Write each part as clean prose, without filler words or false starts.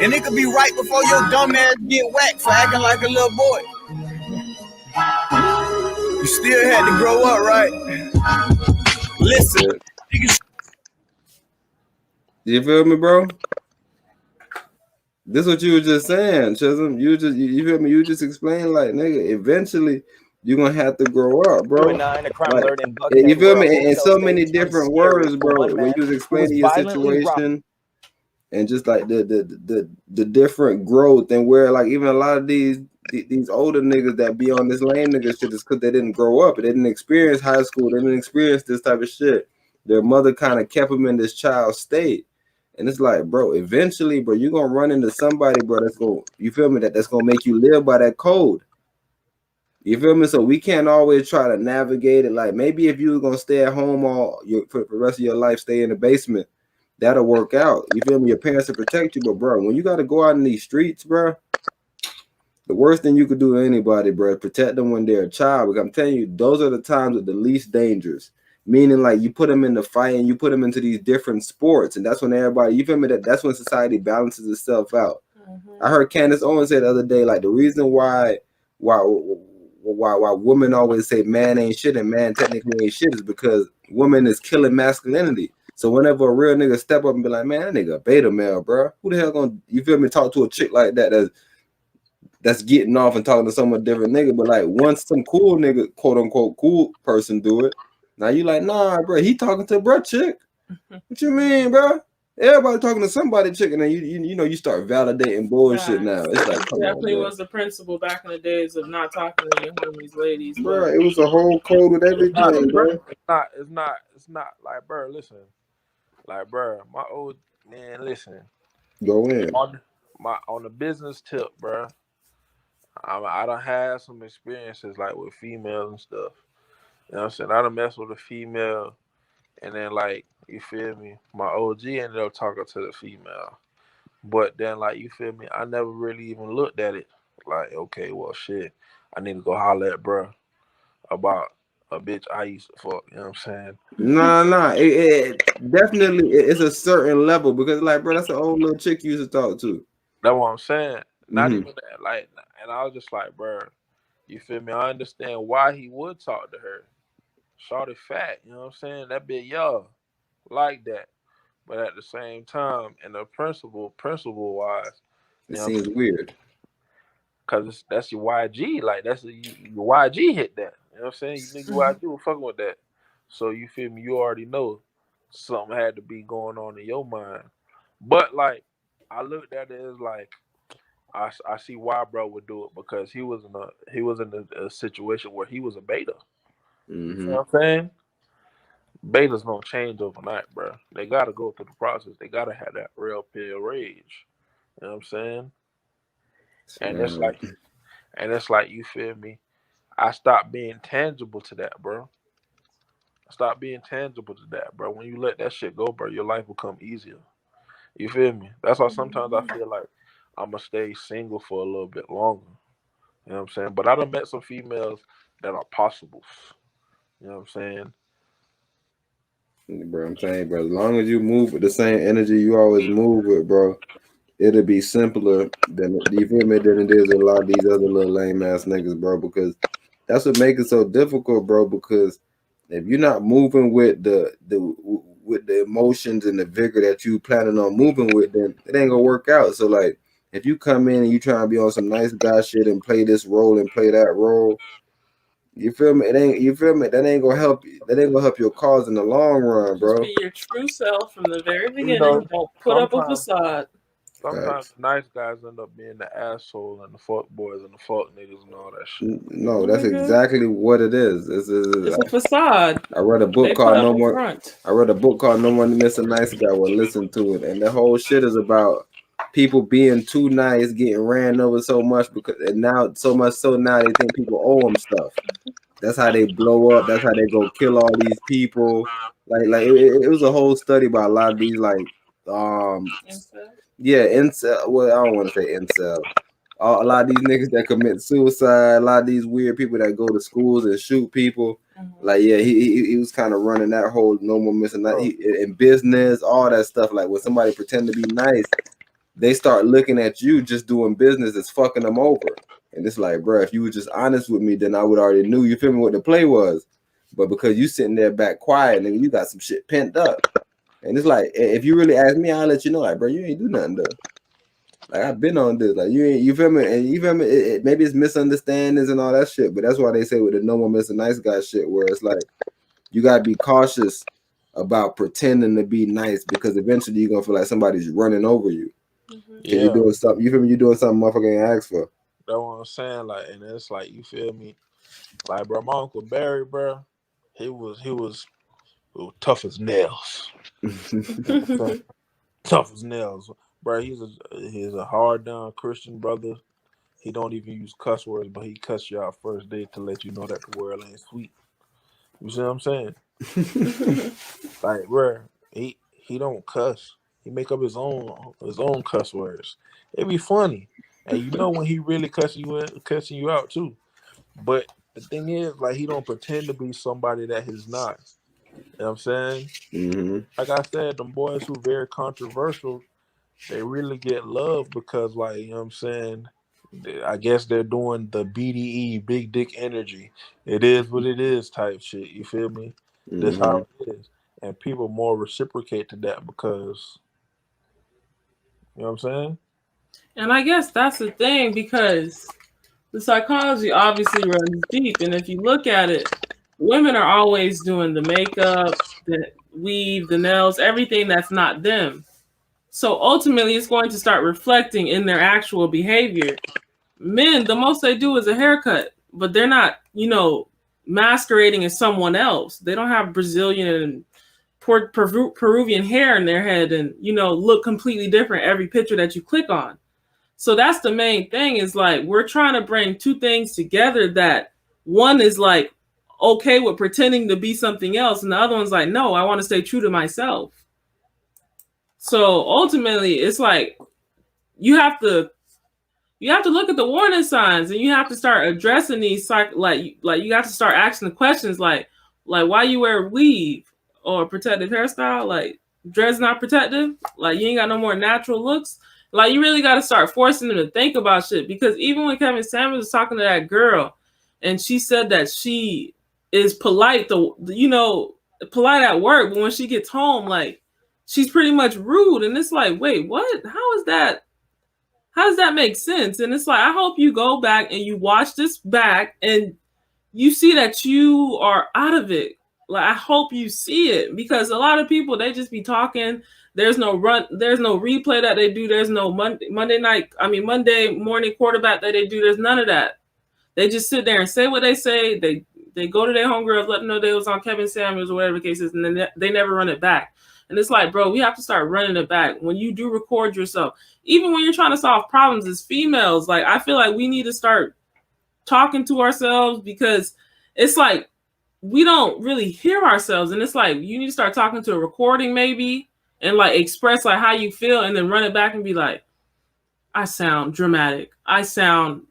And it could be right before your dumb ass get whacked for acting like a little boy. You still had to grow up, right? Listen. You feel me, bro? This what you were just saying, Chisholm. You feel me? You just explained, like, nigga, eventually you're gonna have to grow up, bro. Like, you feel me? And so many different words, bro. When you was explaining your situation and just like the different growth and where, like, even a lot of these older niggas that be on this lame nigga shit is because they didn't grow up. They didn't experience high school. They didn't experience this type of shit. Their mother kind of kept them in this child state. And it's like, bro, eventually, bro, you're gonna run into somebody, bro, that's gonna, you feel me, that's gonna make you live by that code. You feel me? So we can't always try to navigate it. Like, maybe if you were gonna stay at home for the rest of your life, stay in the basement, that'll work out. You feel me? Your parents will protect you, but bro, when you gotta go out in these streets, bro, the worst thing you could do to anybody, bro, is protect them when they're a child. Because I'm telling you, those are the times that the least dangerous. Meaning, like, you put them in the fight and you put them into these different sports, and that's when everybody, you feel me, that's when society balances itself out. I heard Candace Owens say the other day, like, the reason why women always say man ain't shit and man technically ain't shit is because women is killing masculinity. So whenever a real nigga step up and be like, man, that nigga a beta male, bro, who the hell gonna, you feel me, talk to a chick like that that's getting off and talking to someone different nigga? But like, once some cool nigga, quote unquote cool person do it, now you like, nah, bro, he talking to a bro chick. What you mean, bro? Everybody talking to somebody chick, and then you know you start validating bullshit now. It's like, definitely was the principle back in the days of not talking to your homies, ladies. Bro, it was a whole code with everything, bro. It's not like, bro, listen. Like, bro, my old man, listen. Go in. On the business tip, bro. I done had some experiences like with females and stuff. You know what I'm saying? I done messed with a female, and then, like, you feel me, my OG ended up talking to the female. But then, like, you feel me, I never really even looked at it. Like, okay, well, shit, I need to go holler at bro about a bitch I used to fuck. You know what I'm saying? Nah. It definitely, it's a certain level because, like, bro, that's an old little chick you used to talk to. That's what I'm saying. Not even that. Like, and I was just like, bro, you feel me? I understand why he would talk to her. Shorty fat, you know what I'm saying? That bit y'all like that. But at the same time, in the principle wise, it seems weird. Cause that's your YG, like that's your YG hit that. You know what I'm saying? You think your YG was fucking with that. So you feel me? You already know something had to be going on in your mind. But like, I looked at it as like, I see why bro would do it because he was in a situation where he was a beta. You know what I'm saying? Betas don't change overnight, bro. They gotta go through the process. They gotta have that real pill rage. You know what I'm saying? And it's like, you feel me? I stopped being tangible to that, bro. When you let that shit go, bro, your life will come easier. You feel me? That's why sometimes I feel like I'm gonna stay single for a little bit longer. You know what I'm saying? But I done met some females that are possibles. You know what I'm saying? Bro, I'm saying, bro, as long as you move with the same energy you always move with, bro, it'll be simpler than, you feel me, than it is a lot of these other little lame ass niggas, bro, because that's what makes it so difficult, bro, because if you're not moving with the emotions and the vigor that you planning on moving with, then it ain't gonna work out. So like, if you come in and you trying to be on some nice guy shit and play this role and play that role, you feel me? You feel me? That ain't gonna help you. That ain't gonna help your cause in the long run, bro. Just be your true self from the very beginning. Don't put up a facade. Sometimes nice guys end up being the asshole and the fuck boys and the fuck niggas and all that shit. No, that's exactly what it is. It's a facade. I read a book called No One Miss a Nice Guy. Well, listen to it, and the whole shit is about people being too nice, getting ran over so much now they think people owe them stuff. That's how they blow up. That's how they go kill all these people. Like it was a whole study about a lot of these incel. Well, I don't want to say incel. A lot of these niggas that commit suicide. A lot of these weird people that go to schools and shoot people. Like, yeah, he was kind of running that whole no more missing night in business, all that stuff. Like when somebody pretend to be nice, they start looking at you just doing business that's fucking them over. And it's like, bro, if you were just honest with me, then I would already knew, you feel me, what the play was. But because you sitting there back quiet, nigga, you got some shit pent up. And it's like, if you really ask me, I'll let you know, like, bro, you ain't do nothing though. Like, I've been on this, like, you feel me? And you feel me? Maybe it's misunderstandings and all that shit, but that's why they say with the no more Mr. Nice Guy shit, where it's like, you gotta be cautious about pretending to be nice, because eventually you're gonna feel like somebody's running over you. Yeah, you're doing something. You feel me? You're doing something motherfucker ain't asked for. That's what I'm saying. Like, and it's like, you feel me? Like, bro, my Uncle Barry, bro, he was tough as nails. Tough as nails, bro. He's a hard down Christian brother. He don't even use cuss words, but he cuss you out first date to let you know that the world ain't sweet. You see what I'm saying? Like, bro, he don't cuss. He make up his own cuss words. It be funny, and you know when he really cussing you out too. But the thing is, like, he don't pretend to be somebody that he's not. You know what I'm saying? Mm-hmm. Like I said, them boys who very controversial, they really get love because, like, you know what I'm saying? I guess they're doing the BDE, big dick energy. It is what it is type shit. You feel me? Mm-hmm. That's how it is. And people more reciprocate to that because, you know what I'm saying? And I guess that's the thing, because the psychology obviously runs deep. And if you look at it, women are always doing the makeup, the weave, the nails, everything that's not them. So ultimately, it's going to start reflecting in their actual behavior. Men, the most they do is a haircut, but they're not, masquerading as someone else. They don't have Brazilian and Peruvian hair in their head and, look completely different every picture that you click on. So that's the main thing, is like, we're trying to bring two things together, that one is like okay with pretending to be something else, and the other one's like, no, I want to stay true to myself. So ultimately, it's like you have to look at the warning signs, and you have to start addressing these like you have to start asking the questions like why you wear weave or protective hairstyle, like dread's not protective, like you ain't got no more natural looks. Like, you really got to start forcing them to think about shit, because even when Kevin Samuels was talking to that girl and she said that she is polite, polite at work, but when she gets home, like, she's pretty much rude. And it's like, wait, what? How is that? How does that make sense? And it's like, I hope you go back and you watch this back and you see that you are out of it. Like, I hope you see it, because a lot of people, they just be talking. There's no replay that they do. There's no Monday morning quarterback that they do. There's none of that. They just sit there and say what they say. They go to their homegirls, let them know they was on Kevin Samuels or whatever the case is, and then they never run it back. And it's like, bro, we have to start running it back. When you do record yourself, even when you're trying to solve problems as females, like, I feel like we need to start talking to ourselves, because it's like we don't really hear ourselves. And it's like, you need to start talking to a recording maybe, and like express like how you feel, and then run it back and be like, I sound dramatic, I sound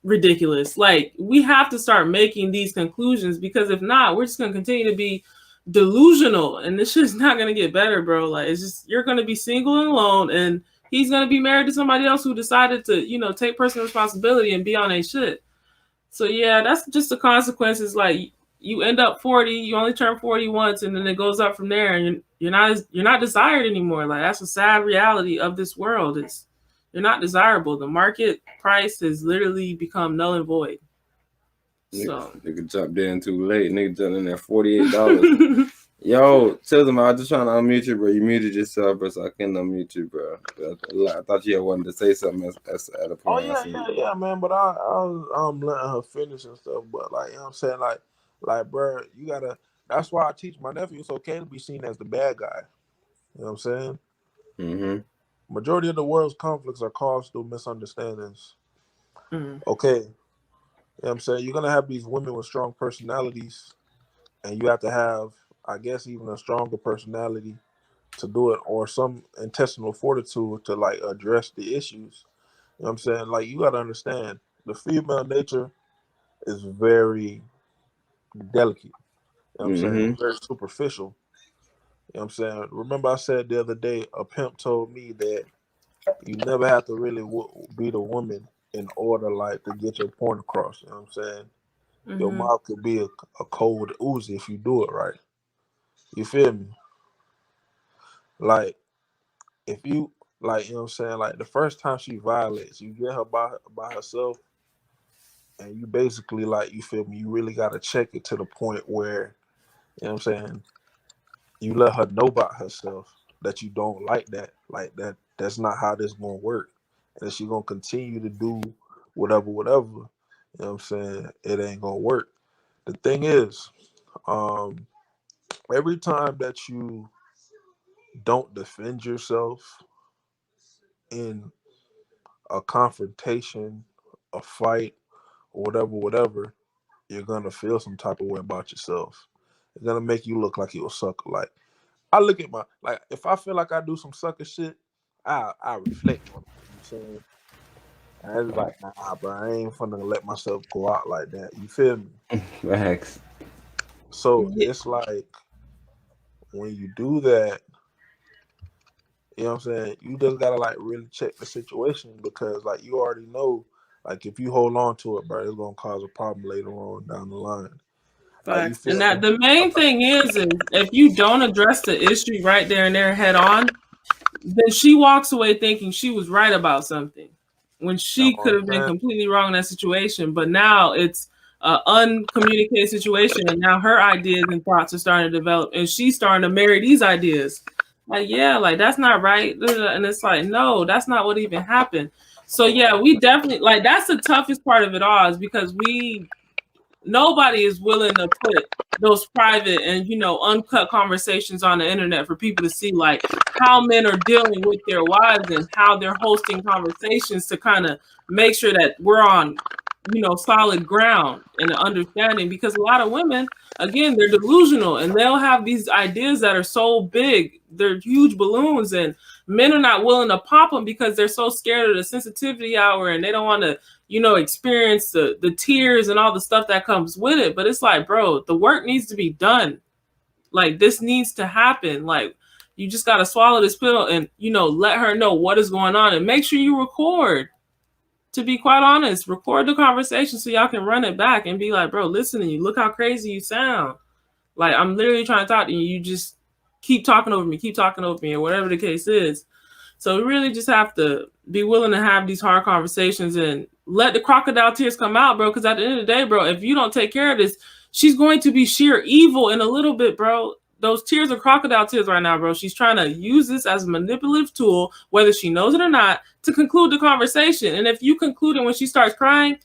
ridiculous. Like, we have to start making these conclusions, because if not, we're just going to continue to be delusional, and this shit's not going to get better, bro. Like, it's just, you're going to be single and alone, and he's going to be married to somebody else who decided to, take personal responsibility and be on a shit. So yeah, that's just the consequences. Like, you end up 40, you only turn 40 once, and then it goes up from there, and you're not desired anymore. Like, that's a sad reality of this world. You're not desirable. The market price has literally become null and void. So Nigga jumped in too late. Nigga jumped in at $48. Yo, tell them, I was just trying to unmute you, bro. You muted yourself, bro, so I couldn't unmute you, bro. I thought you had wanted to say something at a point. Yeah, man. But I'm letting her finish and stuff. But, like, you know what I'm saying, like, bro, you gotta. That's why I teach my nephew it's okay to be seen as the bad guy. You know what I'm saying? Mm-hmm. Majority of the world's conflicts are caused through misunderstandings. Mm-hmm. Okay. You know what I'm saying? You're gonna have these women with strong personalities, and you have to have, I guess, even a stronger personality to do it, or some intestinal fortitude to, like, address the issues. You know what I'm saying? Like, you gotta understand, the female nature is very delicate. You know what I'm saying? Very superficial. You know what I'm saying? Remember I said the other day, a pimp told me that you never have to really be the woman in order, like, to get your point across. You know what I'm saying? Mm-hmm. Your mouth could be a cold Uzi if you do it right. You feel me? Like, if you, like, you know what I'm saying? Like, the first time she violates, you get her by herself, and you basically, like, you feel me? You really got to check it to the point where, you know what I'm saying? You let her know about herself that you don't like that. Like, that's not how this going to work. And she going to continue to do whatever. You know what I'm saying? It ain't going to work. The thing is, every time that you don't defend yourself in a confrontation, a fight, or whatever, you're gonna feel some type of way about yourself. It's gonna make you look like you're a sucker. Like, I look at if I feel like I do some sucker shit, I reflect on it. You know what I'm saying? And it's like, nah, bro, I ain't finna let myself go out like that. You feel me? Facts. So it's like, when you do that, you know what I'm saying, you just gotta, like, really check the situation, because, like, you already know, like, if you hold on to it, bro, it's gonna cause a problem later on down the line. Like, and that the main thing is if you don't address the issue right there and there head on, then she walks away thinking she was right about something when she could have been completely wrong in that situation. But now it's an uncommunicated situation, and now her ideas and thoughts are starting to develop, and she's starting to marry these ideas. Like, yeah, like, that's not right. And it's like, no, that's not what even happened. So yeah, we definitely, like, that's the toughest part of it all, is because nobody is willing to put those private and, uncut conversations on the internet for people to see, like, how men are dealing with their wives and how they're hosting conversations to kind of make sure that we're on, solid ground and understanding. Because a lot of women, again, they're delusional, and they'll have these ideas that are so big, they're huge balloons, and men are not willing to pop them because they're so scared of the sensitivity hour, and they don't want to, experience the tears and all the stuff that comes with it. But it's like, bro, the work needs to be done. Like, this needs to happen. Like, you just got to swallow this pill and, let her know what is going on, and make sure you record. To be quite honest, record the conversation so y'all can run it back and be like, bro, listen to you. Look how crazy you sound. Like, I'm literally trying to talk to you. You just keep talking over me, or whatever the case is. So we really just have to be willing to have these hard conversations and let the crocodile tears come out, bro. Because at the end of the day, bro, if you don't take care of this, she's going to be sheer evil in a little bit, bro. Those tears are crocodile tears right now, bro. She's trying to use this as a manipulative tool, whether she knows it or not, to conclude the conversation. And if you conclude it when she starts crying,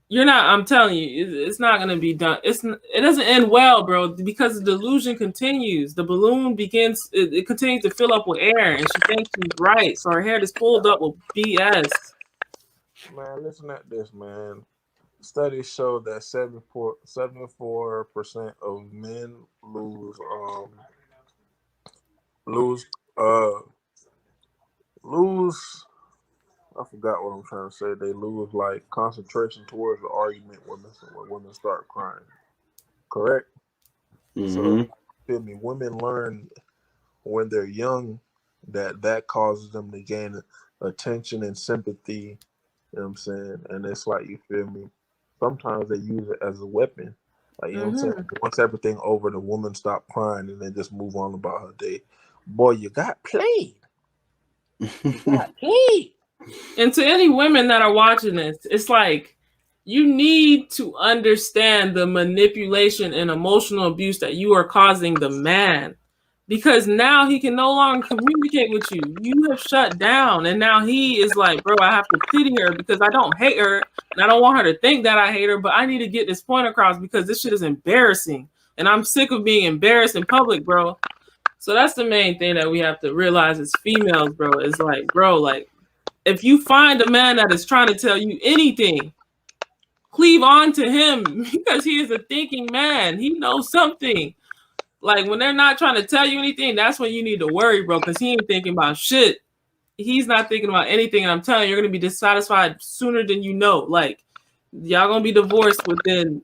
you're not, I'm telling you, it's not going to be done. It doesn't end well, bro, because the delusion continues. The balloon begins, it continues to fill up with air, and she thinks she's right. So her head is pulled up with BS. Man, listen at this, man. Studies show that 74% of men lose, I forgot what I'm trying to say. They lose, like, concentration towards the argument when women start crying. Correct? Mm-hmm. So, feel me? Women learn when they're young that causes them to gain attention and sympathy. You know what I'm saying? And it's like, you feel me? Sometimes they use it as a weapon. Like, you know what I'm saying? Once everything over, the woman stop crying and then just move on about her day. Boy, you got played. You got played. And to any women that are watching this, it's like, you need to understand the manipulation and emotional abuse that you are causing the man, because now he can no longer communicate with you. You have shut down, and now he is like, bro, I have to pity her because I don't hate her, and I don't want her to think that I hate her, but I need to get this point across because this shit is embarrassing, and I'm sick of being embarrassed in public, bro. So that's the main thing that we have to realize as females, bro. Is like, bro, like, if you find a man that is trying to tell you anything, cleave on to him, because he is a thinking man. He knows something. Like, when they're not trying to tell you anything, that's when you need to worry, bro, because he ain't thinking about shit. He's not thinking about anything. And I'm telling you, you're going to be dissatisfied sooner than you know. Like, y'all going to be divorced within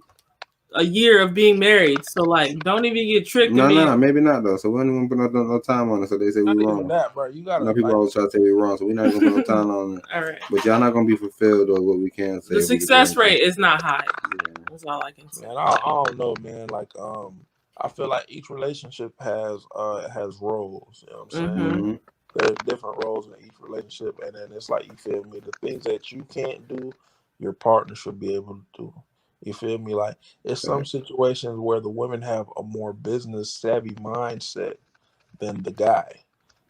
a year of being married. So like, don't even get tricked. No, maybe not though. So we don't even put no time on it. So they say we wrong. That, bro. You gotta. People always try to say we wrong, so we're not gonna put no time on it. All right. But y'all not gonna be fulfilled or what we can say. The success rate is not high. Yeah. That's all I can say. Man, I don't know, man. Like, I feel like each relationship has roles. You know what I'm saying? Mm-hmm. There's different roles in each relationship, and then it's like, you feel me, the things that you can't do, your partner should be able to do. You feel me? Like, it's some situations where the women have a more business savvy mindset than the guy,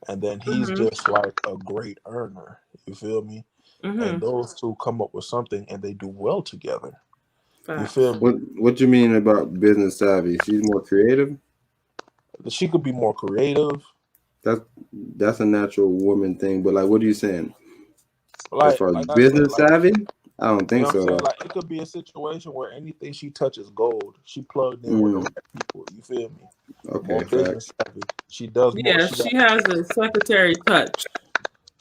and then he's just like a great earner. You feel me? And those two come up with something, and they do well together. You feel me? What you mean about business savvy? She's more creative? She could be more creative. That's a natural woman thing, but like, what are you saying? Like, as far as business savvy? I don't think so. Like, it could be a situation where anything she touches gold. She plugged in with the right people. You feel me? Okay, more business savvy. She does more. Yeah, she has a secretary touch.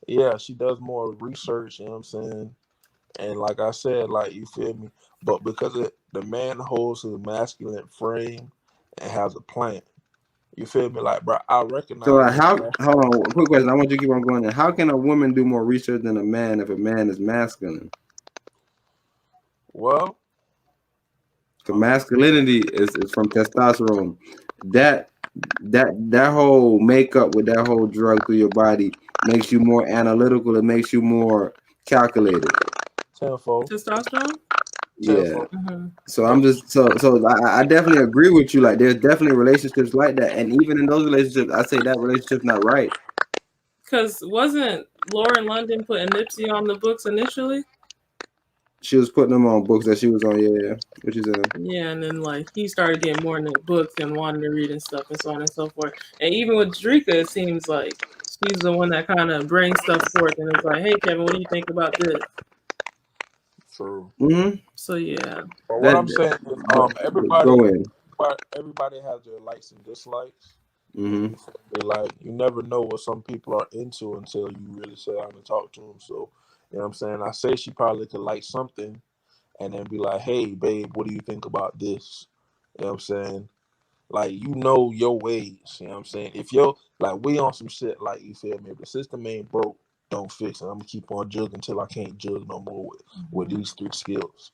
Yeah, she does more research, you know what I'm saying? And like I said, like, you feel me? But because the man holds his masculine frame and has a plan. You feel me? Like, bro, I recognize. So hold on, quick question. I want you to keep on going there. How can a woman do more research than a man if a man is masculine? Well, the masculinity is from testosterone. That whole makeup with that whole drug through your body makes you more analytical. It makes you more calculated. Tenfold. Testosterone? Yeah. So I'm just so I definitely agree with you. Like, there's definitely relationships like that, and even in those relationships, I say that relationship's not right. Because wasn't Lauren London putting Nipsey on the books initially? She was putting them on books that she was on. Yeah. What you saying? Yeah, and then like he started getting more into books and wanting to read and stuff and so on and so forth. And even with Drika, it seems like she's the one that kind of brings stuff forth and it's like, hey Kevin, what do you think about this? True. So yeah. But what I'm saying is, everybody has their likes and dislikes. Like, you never know what some people are into until you really sit down and talk to them. So, you know what I'm saying? I say she probably could like something and then be like, hey, babe, what do you think about this? You know what I'm saying? Like, you know your ways. You know what I'm saying? If you're, like, we on some shit, like, you feel me? If the system ain't broke, don't fix it. I'm going to keep on jugging until I can't jug no more with these 3 skills.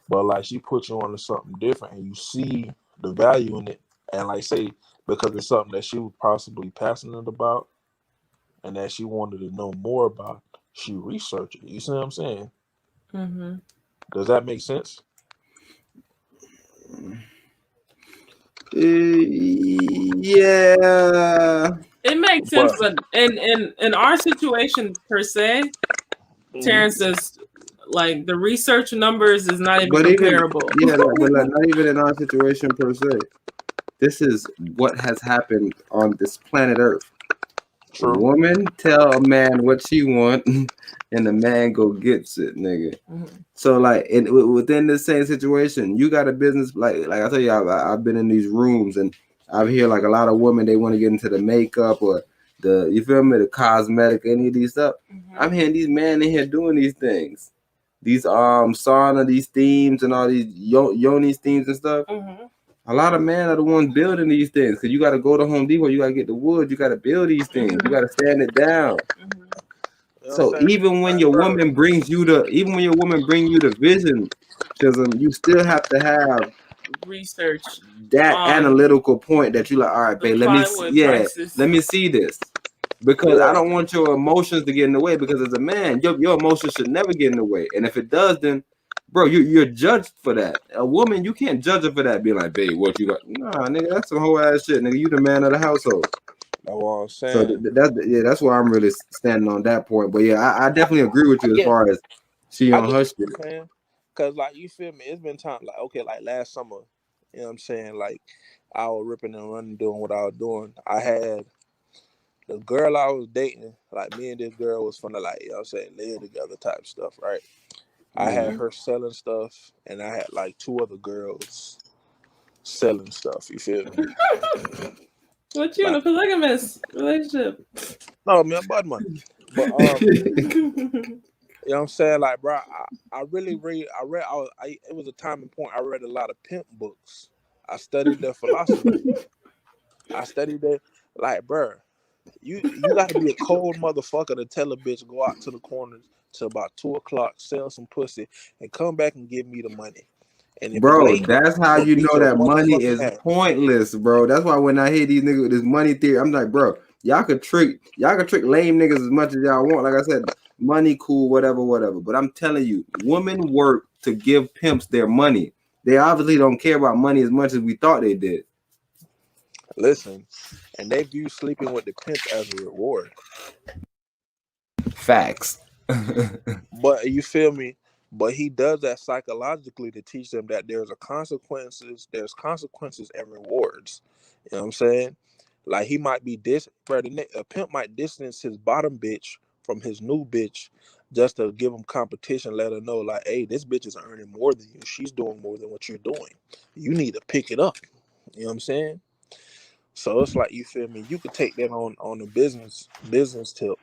But, like, she put you on to something different and you see the value in it. And, like, say, because it's something that she was possibly passionate about and that she wanted to know more about, she researched it. You see what I'm saying? Does that make sense? Yeah. It makes sense, but in our situation per se, Terrence says, like, the research numbers is not even comparable. But like, not even in our situation per se. This is what has happened on this planet Earth. True. A woman tell a man what she want, and the man go gets it, nigga. So like, within the same situation, you got a business like I tell you, I've been in these rooms and I've hear like a lot of women, they want to get into the makeup or the, you feel me, the cosmetic, any of these stuff. I'm hearing these men in here doing these things, these sauna, these themes and all these yoni's themes and stuff. A lot of men are the ones building these things because you got to go to Home Depot, you got to get the wood, you got to build these things, you got to stand it down. So even when your woman brings you the vision, you still have to have research that analytical point that you like, all right, babe, let me see this. Because I don't want your emotions to get in the way, because as a man, your emotions should never get in the way. And if it does, then bro, you're judged for that. A woman, you can't judge her for that, being like, babe, what you got? Nah, nigga, that's some whole ass shit, nigga. You the man of the household. That's what I'm saying. So that's why I'm really standing on that point. But yeah, I definitely agree with you as far as she on her shit. Because, like, you feel me? It's been time, like, okay, like last summer, you know what I'm saying? Like, I was ripping and running, doing what I was doing. I had the girl I was dating, like, me and this girl was finna, like, you know what I'm saying, live together type stuff, right? I had her selling stuff, and I had like 2 other girls selling stuff. You feel me? What you in a polygamous relationship? No, man, bud money. But You know what I'm saying? Like, bro, I really read. It was a timing point. I read a lot of pimp books. I studied their philosophy. I studied their, like, bro, you got to be a cold motherfucker to tell a bitch go out to the corners to about 2:00, sell some pussy, and come back and give me the money. And if it's Bro, late, that's how you know that money is pointless, bro. That's why when I hear these niggas with this money theory, I'm like, bro, y'all could trick lame niggas as much as y'all want. Like I said, money cool, whatever. But I'm telling you, women work to give pimps their money. They obviously don't care about money as much as we thought they did. Listen, and they view sleeping with the pimp as a reward. Facts. But you feel me? But he does that psychologically to teach them that there's consequences and rewards. You know what I'm saying? Like he might be a pimp might distance his bottom bitch from his new bitch just to give him competition, let her know, like, hey, this bitch is earning more than you. She's doing more than what you're doing. You need to pick it up. You know what I'm saying? So it's like, you feel me? You could take that on the business tip.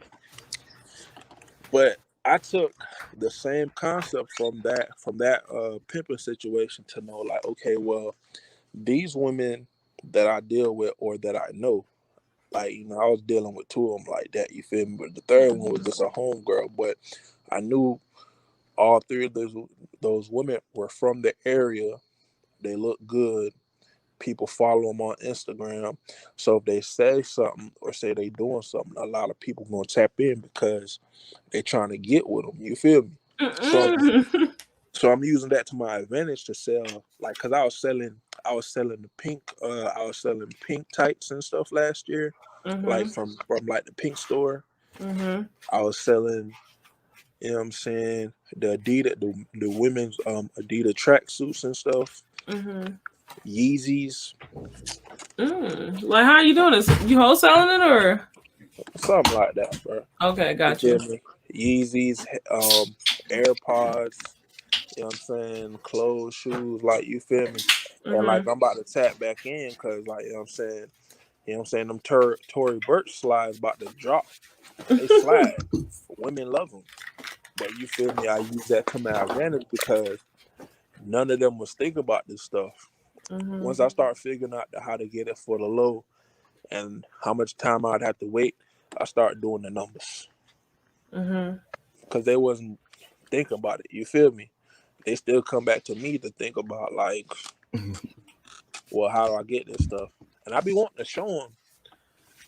But I took the same concept from that pimping situation to know, like, okay, well, these women that I deal with or that I know, like, you know, I was dealing with two of them like that, you feel me? But the third one was just a homegirl. But I knew all three of those women were from the area. They look good. People follow them on Instagram. So if they say something or say they doing something, a lot of people gonna tap in because they trying to get with them. You feel me? So I'm using that to my advantage to sell, like, cause I was selling the pink tights and stuff last year, like from like the pink store. I was selling, you know what I'm saying, the Adidas, the women's Adidas tracksuits and stuff. Yeezys. Like, how are you doing this? You wholesaling it or something like that, bro? Okay, gotcha. Yeezys, AirPods. You know what I'm saying? Clothes, shoes, like, you feel me? And like I'm about to tap back in because, like, you know what I'm saying, them Tory Burch slides about to drop. They slide. Women love them. But you feel me? I use that to my advantage because none of them was thinking about this stuff. Once I start figuring out how to get it for the low and how much time I'd have to wait, I start doing the numbers. Because they wasn't thinking about it. You feel me? They still come back to me to think about, like, well, how do I get this stuff? And I be wanting to show them,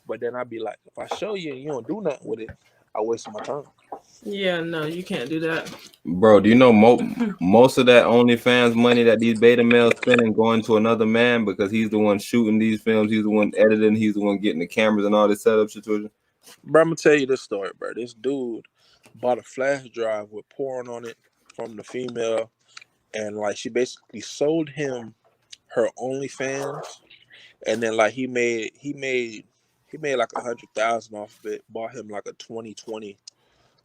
but then I be like, if I show you and you don't do nothing with it, I waste my time. Yeah, no, you can't do that. Bro, do you know most of that OnlyFans money that these beta males spending going to another man because he's the one shooting these films, he's the one editing, he's the one getting the cameras and all this setup situation? Bro, I'm gonna tell you this story, bro. This dude bought a flash drive with porn on it from the female, and like she basically sold him her OnlyFans, and then like he made like 100,000 off of it. Bought him like a 2020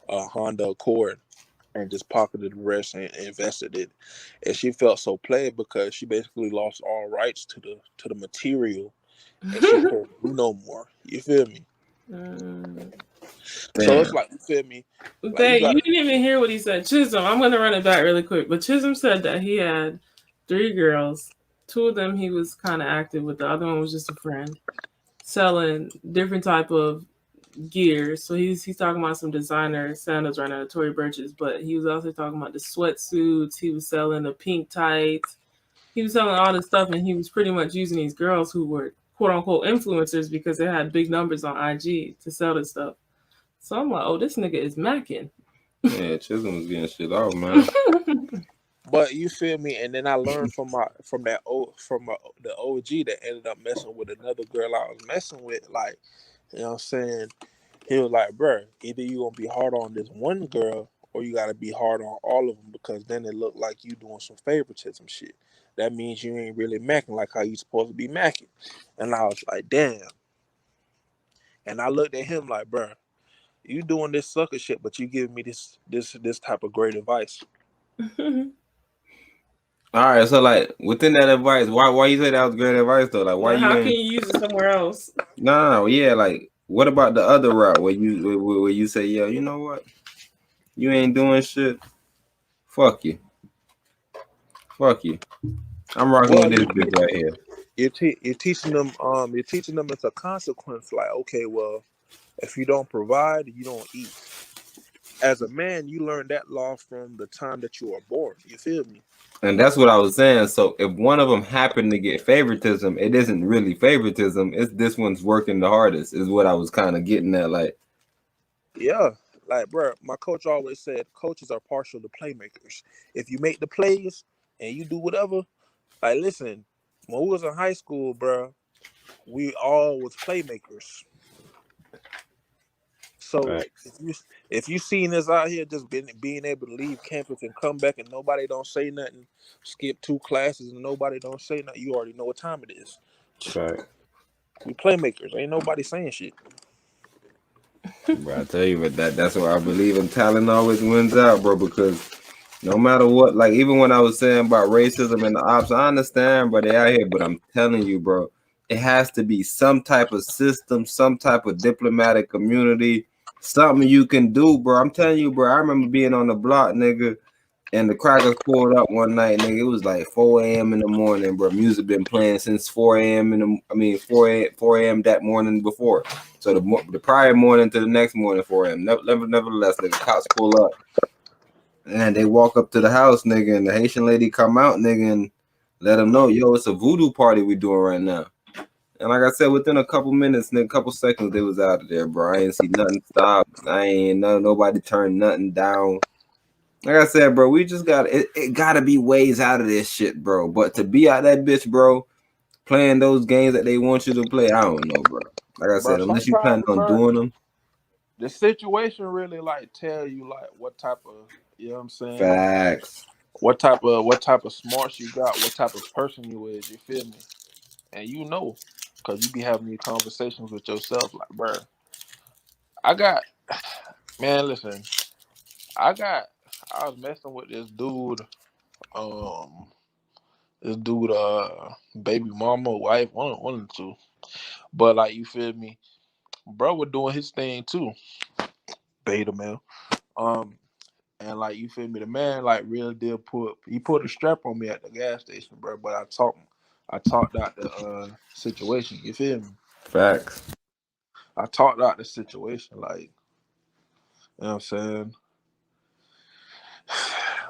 Honda Accord, and just pocketed the rest and invested it. And she felt so played because she basically lost all rights to the material, and she couldn't do no more. You feel me? So it's like, you feel me? Like, you didn't even hear what he said. Chisholm, I'm going to run it back really quick. But Chisholm said that he had 3 girls. 2 of them he was kind of active with. The other one was just a friend. Selling different type of gear. So he's talking about some designer sandals right now, Tory Burch's. But he was also talking about the sweatsuits. He was selling the pink tights. He was selling all this stuff. And he was pretty much using these girls who were quote-unquote influencers because they had big numbers on IG to sell this stuff. So I'm like, oh, this nigga is macking. Yeah, Chisholm was getting shit off, man. But you feel me? And then I learned from the OG that ended up messing with another girl I was messing with. Like, you know what I'm saying? He was like, bro, either you gonna be hard on this one girl or you gotta be hard on all of them, because then it look like you doing some favoritism shit. That means you ain't really macking like how you supposed to be macking. And I was like, damn. And I looked at him like, bro, you doing this sucker shit, but you giving me this type of great advice. All right, so like within that advice, why you say that was great advice though? Like, why how can you use it somewhere else? No, yeah, like what about the other route where you say, yeah, you know what, You ain't doing shit. Fuck you. Fuck you. I'm rocking with this bitch right here. You're teaching them. You're teaching them it's a consequence. Like, okay, well, if you don't provide, you don't eat. As a man, you learn that law from the time that you are born. You feel me? And that's what I was saying. So if one of them happened to get favoritism, it isn't really favoritism. It's this one's working the hardest. Is what I was kind of getting at. Like, Yeah. Like, bro, my coach always said coaches are partial to playmakers. If you make the plays and you do whatever, like, listen, when we was in high school, bro, we all was playmakers. So right. if you seen us out here just being able to leave campus and come back and nobody don't say nothing, skip 2 classes and nobody don't say nothing, you already know what time it is. Right. We playmakers. Ain't nobody saying shit. Bro, I tell you, but that's why I believe in talent always wins out, bro, because no matter what, like even when I was saying about racism and the ops, I understand, bro, they out here, but I'm telling you, bro, it has to be some type of system, some type of diplomatic community, something you can do, bro. I'm telling you, bro, I remember being on the block, nigga, and the crackers pulled up one night, nigga. It was like 4 a.m. in the morning, bro. Music been playing since 4 a.m. 4 a.m. that morning before. So the prior morning to the next morning, 4 a.m. Nevertheless, nigga, cops pull up. And they walk up to the house, nigga, and the Haitian lady come out, nigga, and let them know, yo, it's a voodoo party we doing right now. And like I said, within a couple minutes, nigga, couple seconds, they was out of there, bro. I ain't see nothing stop. I ain't nobody turn nothing down. Like I said, bro, we just got it gotta be ways out of this shit, bro. But to be out that bitch, bro, playing those games that they want you to play, I don't know, bro. Like I said, unless you plan on doing them. The situation really like tell you like what type of, you know what I'm saying? Facts. What type of smarts you got, what type of person you is, you feel me? And you know, cause you be having these conversations with yourself, like, bro, man, listen, I was messing with this dude, baby mama, wife, one of the two. But like, you feel me? Bro was doing his thing too. Beta male. And like, you feel me? The man like really did put a strap on me at the gas station, bro. But I talked out the situation. You feel me? Facts. I talked out the situation, like, you know what I'm saying?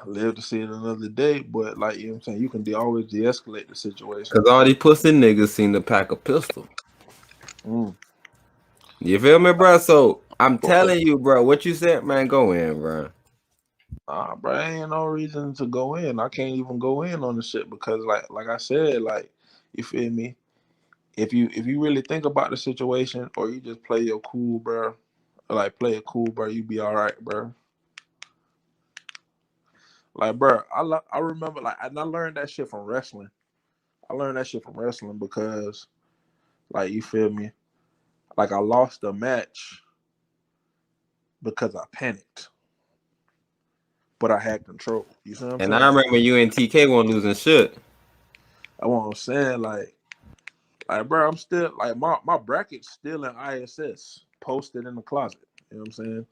Live to see it another day, but like, you know what I'm saying, you can always de-escalate the situation. Cause all these pussy niggas seem to pack a pistol. You feel me, bro? So I'm telling you, bro, what you said, man, go in, bro. Bro, ain't no reason to go in. I can't even go in on the shit because like I said, like, you feel me? If you really think about the situation, or you just play your cool, bro, like play it cool, bro, you be all right, bro. Like, bro, I remember, like, and I learned that shit from wrestling. I learned that shit from wrestling because, like, you feel me? Like, I lost a match because I panicked, but I had control. You see what I'm saying? And I remember you and TK weren't losing shit. That's what I'm saying. Like, bro, I'm still, like, my bracket's still in ISS, posted in the closet. You know what I'm saying?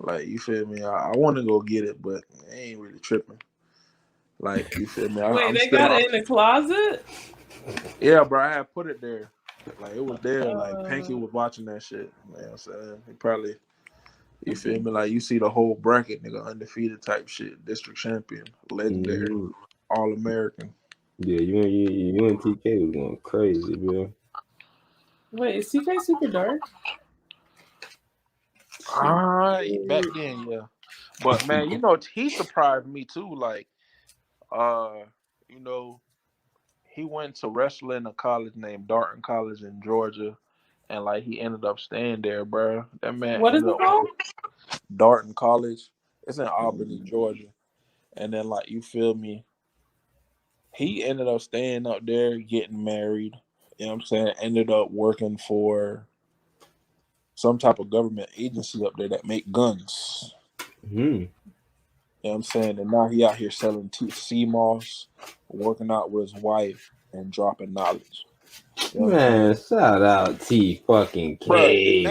Like, you feel me? I want to go get it, but I ain't really tripping. Like, you feel me? Wait, they got it in the closet? Yeah, bro, I had put it there. Like, it was there. Like, Panky was watching that shit. You know what I'm saying? He probably, you feel me? Like, you see the whole bracket, nigga, undefeated type shit. District champion, legendary, all-American. Yeah, you and TK was going crazy, bro. Wait, is TK super dark? Back then, yeah. But, man, you know, he surprised me, too. Like, you know, he went to wrestle in a college named Darton College in Georgia, and like he ended up staying there, bro. That man. What is it called? Darton College. It's in Albany, Georgia. And then, like, you feel me? He ended up staying up there, getting married. You know what I'm saying? Ended up working for some type of government agency up there that make guns. You know what I'm saying? And now he out here selling CMOS, working out with his wife, and dropping knowledge. Man, shout out T fucking K.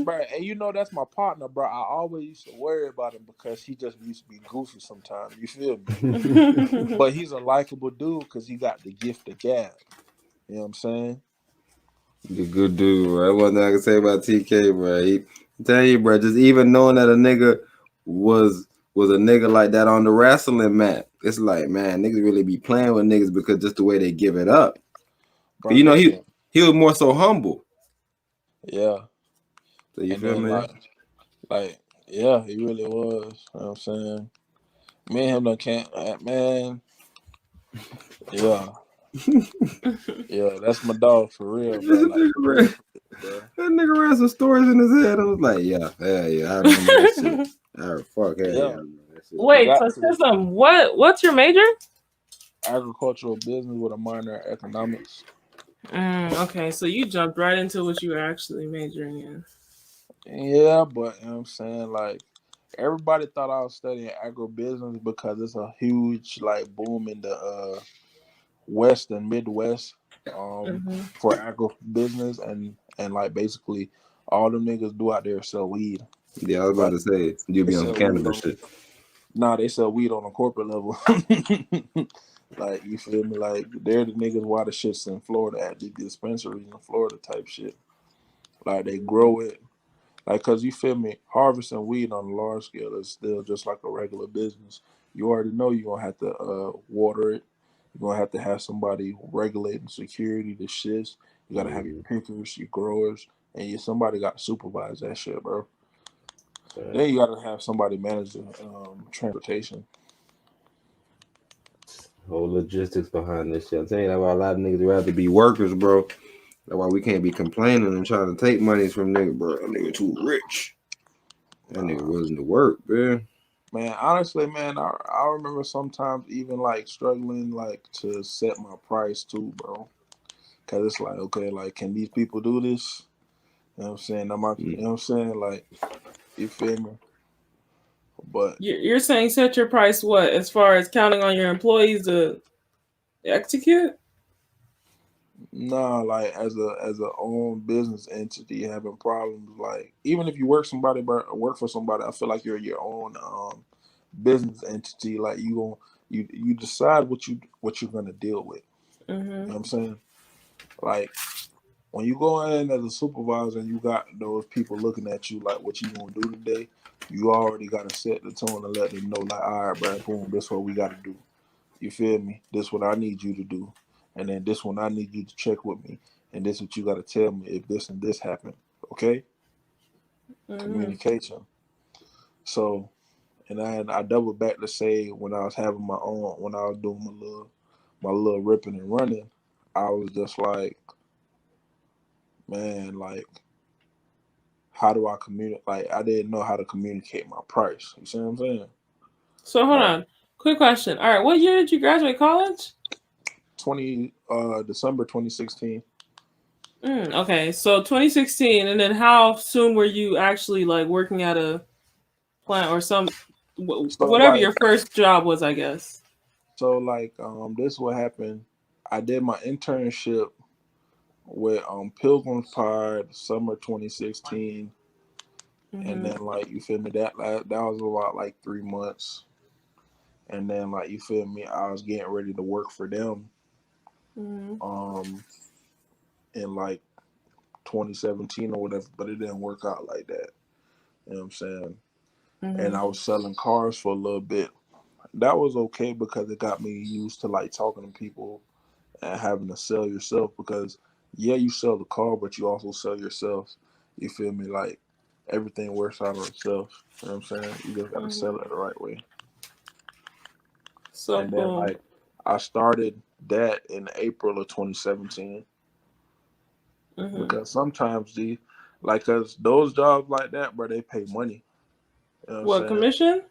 Bro, and you know that's my partner, bro. I always used to worry about him because he just used to be goofy sometimes. You feel me? But he's a likable dude because he got the gift of gab. You know what I'm saying? The good dude, bro. That's one thing I can say about TK, bro. I'm telling you, bro, just even knowing that a nigga was a nigga like that on the wrestling mat, it's like, man, niggas really be playing with niggas because just the way they give it up. Bro, You know, he was more so humble. Yeah. So you feel me? Like, yeah, he really was. You know what I'm saying? Me and him done can't, man. Yeah. Yeah, that's my dog for real, bro. Like, bro. That nigga ran some stories in his head. I was like, yeah, I remember that shit. Fuck, yeah. Wait, so what's your major? Agricultural business with a minor in economics. Okay, so you jumped right into what you were actually majoring in. Yeah, but you know what I'm saying, like, everybody thought I was studying agribusiness because it's a huge like boom in the West and Midwest for agribusiness and like basically all them niggas do out there sell weed. Yeah, I was about to say you be on cannabis shit. Nah, they sell weed on a corporate level. Like, you feel me? Like, they're the niggas why the shit's in Florida at the dispensaries in Florida type shit. Like, they grow it. Like, cause you feel me, harvesting weed on a large scale is still just like a regular business. You already know you're gonna have to water it. You're gonna have to have somebody regulating security, the shits. You gotta have your pickers, your growers, and somebody got to supervise that shit, bro. Then you gotta have somebody manage the transportation. Whole logistics behind this shit. I'm telling you, that's why a lot of niggas rather be workers, bro. That's why we can't be complaining and trying to take monies from nigga, bro. That nigga too rich. That nigga wasn't to work, man. Man, honestly, man, I remember sometimes even like struggling like to set my price too, bro. Cause it's like, okay, like, can these people do this? You know what I'm saying? You know what I'm saying? Like, you feel me? But you're saying set your price what? As far as counting on your employees to execute? nah, like as a own business entity having problems, like even if you work for somebody, I feel like you're your own business entity. Like you decide what you're gonna deal with. You know what I'm saying? Like, when you go in as a supervisor and you got those people looking at you like, what you gonna do today? You already gotta set the tone and let them know, like, all right, bro, boom, this is what we gotta do. You feel me? This is what I need you to do. And then this one I need you to check with me. And this is what you gotta tell me if this and this happen. Okay? Communication. So, and I double back to say when I was having my own, when I was doing my little ripping and running, I was just like, man, like, how do I communicate? Like, I didn't know how to communicate my price. You see what I'm saying? So hold on. Quick question. All right, what year did you graduate college? December 2016. Okay, so 2016, and then how soon were you actually like working at a plant or whatever like, your first job was, I guess? So like, this is what happened. I did my internship with Pilgrim's Pride summer 2016, and then like, you feel me, that was about like 3 months, and then like, you feel me, I was getting ready to work for them, in like 2017 or whatever, but it didn't work out like that. You know what I'm saying? And I was selling cars for a little bit. That was okay because it got me used to like talking to people and having to sell yourself, because yeah, you sell the car, but you also sell yourself. You feel me? Like, everything works out on itself. You know what I'm saying? You just gotta sell it the right way. So and then like, I started that in April of 2017. Because sometimes cause those jobs like that, bro, they pay money. You know what commission?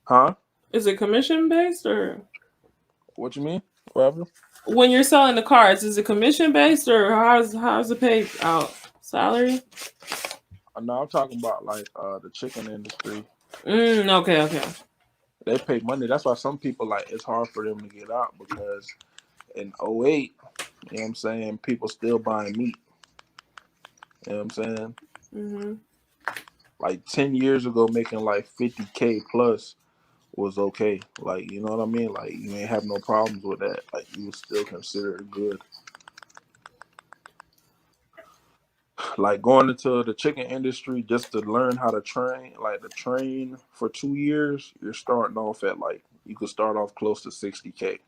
Huh? Is it commission based or? What you mean? Whatever. When you're selling the cars, is it commission based or how's it paid out? Salary? No, I'm talking about like the chicken industry. Okay. They pay money. That's why some people, like, it's hard for them to get out, because in 2008, You know what I'm saying? People still buying meat. You know what I'm saying? Mm-hmm. Like 10 years ago, making like 50K plus was okay. Like, you know what I mean? Like, you ain't have no problems with that. Like, you would still consider it good. Like, going into the chicken industry just to learn how to train, like, to train for 2 years, you're starting off at, like, you could start off close to 60K.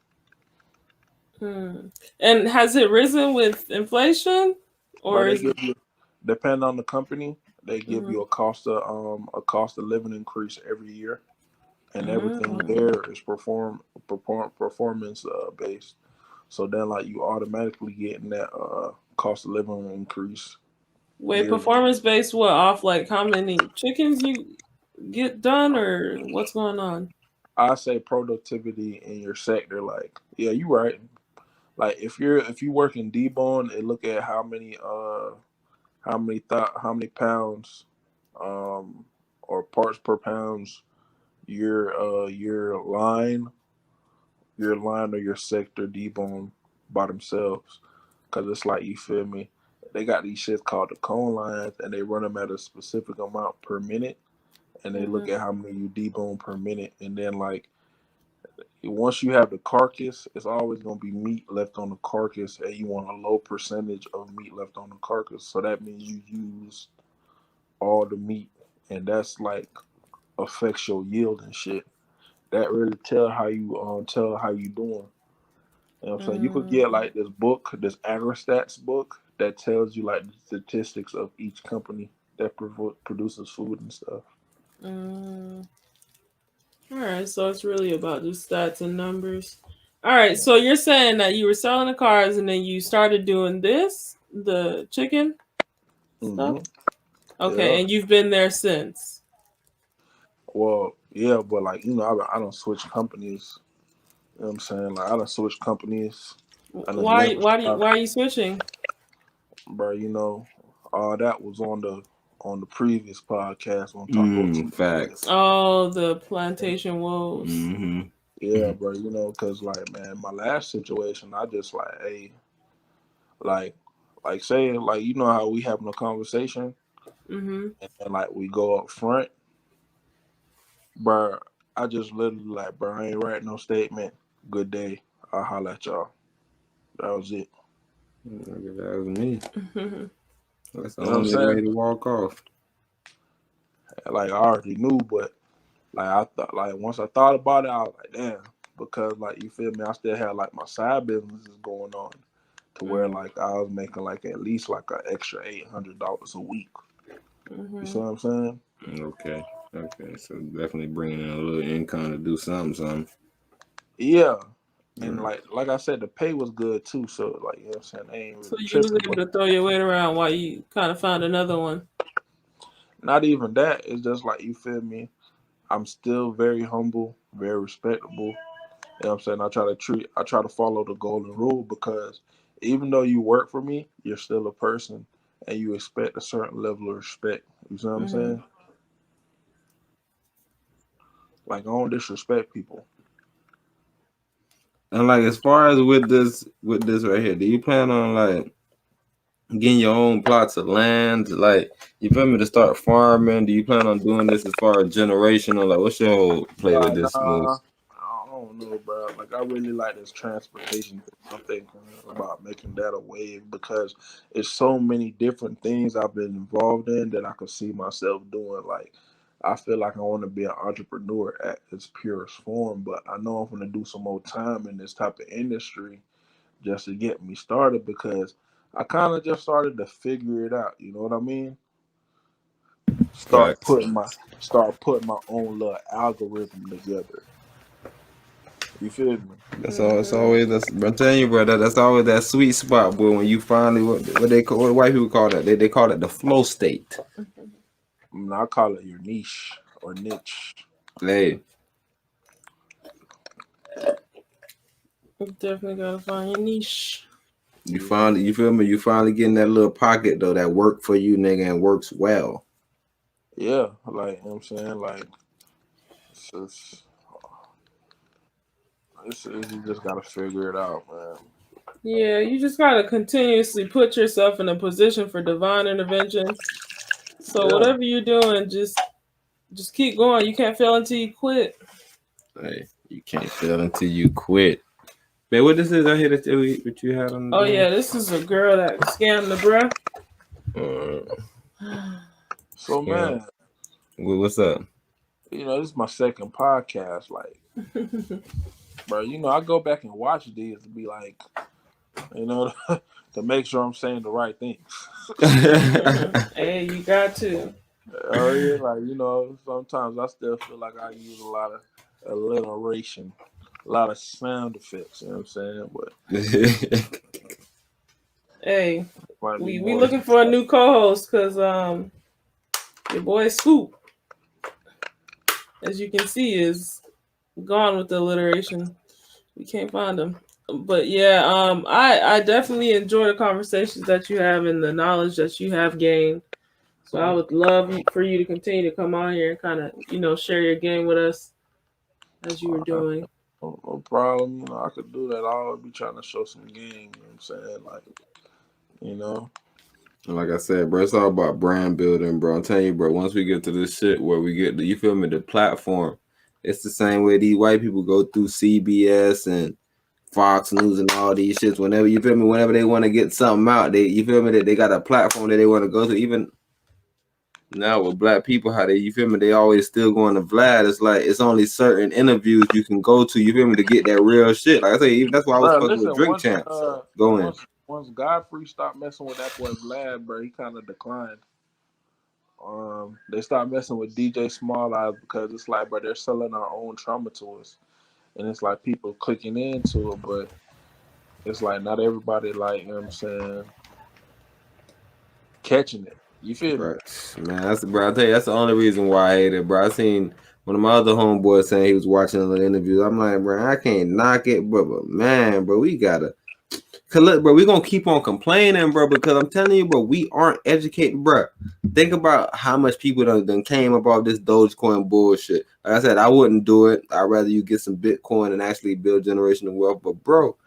And has it risen with inflation? Or But they is give you, depending on the company, they give you a cost of living increase every year. And everything there is performance based. So then, like, you automatically getting that cost of living increase. wait, performance based what, off like how many chickens you get done or what's going on? I say productivity in your sector. Like, yeah, you right. Like, if you work in debone and look at how many pounds or parts per pounds your line or your sector debone by themselves. Cause it's like, you feel me? They got these shits called the cone lines, and they run them at a specific amount per minute, and they look at how many you debone per minute, and then like once you have the carcass, it's always gonna be meat left on the carcass, and you want a low percentage of meat left on the carcass. So that means you use all the meat, and that's like affects your yield and shit. That really tell how you doing. You know what I'm saying? You could get like this book, this AgriStats book that tells you like the statistics of each company that produces food and stuff. All right, so it's really about just stats and numbers. All right, so you're saying that you were selling the cars and then you started doing the chicken stuff? Okay, Yeah. and you've been there since. Well, yeah, but like, I don't switch companies. You know what I'm saying? Like, I don't switch companies. Why are you switching? Bro, all that was on the previous podcast when talking facts. Oh, the plantation woes. Yeah, bro, because like, man, my last situation, I just like, hey, like saying, like, how we having a conversation, and like we go up front, bro. I just literally like, bro, I ain't writing no statement. Good day. I'll holler at y'all. That was it. That was me. That's the You know what I'm only saying? way to walk off. Like, I already knew, but like, I thought, like, once I thought about it, I was like, damn, because like, you feel me? I still had like my side businesses going on, to where like I was making like at least like an extra $800 a week. You see what I'm saying? Okay. So definitely bringing in a little income to do something. Yeah. And like I said, the pay was good too. So like, you know what I'm saying? I ain't really So you tripping. was able to throw your weight around while you kind of found another one. Not even that. It's just like, you feel me? I'm still very humble, very respectable. You know what I'm saying? I try to follow the golden rule, because even though you work for me, you're still a person, and you expect a certain level of respect. You see what I'm saying? Like, I don't disrespect people. And like, as far as with this right here, do you plan on like getting your own plots of land? Like, you feel me, to start farming? Do you plan on doing this as far as generational? Like, what's your whole play with this move? I don't know, bro. Like, I really like this transportation thing. I'm thinking about making that a wave, because it's so many different things I've been involved in that I could see myself doing. Like, I feel like I want to be an entrepreneur at its purest form, but I know I'm going to do some more time in this type of industry just to get me started, because I kind of just started to figure it out. You know what I mean? Start putting my own little algorithm together. You feel me? That's all. It's always I'm telling you, bro. That's always that sweet spot, boy. When you finally what they call, what white people call that? They call it the flow state. I call it your niche or niche. Hey, You definitely gotta find your niche. you feel me? You finally getting that little pocket though that work for you, nigga, and works well. Yeah, like, you know what I'm saying, like, it's you just gotta figure it out, man. Yeah, you just gotta continuously put yourself in a position for divine intervention. So whatever you're doing, just keep going. You can't fail until you quit. Hey, you can't fail until you quit. Man, what this is I hear that what you had on the yeah, this is a girl that scammed the breath. So man, what's up? You know, this is my second podcast. Like, bro, you know, I go back and watch these to be like, you know, to make sure I'm saying the right things. Hey, you got to. Oh yeah, like, you know, sometimes I still feel like I use a lot of alliteration, a lot of sound effects. You know what I'm saying? But hey, we looking for a new co-host because your boy Scoop, as you can see, is gone with the alliteration. We can't find him. But yeah, I definitely enjoy the conversations that you have and the knowledge that you have gained. So I would love for you to continue to come on here and kind of, you know, share your game with us as you were doing. No problem. You know, I could do that. I'll be trying to show some game. You know what I'm saying? Like, you know. Like I said, bro, it's all about brand building, bro. I'm telling you, bro, once we get to this shit where we get, you feel me, the platform, it's the same way these white people go through CBS and Fox News and all these shits. Whenever, you feel me, whenever they want to get something out, you feel me, that they got a platform that they want to go to. Even now with black people, how you feel me, they always still going to Vlad. It's like, it's only certain interviews you can go to, you feel me, to get that real shit. Like I say, even that's why I was fucking with Drink Champs. Go in. Once Godfrey stopped messing with that boy Vlad, bro, he kind of declined. They stopped messing with DJ Small Eyes because it's like, bro, they're selling our own trauma to us, and it's like people clicking into it, but it's like not everybody, like, you know what I'm saying, catching it. You feel me? Man, I tell you, that's the only reason why I hate it, bro. I seen one of my other homeboys saying he was watching the interviews. I'm like, bro, I can't knock it, but man, bro, we gotta. Cause look, bro, we gonna keep on complaining, bro, because I'm telling you, bro, we aren't educated, bro. Think about how much people done came about this Dogecoin bullshit. Like I said, I wouldn't do it. I'd rather you get some Bitcoin and actually build generational wealth. But bro,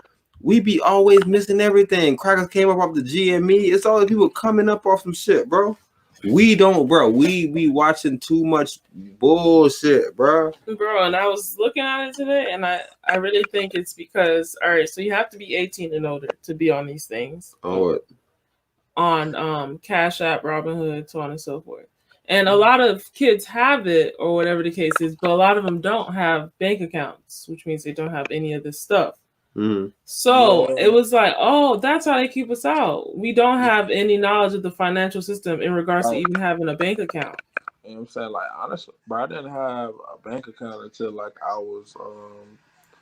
we be always missing everything. Crackers came up off the GME. It's all the people coming up off some shit, bro. We don't, bro. We be watching too much bullshit, bro. Bro, and I was looking at it today, and I really think it's because, all right, so you have to be 18 and older to be on these things. On Cash App, Robinhood, so on and so forth. And a lot of kids have it, or whatever the case is, but a lot of them don't have bank accounts, which means they don't have any of this stuff. So it was like, oh, that's how they keep us out. We don't have any knowledge of the financial system in regards to even having a bank account. You know what I'm saying? Like, honestly, bro, I didn't have a bank account until like I was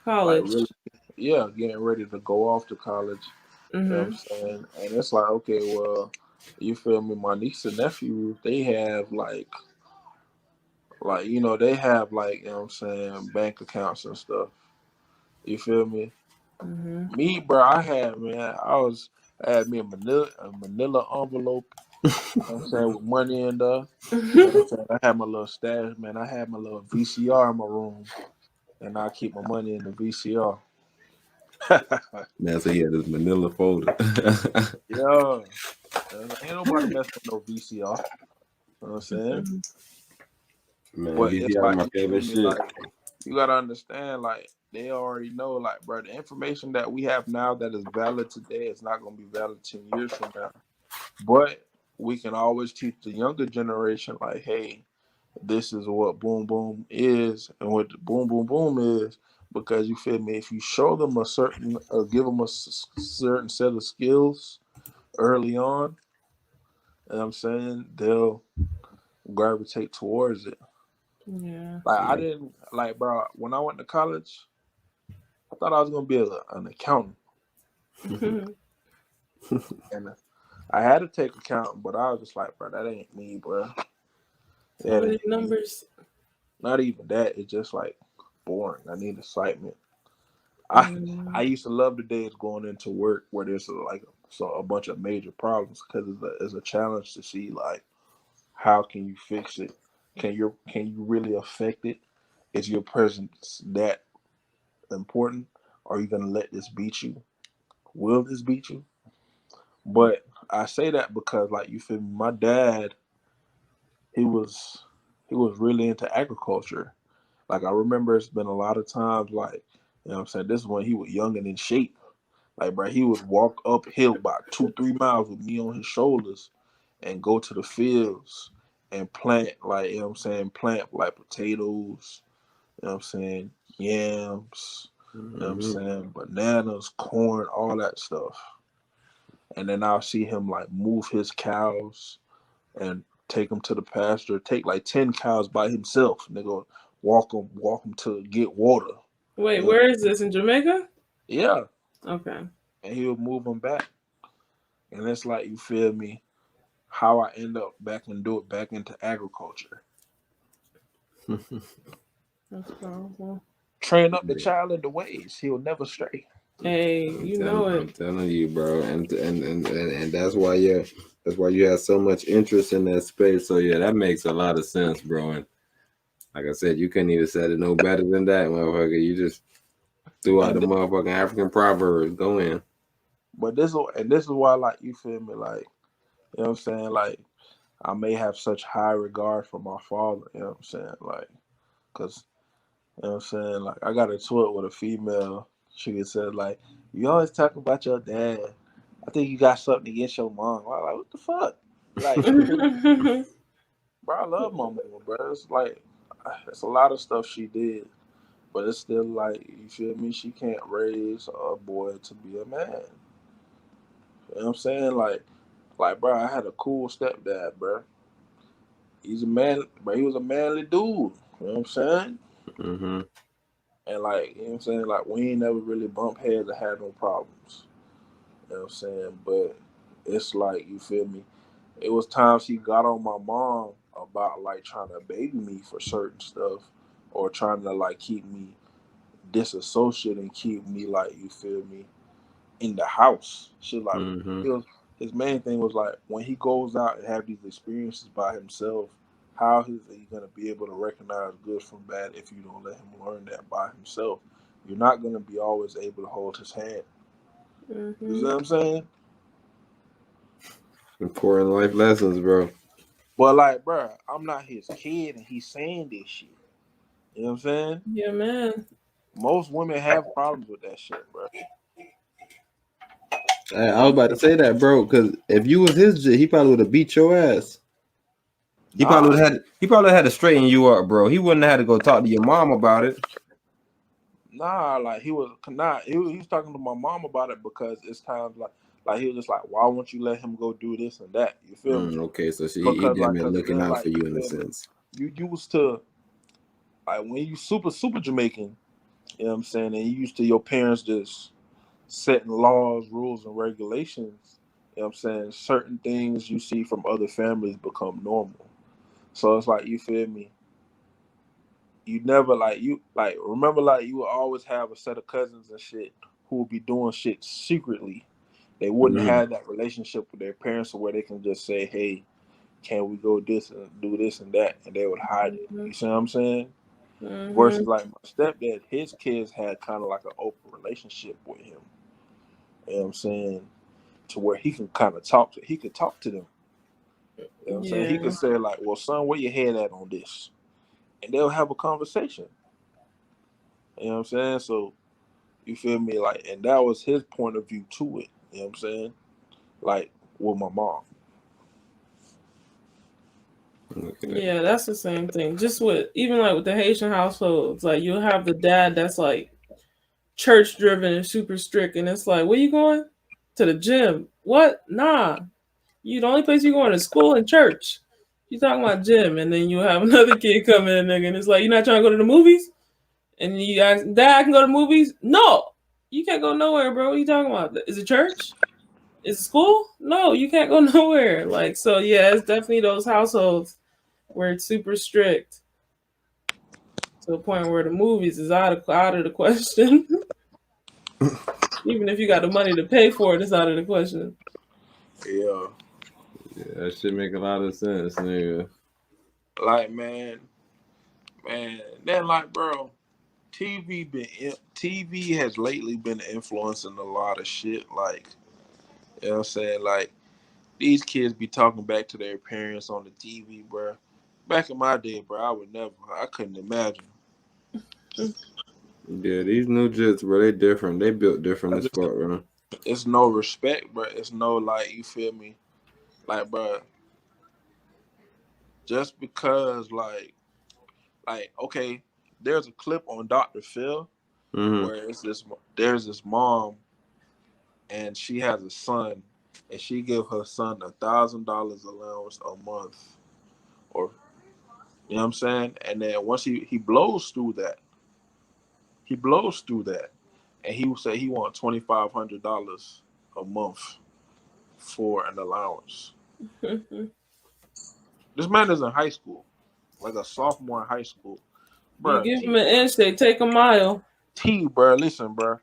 college. Like, really, getting ready to go off to college. You know what I'm saying? And it's like, okay, well, you feel me? My niece and nephew, they have like, you know, they have like, you know what I'm saying, bank accounts and stuff. You feel me? Me, bro, I had me a manila envelope. You know what I'm saying, with money in there. You know what I'm saying? I had my little stash, man. I had my little VCR in my room, and I keep my money in the VCR. Man, so he had this manila folder. Yeah. Ain't nobody messing with no VCR. You know what I'm saying? Man, but VCR like, my favorite shit. Like, you gotta understand, like, they already know, like, bro, the information that we have now that is valid today is not gonna be valid 10 years from now. But we can always teach the younger generation, like, hey, this is what boom boom is and what boom boom boom is, because you feel me, if you show them a certain give them a certain set of skills early on, you know what I'm saying, they'll gravitate towards it. Yeah. Like, I didn't, like, bro, when I went to college, I thought I was gonna be an accountant. And I had to take accounting, but I was just like, bro, that ain't me, bro. So many numbers. Not even that. It's just like boring. I need excitement. I used to love the days going into work where there's a bunch of major problems, because it's a challenge to see, like, how can you fix it? Can you really affect it? Is your presence that important? Or are you gonna let this beat you? will this beat you? But I say that because, like, you feel me? My dad, he was really into agriculture. Like, I remember it's been a lot of times, like, you know what I'm saying? This is when he was young and in shape. Like, bro, he would walk uphill about 2-3 miles with me on his shoulders and go to the fields and plant, like, you know what I'm saying? Plant, like, potatoes, you know what I'm saying? Yams, you know what I'm saying? Bananas, corn, all that stuff. And then I'll see him, like, move his cows and take them to the pasture, take, like, 10 cows by himself. And they go walk them to get water. Wait, where is this, in Jamaica? Yeah. Okay. And he would move them back. And it's like, you feel me, how I end up back into agriculture. That's powerful. Train up the child in the ways, he'll never stray. Hey, I'm telling you, bro, and that's why you have so much interest in that space. So yeah, that makes a lot of sense, bro. And like I said, you couldn't even said it no better than that, motherfucker. You just threw out the motherfucking African proverbs. Go in. But this is why, like, you feel me, like, you know what I'm saying, like, I may have such high regard for my father, you know what I'm saying, like, because, you know what I'm saying, like, I got a tweet with a female. She said, like, you always talk about your dad. I think you got something against your mom. I'm like, what the fuck? Like, bro, I love my mama, bro. It's like, it's a lot of stuff she did, but it's still like, you feel me? She can't raise a boy to be a man. You know what I'm saying? Like, bro, I had a cool stepdad, bro. He's a man, bro. He was a manly dude. You know what I'm saying? Mm-hmm. And, like, you know what I'm saying? Like, we ain't never really bumped heads or had no problems. You know what I'm saying? But it's like, you feel me? It was times he got on my mom about, like, trying to baby me for certain stuff, or trying to, like, keep me disassociated and keep me, like, you feel me, in the house. Shit, like, his main thing was, like, when he goes out and have these experiences by himself, how is he going to be able to recognize good from bad if you don't let him learn that by himself? You're not going to be always able to hold his hand. You know what I'm saying? Important life lessons, bro. But, like, bro, I'm not his kid and he's saying this shit. You know what I'm saying? Yeah, man. Most women have problems with that shit, bro. I was about to say that, bro, because if you was his G, he probably would have beat your ass. He probably had to straighten you up, bro. He wouldn't have had to go talk to your mom about it. Nah, like, he was talking to my mom about it because it's times like he was just like, why won't you let him go do this and that? You feel me? Okay, so he damn it looking out for you in a sense. You used to, like, when you super Jamaican, you know what I'm saying, and you used to your parents just setting laws, rules, and regulations. You know what I'm saying? Certain things you see from other families become normal. So it's like, you feel me? You never, remember, like, you would always have a set of cousins and shit who would be doing shit secretly. They wouldn't have that relationship with their parents where they can just say, hey, can we go this and do this and that? And they would hide it. You see what I'm saying? Versus, like, my stepdad, his kids had kind of like an open relationship with him. You know what I'm saying? To where he can kind of talk to them. You know what I'm saying? He could say, like, well, son, where your head at on this? And they'll have a conversation. You know what I'm saying? So, you feel me? Like, and that was his point of view to it. You know what I'm saying? Like, with my mom. Yeah, that's the same thing. Just with the Haitian households, like, you'll have the dad that's like church driven and super strict, and it's like, where you going? To the gym. What? Nah. The only place you going is school and church. You talking about gym, and then you have another kid come in, nigga, and it's like, you're not trying to go to the movies? And you ask, Dad, I can go to the movies? No. You can't go nowhere, bro. What are you talking about? Is it church? Is it school? No, you can't go nowhere. Like, so yeah, it's definitely those households where it's super strict to the point where the movies is out of the question. Even if you got the money to pay for it, it's out of the question. Yeah, that should make a lot of sense, nigga. Like, man, then, like, bro, TV has lately been influencing a lot of shit. Like, you know what I'm saying? Like, these kids be talking back to their parents on the TV, bro. Back in my day, bro, I couldn't imagine. Yeah, these new jets, bro, they different. They built different as fuck, bro. It's no respect, bro. It's no, like, you feel me? Like, bro, just because, like, okay, there's a clip on Dr. Phil where there's this mom and she has a son and she give her son $1,000 allowance a month, or you know what I'm saying? And then once he blows through that, and he would say he want $2,500 a month for an allowance. This man is in high school, like a sophomore in high school. Bruh, you give him an inch, they take a mile. Bro, listen, bro.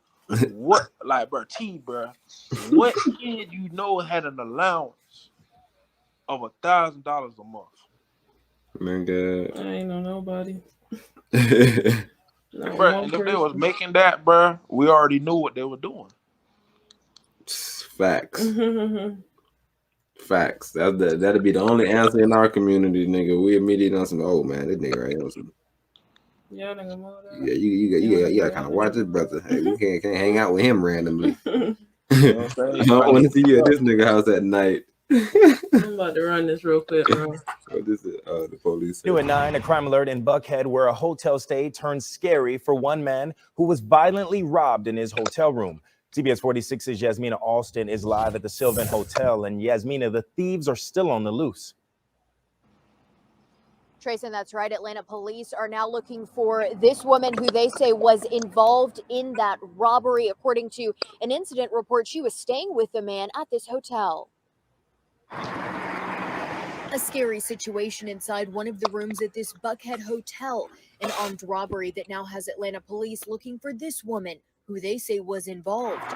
What, like, bro, bro, what kid you know had an allowance of $1,000 a month? Man, God. I ain't know nobody. Bro, and if they was making that, bro, we already knew what they were doing. Facts. Facts. That'd be the only answer in our community, nigga. We immediately on some, oh man, this nigga right here. Yeah, nigga, more yeah, you gotta kind of watch this brother. Hey, we can't hang out with him randomly. I don't want to see you at this nigga house at night. I'm about to run this real quick, bro. What is it? The police. New at 9, a crime alert in Buckhead where a hotel stay turned scary for one man who was violently robbed in his hotel room. CBS 46's Yasmina Alston is live at the Sylvan Hotel, and Yasmina, the thieves are still on the loose. Trayson, that's right. Atlanta police are now looking for this woman who they say was involved in that robbery. According to an incident report, she was staying with the man at this hotel. A scary situation inside one of the rooms at this Buckhead hotel. An armed robbery that now has Atlanta police looking for this woman who they say was involved.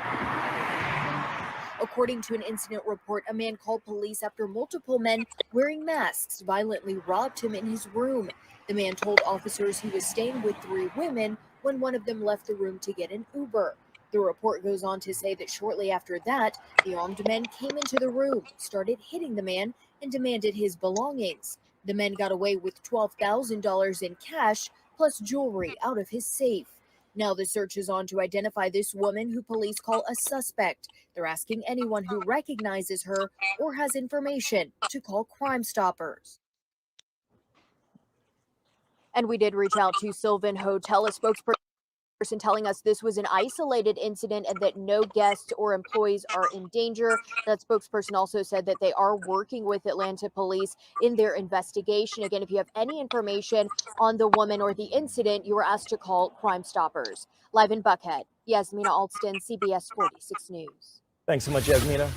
According to an incident report, a man called police after multiple men wearing masks violently robbed him in his room. The man told officers he was staying with 3 women when one of them left the room to get an Uber. The report goes on to say that shortly after that, the armed men came into the room, started hitting the man, and demanded his belongings. The men got away with $12,000 in cash plus jewelry out of his safe. Now the search is on to identify this woman who police call a suspect. They're asking anyone who recognizes her or has information to call Crime Stoppers. And we did reach out to Sylvan Hotel, a spokesperson telling us this was an isolated incident and that no guests or employees are in danger. That spokesperson also said that they are working with Atlanta police in their investigation. Again, if you have any information on the woman or the incident, you are asked to call Crime Stoppers. Live in Buckhead, Yasmina Alston, CBS 46 News. Thanks so much, Yasmina.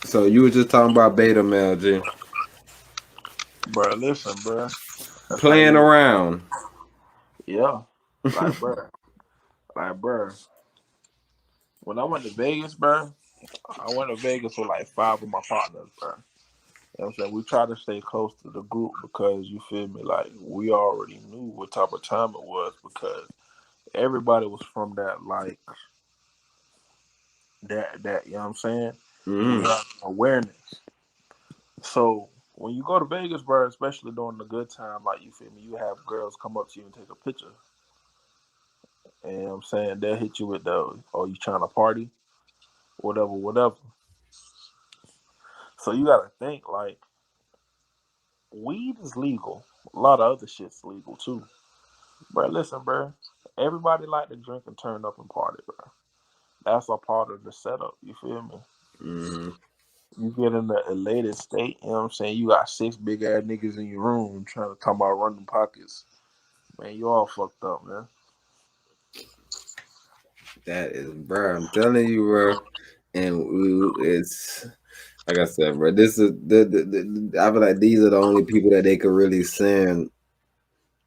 So you were just talking about beta male, G. Bro, listen, bro. Playing around. Yeah. Like, bro. When I went to Vegas, bro, I went to Vegas with like 5 of my partners, bro. You know what I'm saying? We try to stay close to the group because, you feel me, like, we already knew what type of time it was because everybody was from that, like, that you know what I'm saying? We have awareness. So, when you go to Vegas, bro, especially during the good time, like, you feel me, you have girls come up to you and take a picture. And, you know what I'm saying, they'll hit you with the, oh, you trying to party? Whatever. So you got to think, like, weed is legal. A lot of other shit's legal, too. Bro, listen, bro, everybody like to drink and turn up and party, bro. That's a part of the setup, you feel me? You get in the elated state, you know what I'm saying? You got 6 big ass niggas in your room trying to talk about running pockets. Man, you all fucked up, man. That is, bro. I'm telling you, bro. And it's like I said, bro. This is I feel like these are the only people that they could really send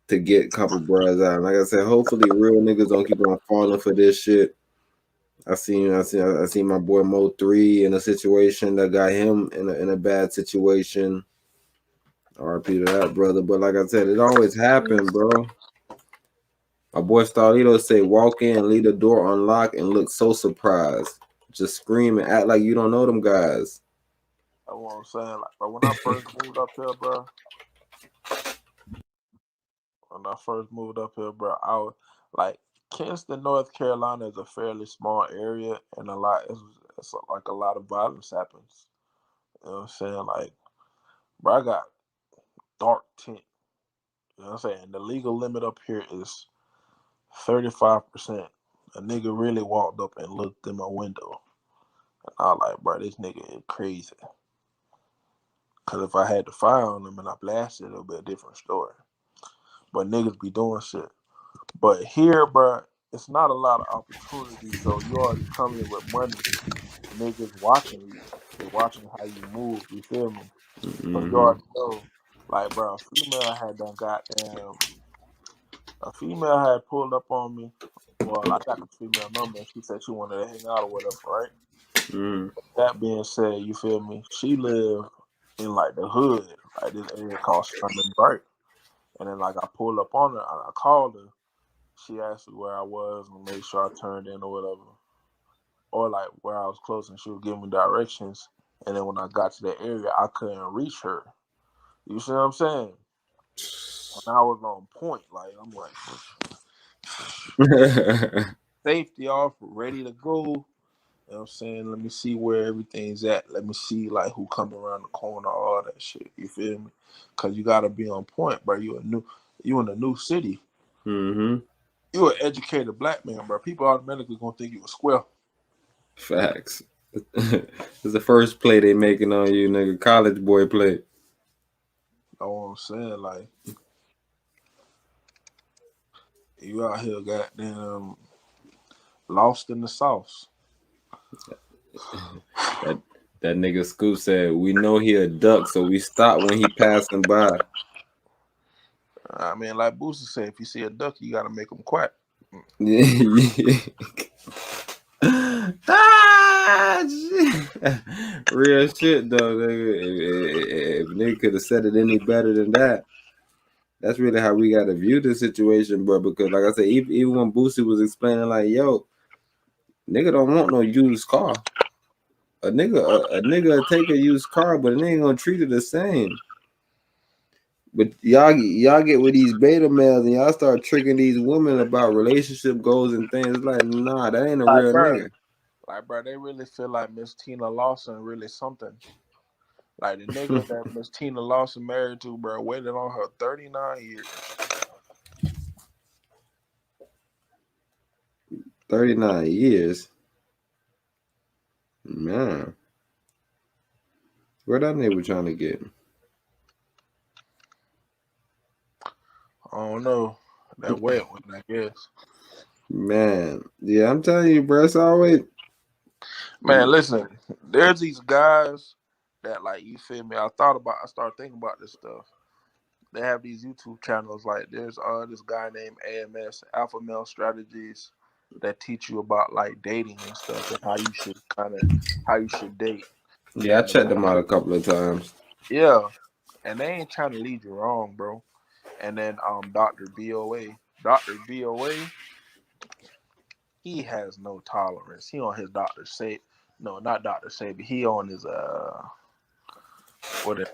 to get a couple bros out. Like I said, hopefully real niggas don't keep on falling for this shit. I seen my boy Mo 3 in a situation that got him in a bad situation. RP to that, brother. But like I said, it always happened, bro. My boy Starlito say, walk in, leave the door unlocked, and look so surprised. Just scream and act like you don't know them guys. That's what I'm saying. Like, bro, when I first moved up here, bro. I was like, Kinston, North Carolina is a fairly small area, and it's like a lot of violence happens. You know what I'm saying? Like, bro, I got dark tint. You know what I'm saying? The legal limit up here is 35%. A nigga really walked up and looked in my window. And I was like, bro, this nigga is crazy. Because if I had to fire on him and I blasted, it would be a different story. But niggas be doing shit. But here, bro, it's not a lot of opportunity. So you already come in with money. Niggas watching you. They watching how you move. You feel me? So you already know. Like, bro, a female had pulled up on me. Well, I got the female number, and she said she wanted to hang out or whatever, right? That being said, you feel me? She lived in, like, the hood, like this area called Sherman Bright. And then, like, I pulled up on her, and I called her. She asked me where I was and made sure I turned in or whatever. Or, like, where I was close, and she would give me directions. And then when I got to that area, I couldn't reach her. You see what I'm saying? When I was on point, like, I'm like, safety off, ready to go. You know what I'm saying? Let me see where everything's at. Let me see, like, who come around the corner, all that shit. You feel me? Because you got to be on point, bro. You in a new city. You an educated black man, bro. People automatically going to think you a square. Facts. It's the first play they making on you, nigga. College boy play. Know what I'm saying? Like, you out here goddamn lost in the sauce. That nigga Scoop said, we know he a duck, so we stop when he passing by. I mean, like Booster said, if you see a duck, you got to make him quack. Real shit, though, nigga. If nigga could have said it any better than that, that's really how we got to view the situation, bro. Because, like I said, even when Boosie was explaining, like, yo, nigga don't want no used car. A nigga take a used car, but it ain't gonna treat it the same. But y'all get with these beta males and y'all start tricking these women about relationship goals and things. It's like, nah, that ain't a real nigga. Like, bro, they really feel like Miss Tina Lawson really something. Like, the nigga that Miss Tina Lawson married to, bro, waited on her 39 years. 39 years? Man. Where that nigga trying to get? I don't know. That wet one, I guess. Man. Yeah, I'm telling you, bro, it's always... Man, listen, there's these guys that, like, you feel me? I started thinking about this stuff. They have these YouTube channels. Like, there's this guy named AMS, Alpha Male Strategies, that teach you about, like, dating and stuff and how you should date. Yeah, I checked them out a couple of times. Yeah, and they ain't trying to lead you wrong, bro. And then Dr. BOA, he has no tolerance. He on his Dr. Say, no, not Dr. Say, but he on his what is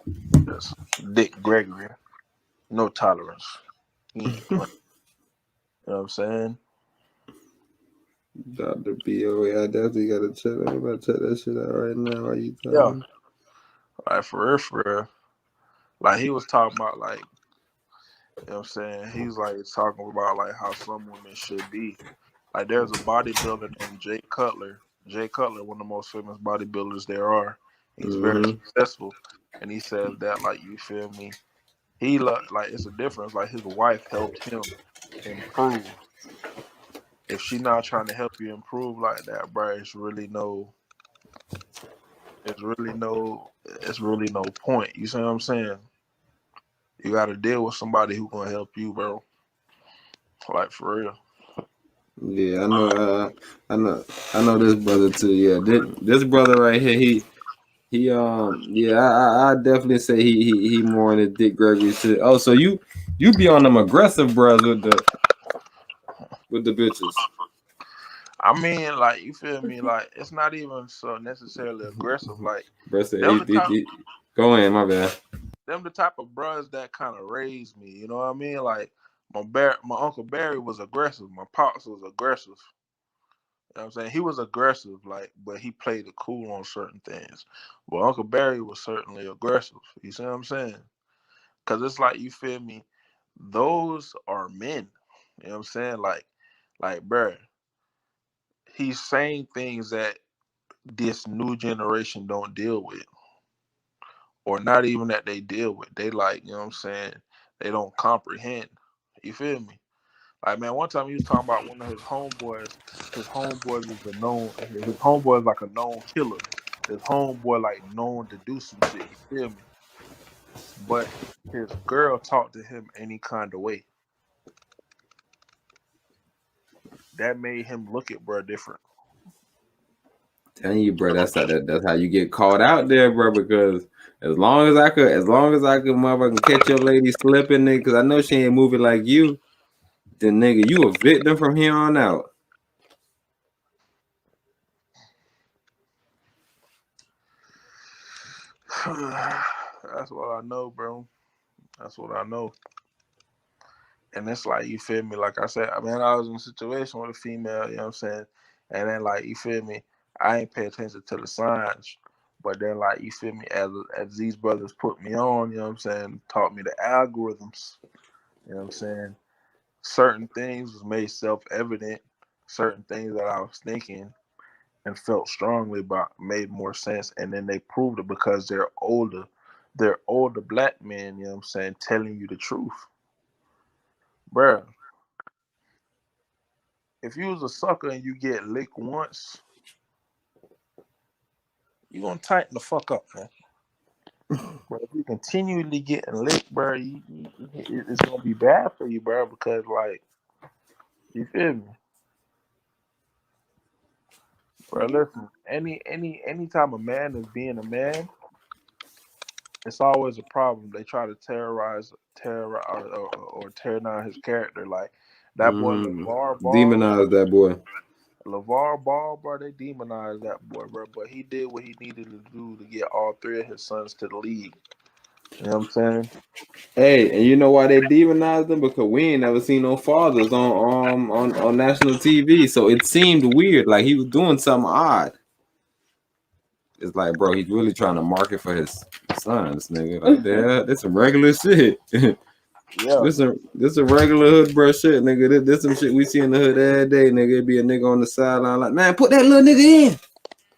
Dick Gregory. No tolerance. He ain't playing. You know what I'm saying? Dr. BOA, I definitely gotta check. I'm about to check that shit out right now. Are you talking? Yeah. Like, for real. Like, he was talking about, like, you know what I'm saying? He's like talking about, like, how some women should be. Like, there's a bodybuilder named Jay Cutler. Jay Cutler, one of the most famous bodybuilders there are. He's very successful. And he says that, like, you feel me? He, like, it's a difference. Like, his wife helped him improve. If she's not trying to help you improve like that, bro, it's really no point. You see what I'm saying? You got to deal with somebody who's gonna help you, bro. Like, for real. Yeah, I know this brother too. Yeah, this brother right here, He yeah, I definitely say he more in the Dick Gregory shit. Oh, so you be on them aggressive bros with the bitches. I mean, like, you feel me? Like, it's not even so necessarily aggressive. Like, Bro said them go in, my bad. Them the type of bros that kind of raised me. You know what I mean? Like, my Uncle Barry was aggressive. My pops was aggressive. You know what I'm saying? He was aggressive, like, but he played it cool on certain things. But Uncle Barry was certainly aggressive. You see what I'm saying? Because it's like, you feel me? Those are men. You know what I'm saying? Like, bruh, he's saying things that this new generation don't deal with. Or not even that they deal with. They like, you know what I'm saying? They don't comprehend. You feel me? Like, man, one time he was talking about one of his homeboys. His homeboy is like a known killer. His homeboy like known to do some shit. You feel me? But his girl talked to him any kind of way. That made him look at bro different. Telling you, bro, that's how you get caught out there, bro. Because as long as I could, motherfucking catch your lady slipping, nigga. Because I know she ain't moving like you. Then, nigga, you a victim from here on out. That's what I know, bro. That's what I know. And it's like, you feel me? Like I said, I mean, I was in a situation with a female, you know what I'm saying? And then, like, you feel me? I ain't pay attention to the signs. But then, like, you feel me? As these brothers put me on, you know what I'm saying? Taught me the algorithms, you know what I'm saying? Certain things was made self-evident. Certain things that I was thinking and felt strongly about made more sense. And then they proved it because they're older. They're older black men, you know what I'm saying, telling you the truth. Bruh, if you was a sucker and you get licked once, you gonna tighten the fuck up, man. But if you continually getting licked, bro, it's gonna be bad for you, bro, because, like, you feel me? Bro, listen, any time a man is being a man, it's always a problem. They try to terrorize or tear down his character. Like, that boy LeVar Ball. Demonize that boy. LeVar Ball, bro, they demonized that boy, bro. But he did what he needed to do to get all three of his sons to the league. You know what I'm saying? Hey, and you know why they demonized them? Because we ain't never seen no fathers on national TV. So it seemed weird, like he was doing something odd. It's like, bro, he's really trying to market for his sons, nigga. Like, that's some regular shit. Yeah. This a regular hood bro shit, nigga. This some shit we see in the hood every day, nigga. It be a nigga on the sideline like, man, put that little nigga in.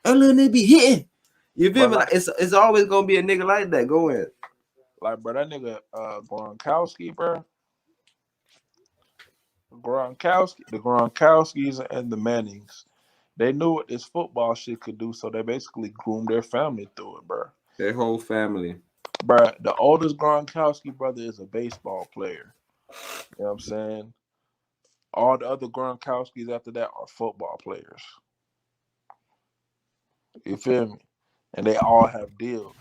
That little nigga be hitting. You feel me? Like, it's always gonna be a nigga like that. Go in. Like, bro, that nigga Gronkowski, bro. The Gronkowskis and the Mannings, they knew what this football shit could do, so they basically groomed their family through it, bro. Their whole family. Bro, the oldest Gronkowski brother is a baseball player. You know what I'm saying? All the other Gronkowskis after that are football players. You feel me? And they all have deals.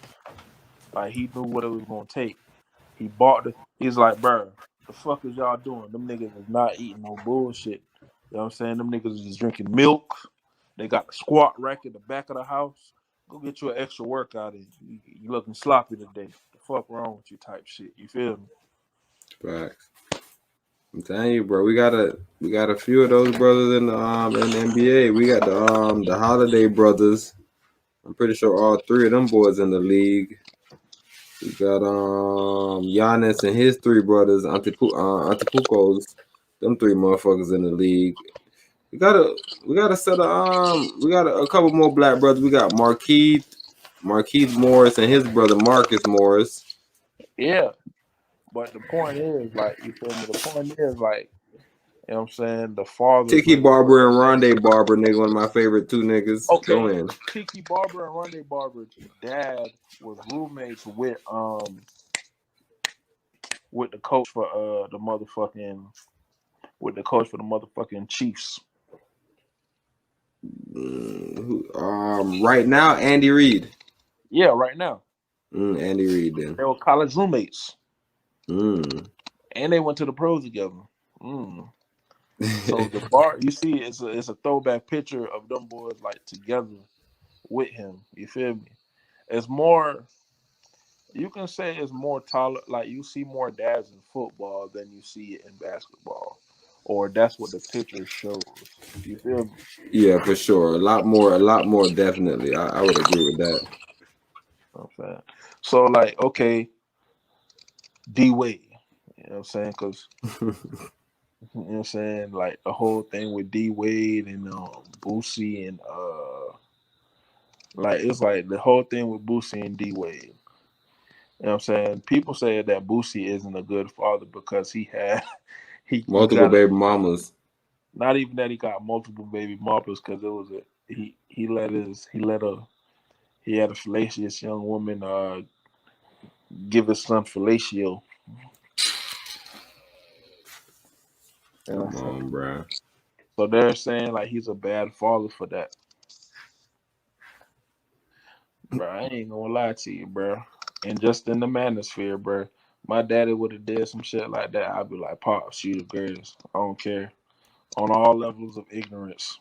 Like, he knew what it was gonna take. He's like, bro, the fuck is y'all doing? Them niggas is not eating no bullshit. You know what I'm saying? Them niggas is just drinking milk. They got the squat rack in the back of the house. Go get you an extra workout in. You looking sloppy today. The fuck wrong with you type shit. You feel me? Facts. I'm telling you, bro. We got a few of those brothers in the NBA. We got the Holiday brothers. I'm pretty sure all three of them boys in the league. We got Giannis and his three brothers, Antetokounmpo's, them three motherfuckers in the league. We got a set of we got a couple more black brothers. We got Marquise Morris and his brother Marcus Morris. Yeah. But the point is, like, you feel me? The point is, like, you know what I'm saying? The father. Tiki Barber and Rondé Barber, nigga, one of my favorite two niggas. Okay. Go in. Tiki Barber and Rondé Barber's dad was roommates with the coach for the motherfucking Chiefs. Right now, Andy Reid. Yeah, right now. Andy Reid then. They were college roommates. Mm. And they went to the pros together. So the bar, you see, it's a throwback picture of them boys like together with him. You feel me? It's more. You can say it's more tolerant. Like you see more dads in football than you see it in basketball, or that's what the picture shows. You feel me? Yeah, for sure. A lot more. Definitely. I would agree with that. You know what I'm saying? So like, okay, D Wade. You know what I'm saying? Because you know what I'm saying, like the whole thing with D Wade and Boosie and like it's like the whole thing with Boosie and D Wade. You know what I'm saying? People say that Boosie isn't a good father because he multiple baby mamas. Not even that he got multiple baby mamas, because it was he had a fallacious young woman give his son fellatio. Come on, bro. So they're saying like he's a bad father for that. Bro, I ain't gonna lie to you, bro. And just in the manosphere, bro, my daddy would have did some shit like that. I'd be like, Pops, you the greatest. I don't care. On all levels of ignorance.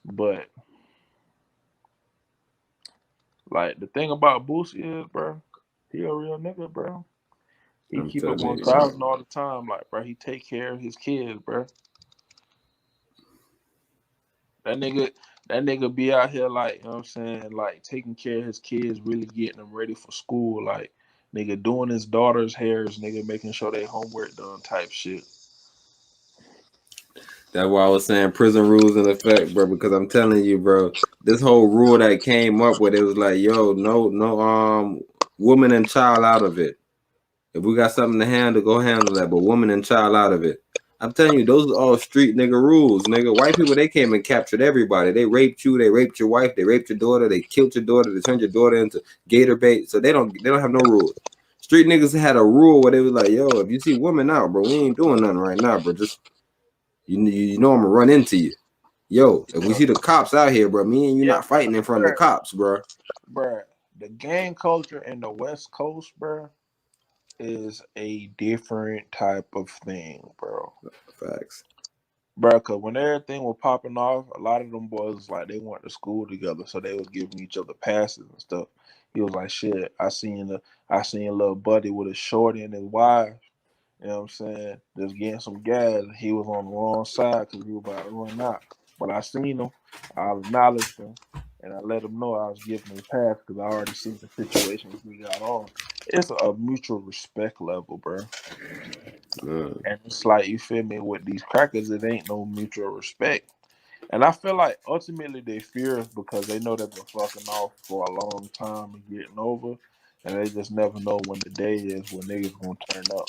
But like the thing about Boosie is, bro, he a real nigga, bro. He keep it 1,000 all the time, like, bro. He take care of his kids, bro. That nigga be out here, like, you know what I'm saying, like taking care of his kids, really getting them ready for school, like, nigga doing his daughter's hairs, nigga making sure they homework done, type shit. That's why I was saying prison rules in effect, bro. Because I'm telling you, bro, this whole rule that came up with, it was like, yo, no, woman and child out of it. If we got something to handle, go handle that. But woman and child out of it. I'm telling you, those are all street nigga rules, nigga. White people, they came and captured everybody. They raped you, they raped your wife, they raped your daughter, they killed your daughter, they turned your daughter into gator bait. So they don't have no rules. Street niggas had a rule where they was like, yo, if you see women out, bro, we ain't doing nothing right now, bro. Just you know I'm gonna run into you. Yo, if we see the cops out here, bro, me and you not fighting in front of the cops, bro. Bro, the gang culture in the West Coast, bro, is a different type of thing, bro. Facts. Bro, because when everything was popping off, a lot of them boys, like, they went to school together, so they was giving each other passes and stuff. He was like, shit, I seen a little buddy with a shorty and his wife, you know what I'm saying, just getting some gas. He was on the wrong side because he was about to run out. But I seen him, I acknowledged him, and I let him know I was giving him a pass because I already seen the situation we got on. It's a mutual respect level, bro. And it's like, you feel me, with these crackers, it ain't no mutual respect. And I feel like ultimately they fear us because they know they've been fucking off for a long time and getting over, and they just never know when the day is when niggas gonna turn up.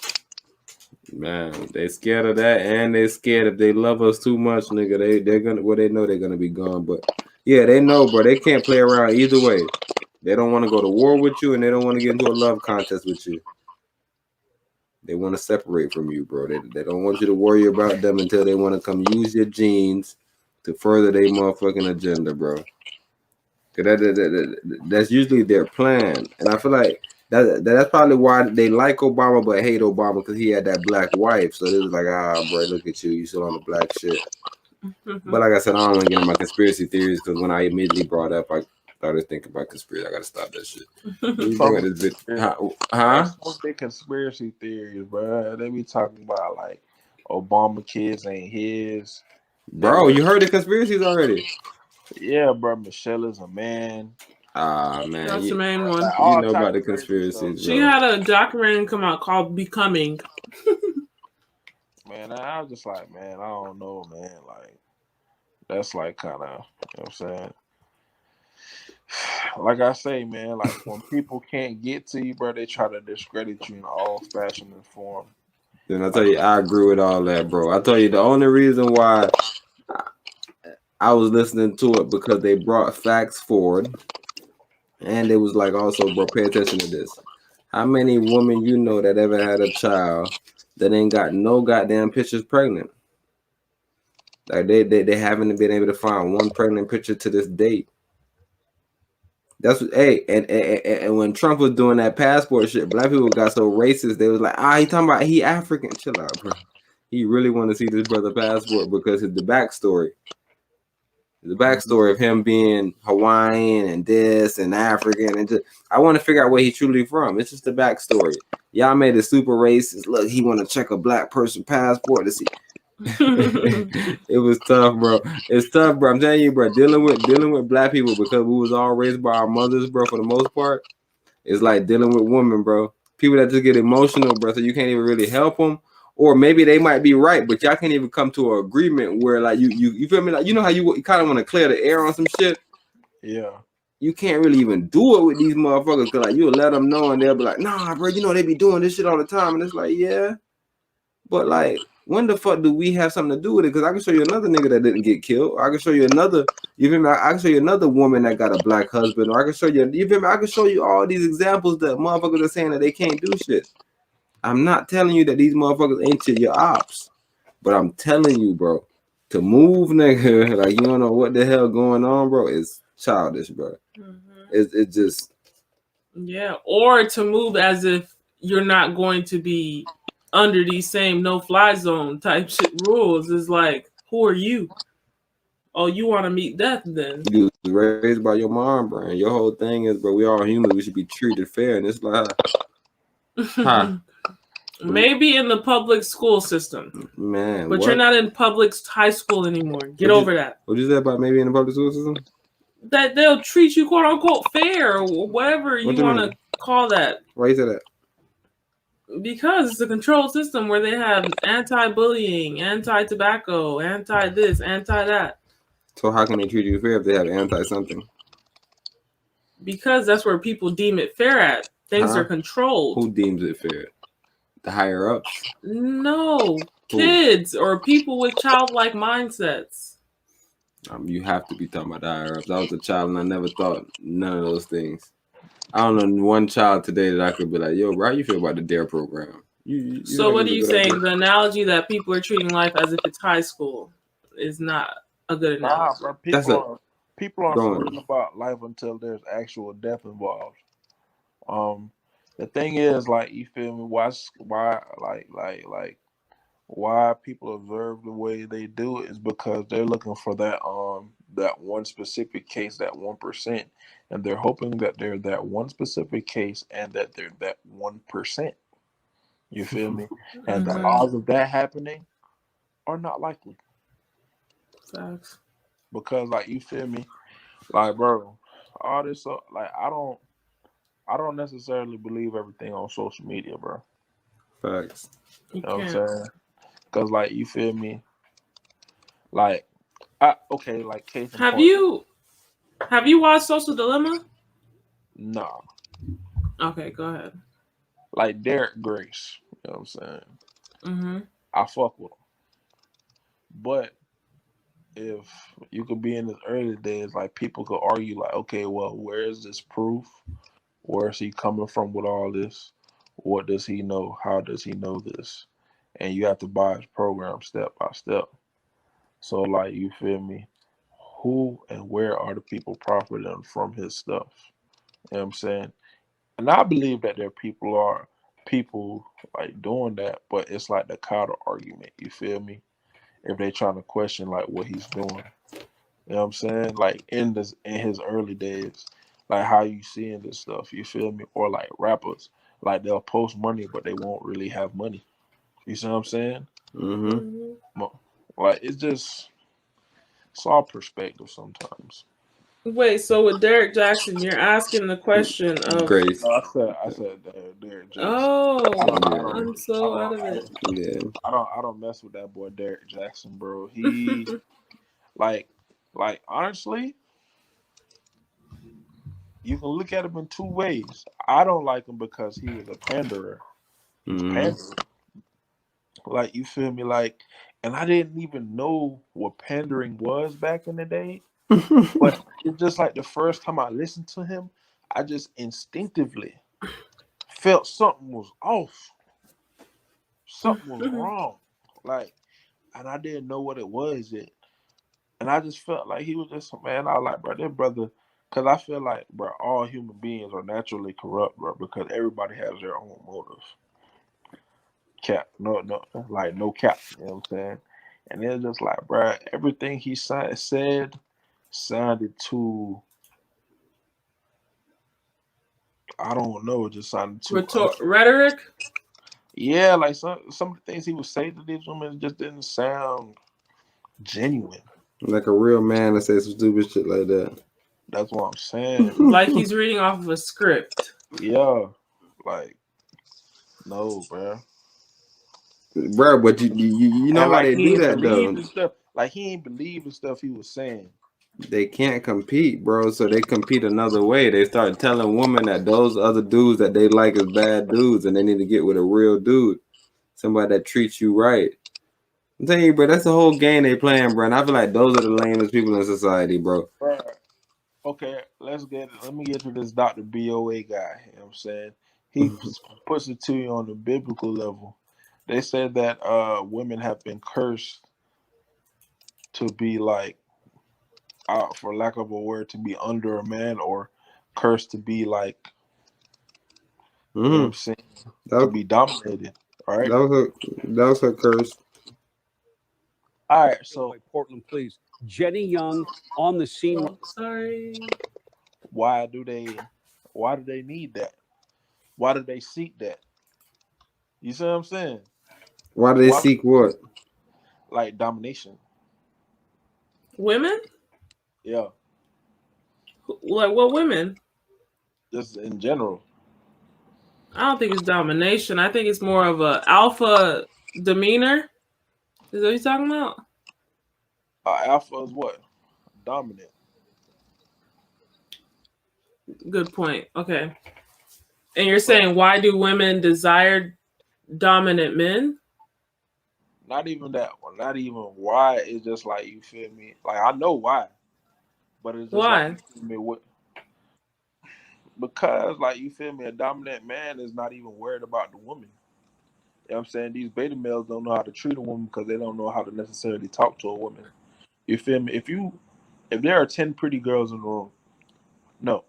Man, they scared of that, and they scared if they love us too much, nigga. They're gonna, well, they know they're gonna be gone, but yeah, they know, bro. They can't play around either way. They don't want to go to war with you, and they don't want to get into a love contest with you. They want to separate from you, bro. They don't want you to worry about them until they want to come use your genes to further their motherfucking agenda, bro. That's usually their plan, and I feel like that's probably why they like Obama but hate Obama, because he had that black wife. So they was like, bro, look at you still on the black shit. But like I said, I don't want to get into my conspiracy theories, because when I immediately brought up, I started thinking about conspiracy. I gotta stop that shit. Some big conspiracy theories, bro. They be talking about like Obama kids ain't his. Bro, you heard the conspiracies already? Yeah, bro. Michelle is a man. Man, that's the main one. Like, you know about the conspiracies. She had a documentary come out called Becoming. Man, I was just like, man, I don't know, man. Like, that's like kind of, you know what I'm saying? Like I say, man, like when people can't get to you, bro, they try to discredit you in all fashion and form. Then I tell you, I agree with all that, bro. I tell you, the only reason why I was listening to it, because they brought facts forward, and it was like, also, bro, pay attention to this. How many women you know that ever had a child that ain't got no goddamn pictures pregnant? Like they haven't been able to find one pregnant picture to this date. That's what, hey, and when Trump was doing that passport shit, black people got so racist. They was like, he talking about he African. Chill out, bro. He really want to see this brother passport because it's the backstory. The backstory of him being Hawaiian and this and African and just, I want to figure out where he's truly from. It's just the backstory. Y'all made it super racist. Look, he want to check a black person passport to see. It was tough, bro. It's tough, bro. I'm telling you, bro. Dealing with black people because we was all raised by our mothers, bro. For the most part, it's like dealing with women, bro. People that just get emotional, bro. So you can't even really help them, or maybe they might be right, but y'all can't even come to an agreement where, like, you feel me? Like, you know how you kind of want to clear the air on some shit. Yeah. You can't really even do it with these motherfuckers because, like, you'll let them know and they'll be like, nah, bro. You know they be doing this shit all the time, and it's like, yeah, but like. When the fuck do we have something to do with it? Because I can show you another nigga that didn't get killed. I can show you another, you feel me? I can show you another woman that got a black husband. Or I can show you feel me? I can show you all these examples that motherfuckers are saying that they can't do shit. I'm not telling you that these motherfuckers ain't your ops. But I'm telling you, bro, to move, nigga, like you don't know what the hell going on, bro, is childish, bro. It's just. Yeah, or to move as if you're not going to be under these same no-fly zone type shit rules is like, who are you? Oh, you want to meet death then? You was raised by your mom, bro. And your whole thing is, bro, we all humans. We should be treated fair. And it's like, maybe in the public school system, man. But you're not in public high school anymore. Get over that. What you say about maybe in the public school system? That they'll treat you quote unquote fair or whatever you want to call that. Why you say that? Because it's a controlled system where they have anti-bullying, anti-tobacco, anti-this, anti-that. So how can they treat you fair if they have anti-something? Because that's where people deem it fair at. Things are controlled. Who deems it fair? The higher ups? No. Kids or people with childlike mindsets. You have to be talking about the higher ups. I was a child and I never thought none of those things. I don't know one child today that I could be like, yo, bro, how you feel about the DARE program? So what are you saying? The analogy that people are treating life as if it's high school is not a good analogy. Nah, bro, people aren't worrying about life until there's actual death involved. The thing is, like, you feel me? Why people observe the way they do it is because they're looking for that one specific case, that 1%, and they're hoping that they're that one specific case and that they're that 1%. You feel me? And the odds of that happening are not likely. Facts. Because, like, you feel me? Like, bro, all this, like, I don't necessarily believe everything on social media, bro. Facts. You know what I'm saying? Because, like, you feel me? Like, like, case in point. Have you watched Social Dilemma? No. Okay, go ahead. Like Derek Grace, you know what I'm saying? Mm-hmm. I fuck with him. But if you could be in his early days, like, people could argue, like, okay, well, where is this proof? Where is he coming from with all this? What does he know? How does he know this? And you have to buy his program step by step. So, like, you feel me? Who and where are the people profiting from his stuff? You know what I'm saying? And I believe that there are people like doing that, but it's like the counter argument. You feel me? If they trying to question like what he's doing. You know what I'm saying? Like in his early days, like how you seeing this stuff, you feel me? Or like rappers, like they'll post money, but they won't really have money. You see what I'm saying? Mm-hmm. Like it's all perspective sometimes. Wait, so with Derek Jackson, you're asking the question of Grace. No, I said Derek Jackson. Oh, I'm so out of it. Yeah. I don't mess with that boy Derek Jackson, bro. He like honestly, you can look at him in two ways. I don't like him because he was a panderer. He's pandering. Like, you feel me? Like, and I didn't even know what pandering was back in the day. But it's just like the first time I listened to him, I just instinctively felt something was off. Something was wrong. Like, and I didn't know what it was yet. And I just felt like he was just, man, I was like, bro, that brother, because I feel like, bro, all human beings are naturally corrupt, bro, because everybody has their own motives. Cap, no cap, you know what I'm saying? And it's just like, bro, everything he said sounded too, I don't know, it just sounded too rhetoric. Yeah, like some of the things he would say to these women just didn't sound genuine. Like a real man that says some stupid shit like that. That's what I'm saying. Like he's reading off of a script. Yeah, like no, bro. Bro, but you know how they do that though. Stuff. Like he ain't believe the stuff he was saying. They can't compete, bro. So they compete another way. They start telling women that those other dudes that they like is bad dudes, and they need to get with a real dude, somebody that treats you right. I'm telling you, bro, that's the whole game they playing, bro. And I feel like those are the lamest people in society, bro. Okay, let me get to this Dr. BOA guy. You know what I'm saying? He puts it to you on the biblical level. They said that women have been cursed to be like, for lack of a word, to be under a man, or cursed to be like, you know what I'm saying, to be dominated. All right, that was her curse. All right, so Portland, please. Jenny Young on the scene. Oh, sorry. Why do they need that? Why do they seek that? You see what I'm saying? Why do they seek what? Like domination. Women? Yeah. Like what women? Just in general. I don't think it's domination. I think it's more of a alpha demeanor. Is that what you're talking about? Alpha is what? Dominant. Good point. Okay. And you're saying, why do women desire dominant men? Not even that one. Not even why. It's just like, you feel me? Like, I know why. But it's just why? Like, you feel me? What? Because, like, you feel me? A dominant man is not even worried about the woman. You know what I'm saying? These beta males don't know how to treat a woman because they don't know how to necessarily talk to a woman. You feel me? If there are 10 pretty girls in the room, no.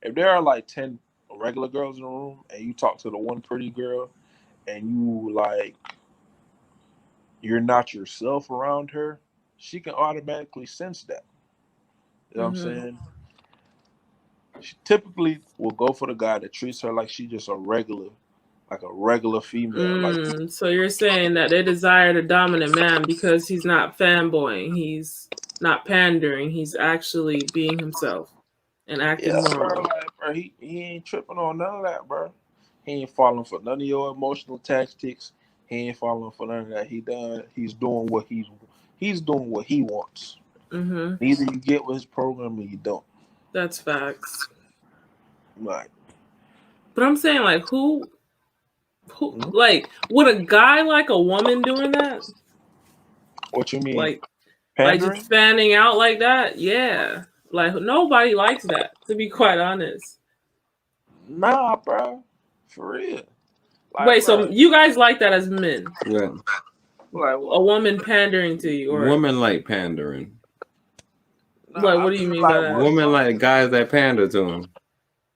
If there are like 10 regular girls in the room and you talk to the one pretty girl and you like, you're not yourself around her, she can automatically sense that. You know what I'm saying? She typically will go for the guy that treats her like she's just a regular female. So you're saying that they desire the dominant man because he's not fanboying, he's not pandering, he's actually being himself and acting normal. Bro, he ain't tripping on none of that, bro. He ain't falling for none of your emotional tactics. He ain't falling for none of that. He's doing what he wants. Either you get with his program or you don't. That's facts. Right. But I'm saying, like, who like, would a guy like a woman doing that? What you mean? Like pandering? just fanning out like that? Yeah. Like, nobody likes that, to be quite honest. Nah, bro. For real. Like, wait, bro, so you guys like that as men? Yeah. Like, a woman pandering to you? Or women like pandering. Like, what do you mean by that? Women like guys that pander to them.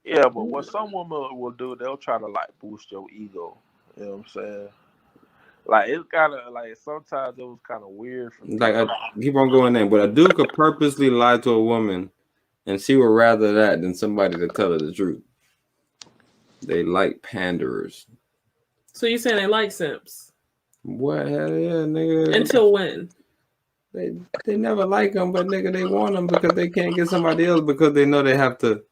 Yeah, but what some women will do, they'll try to like boost your ego. You know what I'm saying? Like, it's kind of like, sometimes it was kind of weird for me. Like, keep on going in, but a dude could purposely lie to a woman and she would rather that than somebody to tell her the truth. They like panderers. So you saying they like simps? What? Hell yeah, nigga. Until when? They never like them, but nigga, they want them because they can't get somebody else because they know they got to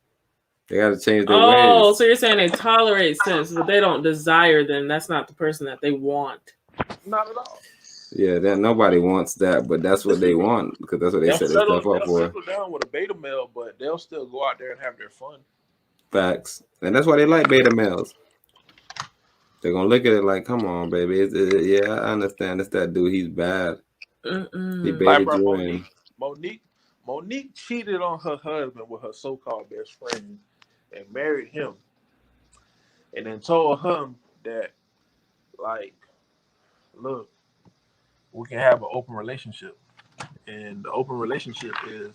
change their ways. Oh, so you're saying they tolerate simps, but they don't desire them. That's not the person that they want. Not at all. Yeah, that nobody wants that, but that's what they want because that's what they set their stuff up for. They'll settle down with a beta male, but they'll still go out there and have their fun. Facts, and that's why they like beta males. They're gonna look at it like, "Come on, baby, yeah, I understand. It's that dude. He's bad. He baited you in." Monique cheated on her husband with her so-called best friend and married him, and then told him that, like, look, we can have an open relationship. And the open relationship is,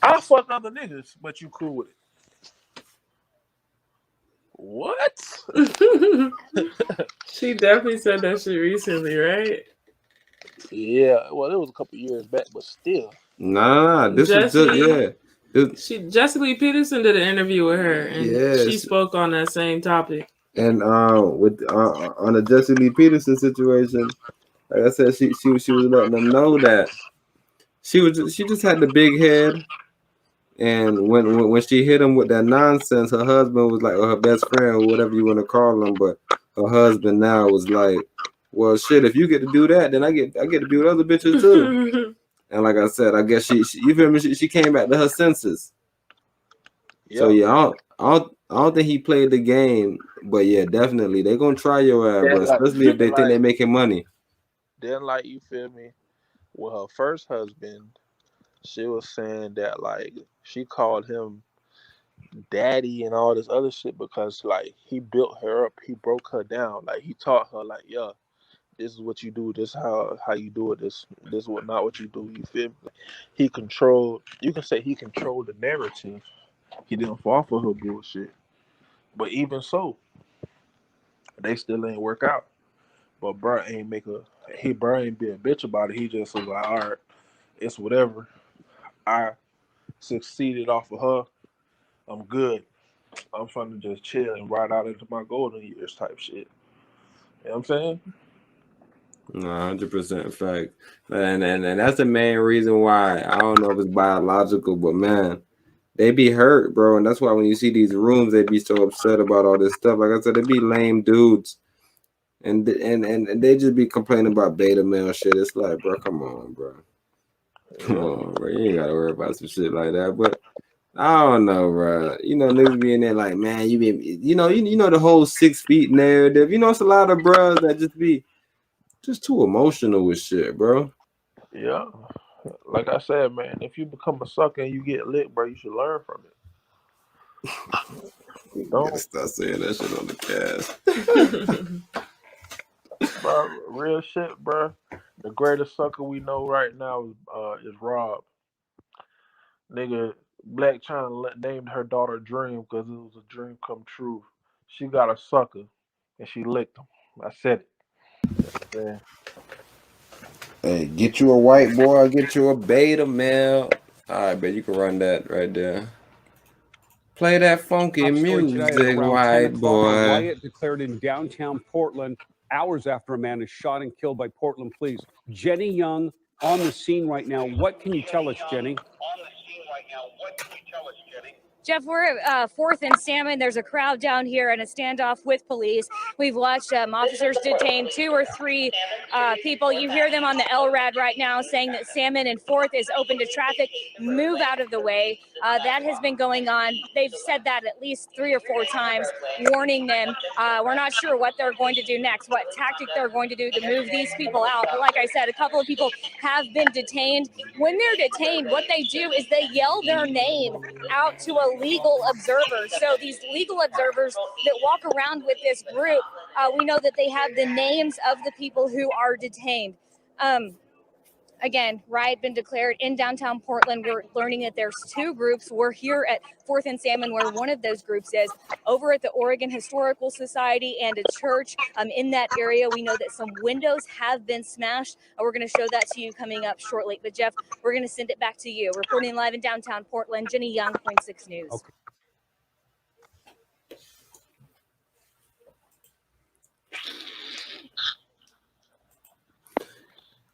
I fuck other niggas, but you cool with it. What? She definitely said that shit recently, right? Yeah, well, it was a couple years back, but still. Nah, this was just Jesse Lee Peterson did an interview with her, and she spoke on that same topic. And with on the Jesse Lee Peterson situation, like I said, she was letting them know that she just had the big head, and when she hit him with that nonsense, her husband was like, or her best friend, or whatever you want to call him, but her husband now was like, well, shit, if you get to do that, then I get to be with other bitches too. And like I said, I guess she you feel me? She came back to her senses. Yep. So yeah, I don't think he played the game, but yeah, definitely they're gonna try your ass, bro, especially if they think they're making money. Then, like, you feel me? With her first husband, she was saying that like she called him daddy and all this other shit because like he built her up, he broke her down, like he taught her like, yeah, this is what you do, this how you do it, this is what not what you do. You feel me? He controlled. You can say he controlled the narrative. He didn't fall for her bullshit. But even so, they still ain't work out. But bro ain't be a bitch about it. He just was like, all right, it's whatever. I succeeded off of her. I'm good. I'm trying to just chill and ride out into my golden years type shit. You know what I'm saying? 100% fact. And that's the main reason why, I don't know if it's biological, but man, they be hurt, bro. And that's why when you see these rooms, they be so upset about all this stuff. Like I said, they be lame dudes. And they just be complaining about beta male shit. It's like, bro, come on, bro. Come on, bro. You ain't gotta worry about some shit like that. But I don't know, bro. You know, niggas be in there like, man, you know the whole 6 feet narrative. You know, it's a lot of bros that just be just too emotional with shit, bro. Yeah. Like I said, man, if you become a sucker and you get lit, bro, you should learn from it. Don't stop saying that shit on the cast. Bro, real shit, bro. The greatest sucker we know right now is Rob. Nigga, Black China named her daughter Dream because it was a dream come true. She got a sucker and she licked him. I said it. Yeah. Hey, get you a white boy, get you a beta male. All right, but you can run that right there. Play that funky music, white boy. A riot declared in downtown Portland hours after a man is shot and killed by Portland police. Jenny Young on the scene right now. What can you tell us, Jenny? Jeff, we're at 4th and Salmon. There's a crowd down here and a standoff with police. We've watched officers detain 2 or 3 people. You hear them on the LRAD right now saying that Salmon and 4th is open to traffic. Move out of the way. That has been going on. They've said that at least 3 or 4 times, warning them. We're not sure what they're going to do next, what tactic they're going to do to move these people out. But like I said, a couple of people have been detained. When they're detained, what they do is they yell their name out to a legal observer. So these legal observers that walk around with this group, we know that they have the names of the people who are detained. Again, riot been declared in downtown Portland. We're learning that there's 2 groups. We're here at 4th and Salmon, where one of those groups is over at the Oregon Historical Society and a church in that area. We know that some windows have been smashed. We're going to show that to you coming up shortly. But Jeff, we're going to send it back to you. Reporting live in downtown Portland, Jenny Young, Point 6 News. Okay.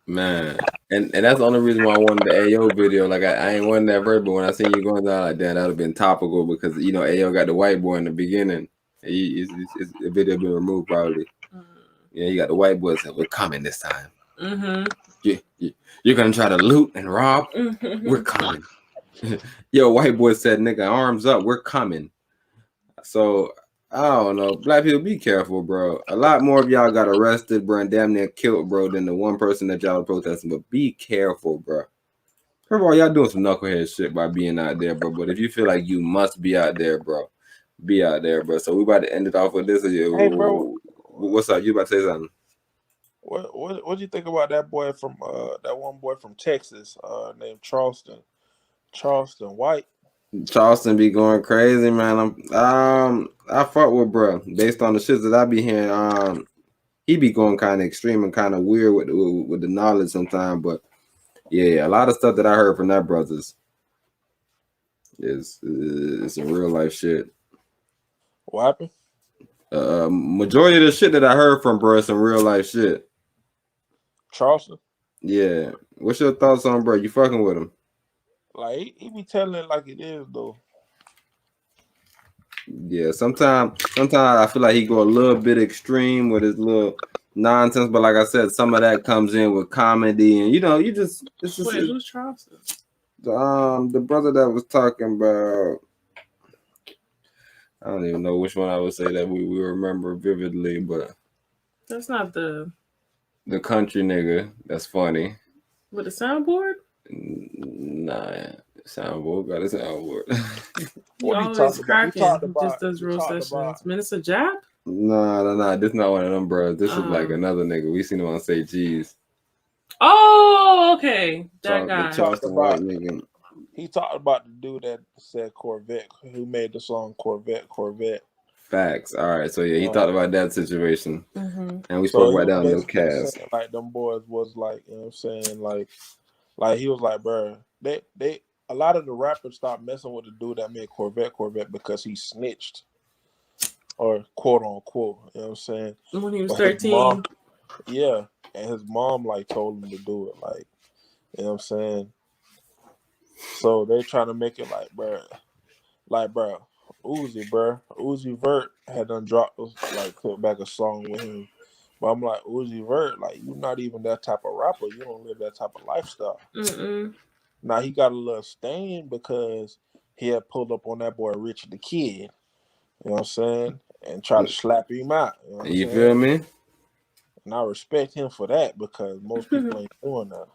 Man, and that's the only reason why I wanted the AO video. Like I ain't wanted that verse, but when I seen you going down like that, that would have been topical because you know AO got the white boy in the beginning. The video been removed probably. Yeah, you got the white boy saying, "We're coming this time. You're gonna try to loot and rob. We're coming." Yo, white boy said, "Nigga, arms up. We're coming." So. I don't know. Black people, be careful, bro. A lot more of y'all got arrested, bro, and damn near killed, bro, than the one person that y'all are protesting. But be careful, bro. First of all, y'all doing some knucklehead shit by being out there, bro. But if you feel like you must be out there, bro, be out there, bro. So we about to end it off with this. Hey, bro. What's up? You about to say something? What do you think about that boy from that one boy from Texas named Charleston White? Charleston be going crazy, man. I fuck with bro based on the shit that I be hearing. He be going kind of extreme and kind of weird with the knowledge sometimes, but yeah, a lot of stuff that I heard from that brothers is some real life shit. What happened? Majority of the shit that I heard from bro is some real life shit. Charleston? Yeah. What's your thoughts on bro? You fucking with him? Like he be telling it like it is though. Yeah, sometimes I feel like he go a little bit extreme with his little nonsense, but like I said, some of that comes in with comedy, and you just it's just Wait, who's Charleston? The brother that was talking about. I don't even know which one I would say that we remember vividly, but That's not the country nigga. That's funny. with a soundboard. Nah, soundboard got a soundboard. He always cracking. He just does real sessions. Minister Jab? Nah. This not one of them, bro. This is like another nigga. We seen him on Say G's. Oh, okay. That guy. Charleston White nigga. He talked about the dude that said Corvette, who made the song Corvette. Facts. All right. So yeah, he talked about that situation, and we So spoke he about that on was the basically cast. saying, like them boys was like, you know what I'm saying, like he was like, bro, they a lot of the rappers stopped messing with the dude that made Corvette because he snitched, or quote unquote, you know what I'm saying. When he was But his 13. mom, yeah, and his mom like told him to do it, like, you know what I'm saying. So they trying to make it like, bro, Uzi Vert had done dropped put back a song with him. But I'm like, Uzi Vert, like, you're not even that type of rapper. You don't live that type of lifestyle. Now he got a little stain because he had pulled up on that boy Rich the Kid, you know what I'm saying, and tried to slap him out. You know what I'm You saying? feel me? And I respect him for that because most people ain't doing that.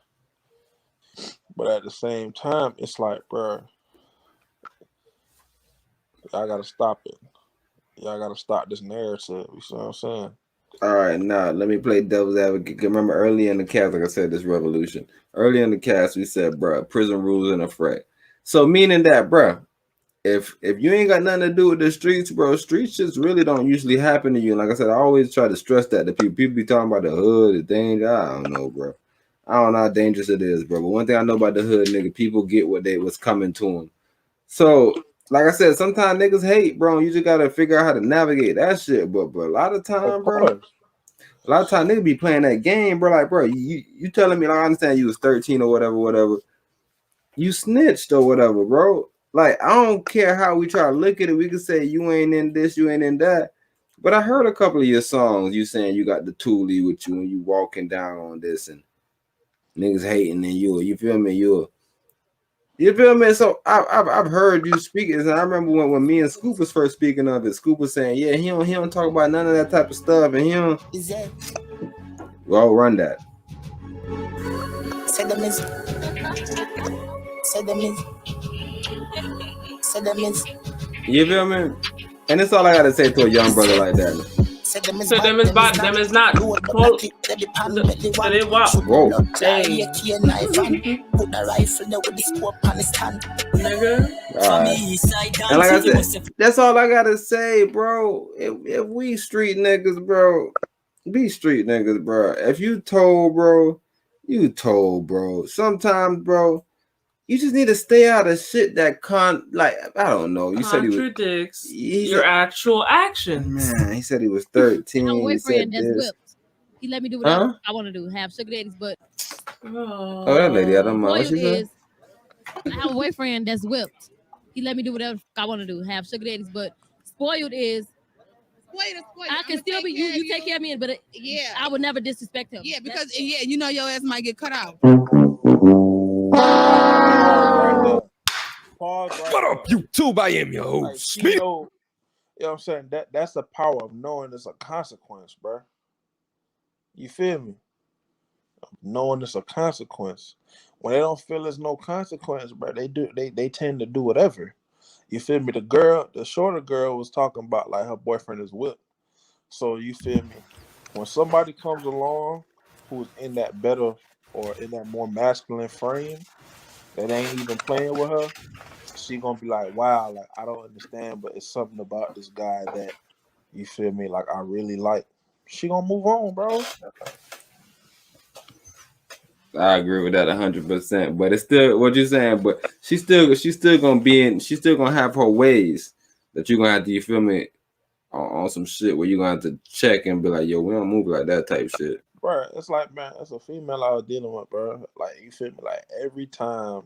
But at the same time, it's like, bro, y'all gotta stop it. Y'all gotta stop this narrative. You see what I'm saying? All right, now let me play devil's advocate. Remember early in the cast, like I said, this revolution. Early in the cast, we said, bro, prison rules in effect. So meaning that, bro, if you ain't got nothing to do with the streets, bro, streets just really don't usually happen to you. And like I said, I always try to stress that to people. People be talking about the hood, the danger. I don't know, bro. I don't know how dangerous it is, bro. But one thing I know about the hood, nigga, people get what's coming to them. So, like I said, sometimes niggas hate, bro. You just gotta figure out how to navigate that shit. But a lot of time, bro, a lot of time niggas be playing that game, bro. Like, bro, you telling me, like, I understand you was 13 or whatever. You snitched or whatever, bro. Like, I don't care how we try to look at it. We can say you ain't in this, you ain't in that. But I heard a couple of your songs. You saying you got the toolie with you and you walking down on this and niggas hating and you feel me? You feel me? So I've heard you speak it, and I remember when me and Scoop was first speaking of it. Scoop was saying, yeah, he don't talk about none of that type of stuff, and he don't. Well, run that. You feel me? And that's all I gotta say to a young brother like that. So them is not. So they walk. Whoa. Hey. Nigga. And like I said, that's all I gotta say, bro. If we street niggas, bro, be street niggas, bro. If you told, bro, you told, bro. Sometimes, bro, you just need to stay out of shit that I don't know. You said contradicts your actual actions. Man, he said he was 13. My boyfriend that's this. whipped. He let me do whatever I want to do. Have sugar daddies, but oh, that lady, I don't know what she said. I have a boyfriend that's whipped. He let me do whatever I want to do. Have sugar daddies, but spoiled is. I can still be you take care of me, but I would never disrespect him. Yeah, because you know your ass might get cut out. Pause right what up, YouTube? I am your host. Like, you know what I'm saying? That's the power of knowing there's a consequence, bro. You feel me? Knowing there's a consequence. When they don't feel there's no consequence, bro, they tend to do whatever. You feel me? The shorter girl was talking about like her boyfriend is whipped. So you feel me? When somebody comes along who's in that better or in that more masculine frame that ain't even playing with her, she gonna be like, wow, like I don't understand, but it's something about this guy that you feel me, like I really like. She gonna move on, bro. I agree with that 100%. But it's still what you're saying. But she's still gonna have her ways that you're gonna have to, you feel me, on some shit where you're gonna have to check and be like, yo, we don't move like that type shit. Bro, it's like, man, it's a female I was dealing with, bro. Like, you feel me? Like every time,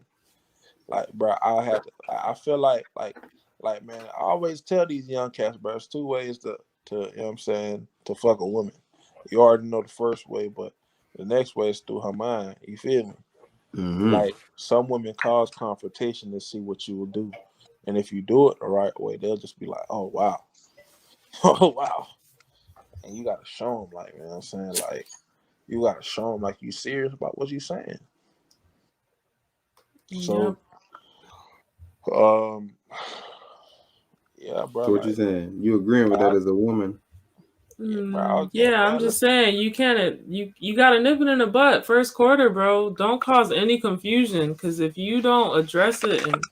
like, bro, I feel like, man, I always tell these young cats, bro, it's 2 ways to, you know what I'm saying, to fuck a woman. You already know the first way, but the next way is through her mind. You feel me? Mm-hmm. Like, some women cause confrontation to see what you will do. And if you do it the right way, they'll just be like, oh, wow. Oh, wow. And you got to show them, like, you know what I'm saying? Like, you got to show them, like, you serious about what you're saying. So, yeah, bro. So what you saying? You agreeing with that as a woman? Yeah, I'm just saying you can't. You got to nip it in the butt first quarter, bro. Don't cause any confusion, because if you don't address it and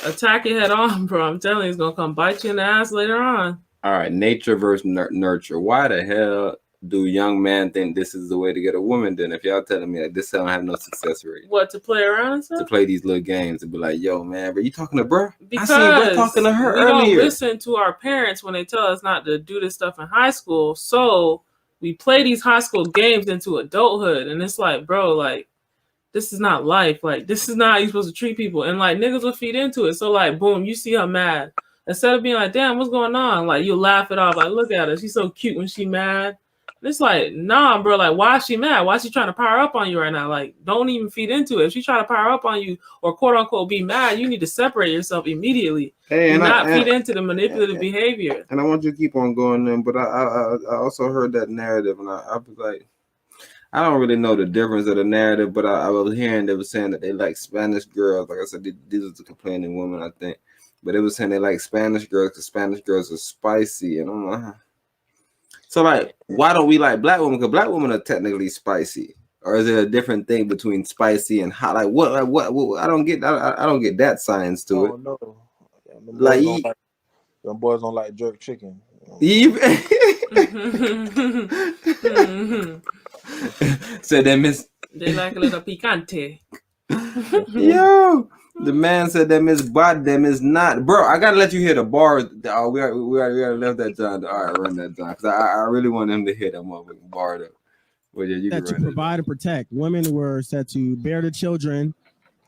attack it head on, bro, I'm telling you, it's gonna come bite you in the ass later on. All right, nature versus nurture. Why the hell do young men think this is the way to get a woman? Then, if y'all telling me like this don't have no success rate, what, to play around and stuff? To play these little games and be like, yo, man, bro, you talking to bro? Because I seen bro talking to her earlier. We don't listen to our parents when they tell us not to do this stuff in high school, so we play these high school games into adulthood, and it's like, bro, like, this is not life. Like, this is not how you're supposed to treat people. And like, niggas will feed into it. So like, boom, you see her mad. Instead of being like, damn, what's going on? Like, you laugh it off. Like, look at her. She's so cute when she mad. And it's like, nah, bro. Like, why is she mad? Why is she trying to power up on you right now? Like, don't even feed into it. If she's trying to power up on you or quote unquote be mad, you need to separate yourself immediately. Hey, and not feed into the manipulative behavior. And I want you to keep on going then. But I also heard that narrative, and I was like, I don't really know the difference of the narrative, but I was hearing they were saying that they like Spanish girls. Like I said, these are the complaining women, I think. But it was saying they like Spanish girls because Spanish girls are spicy. And I'm like, so like, why don't we like black women? Because black women are technically spicy. Or is it a different thing between spicy and hot? Like what? I don't get. I don't get that science to it. No. Like them boys don't like jerk chicken. Said that Miss. They like a little picante. Yo, the man said that Miss Bot them is not, bro. I gotta let you hear the bar. Oh, we already left that John. All right, run that John, because I really want him to hear that motherfucking bar though. Well, yeah, you that to provide and protect. Women were set to bear the children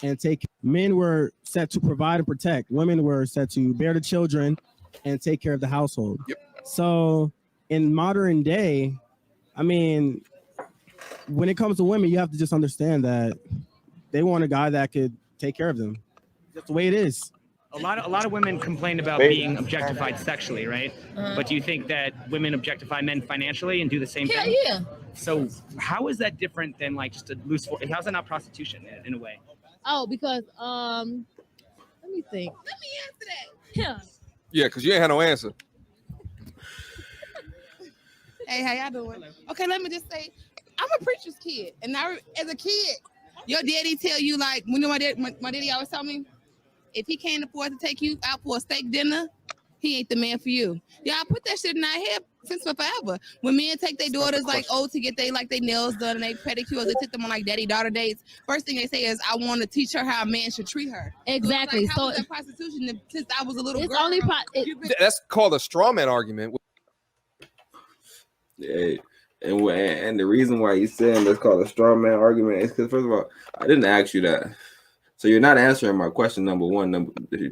and take. Men were set to provide and protect. Women were set to bear the children and take care of the household. Yep. So in modern day, I mean, when it comes to women, you have to just understand that they want a guy that could take care of them. That's the way it is. A lot of women complain about being objectified sexually, right? But do you think that women objectify men financially and do the same thing? Yeah. So how is that different than like just a loose? How's that not prostitution in a way? Oh, because let me think. Let me answer that. Yeah. Yeah, because you ain't had no answer. Hey, how y'all doing? Okay, let me just say, I'm a preacher's kid, and now as a kid, your daddy tell you like, you know, my daddy always tell me, if he can't afford to take you out for a steak dinner, he ain't the man for you. Y'all put that shit in our head since forever. When men take their daughters like to get their nails done and they pedicures, they take them on like daddy-daughter dates. First thing they say is, I want to teach her how a man should treat her. Exactly. So, like, how was that prostitution since I was a little girl? Only that's called a straw man argument. Yeah. And the reason why you're saying that's called a straw man argument is because, first of all, I didn't ask you that. So you're not answering my question number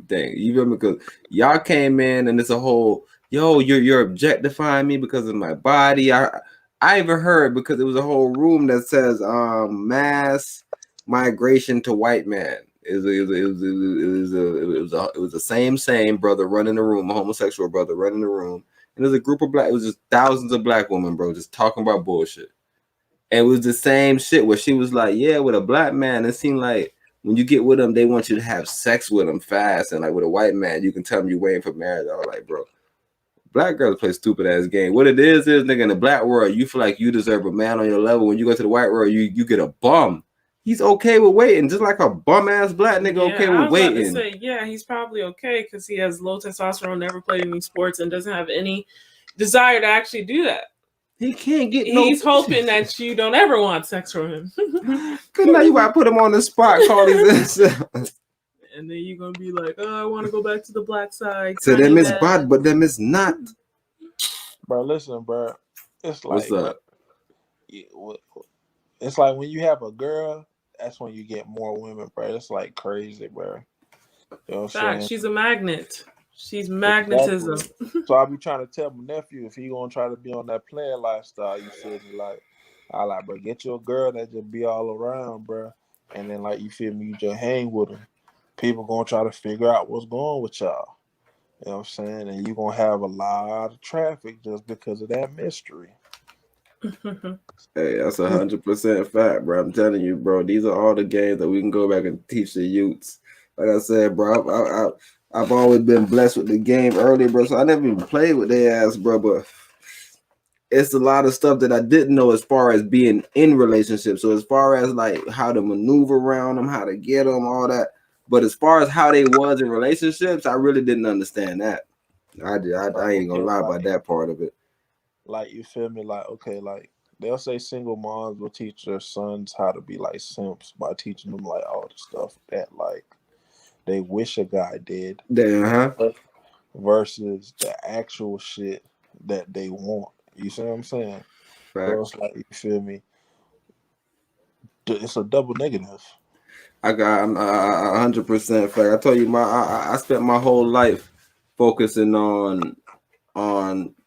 thing. You feel me? Because y'all came in and it's a whole, yo, you're objectifying me because of my body. I even heard, because it was a whole room that says mass migration to white man. It was the same brother running the room, a homosexual brother running the room. And there's a group of it was just thousands of black women, bro, just talking about bullshit. And it was the same shit where she was like, yeah, with a black man, it seemed like when you get with them, they want you to have sex with them fast. And like with a white man, you can tell them you're waiting for marriage. I was like, bro, Black girls play stupid ass game. What it is nigga, in the black world, you feel like you deserve a man on your level. When you go to the white world, you get a bum. He's okay with waiting, just like a bum ass black nigga okay with waiting. I was about to say, yeah, he's probably okay because he has low testosterone, never played any sports, and doesn't have any desire to actually do that. He can't get He's hoping that you don't ever want sex from him. Cause now you might put him on the spot, call these and then you're gonna be like, oh, I want to go back to the black side. So them is bad, but them is not. Bro, listen, bro. It's like, what's up? It's like when you have a girl, that's when you get more women, bro. It's like crazy, bro. You know what I'm saying? She's a magnet. She's magnetism. Exactly. So I be trying to tell my nephew if he gonna try to be on that player lifestyle, you feel me? Like, I like, bro, get you a girl that just be all around, bro. And then, like, you feel me? You just hang with them. People gonna try to figure out what's going with y'all. You know what I'm saying? And you gonna have a lot of traffic just because of that mystery. Hey, that's 100% fact, bro. I'm telling you, bro. These are all the games that we can go back and teach the youths. Like I said, bro, I've always been blessed with the game early, bro. So I never even played with their ass, bro. But it's a lot of stuff that I didn't know as far as being in relationships. So as far as like how to maneuver around them, how to get them, all that. But as far as how they was in relationships, I really didn't understand that. I ain't gonna lie about that part of it. Like, you feel me? Like, okay, like they'll say single moms will teach their sons how to be like simps by teaching them like all the stuff that like they wish a guy did. Versus the actual shit that they want. You see what I'm saying? So it's like, you feel me? It's a double negative. I'm 100% fact. I told you, I spent my whole life focusing on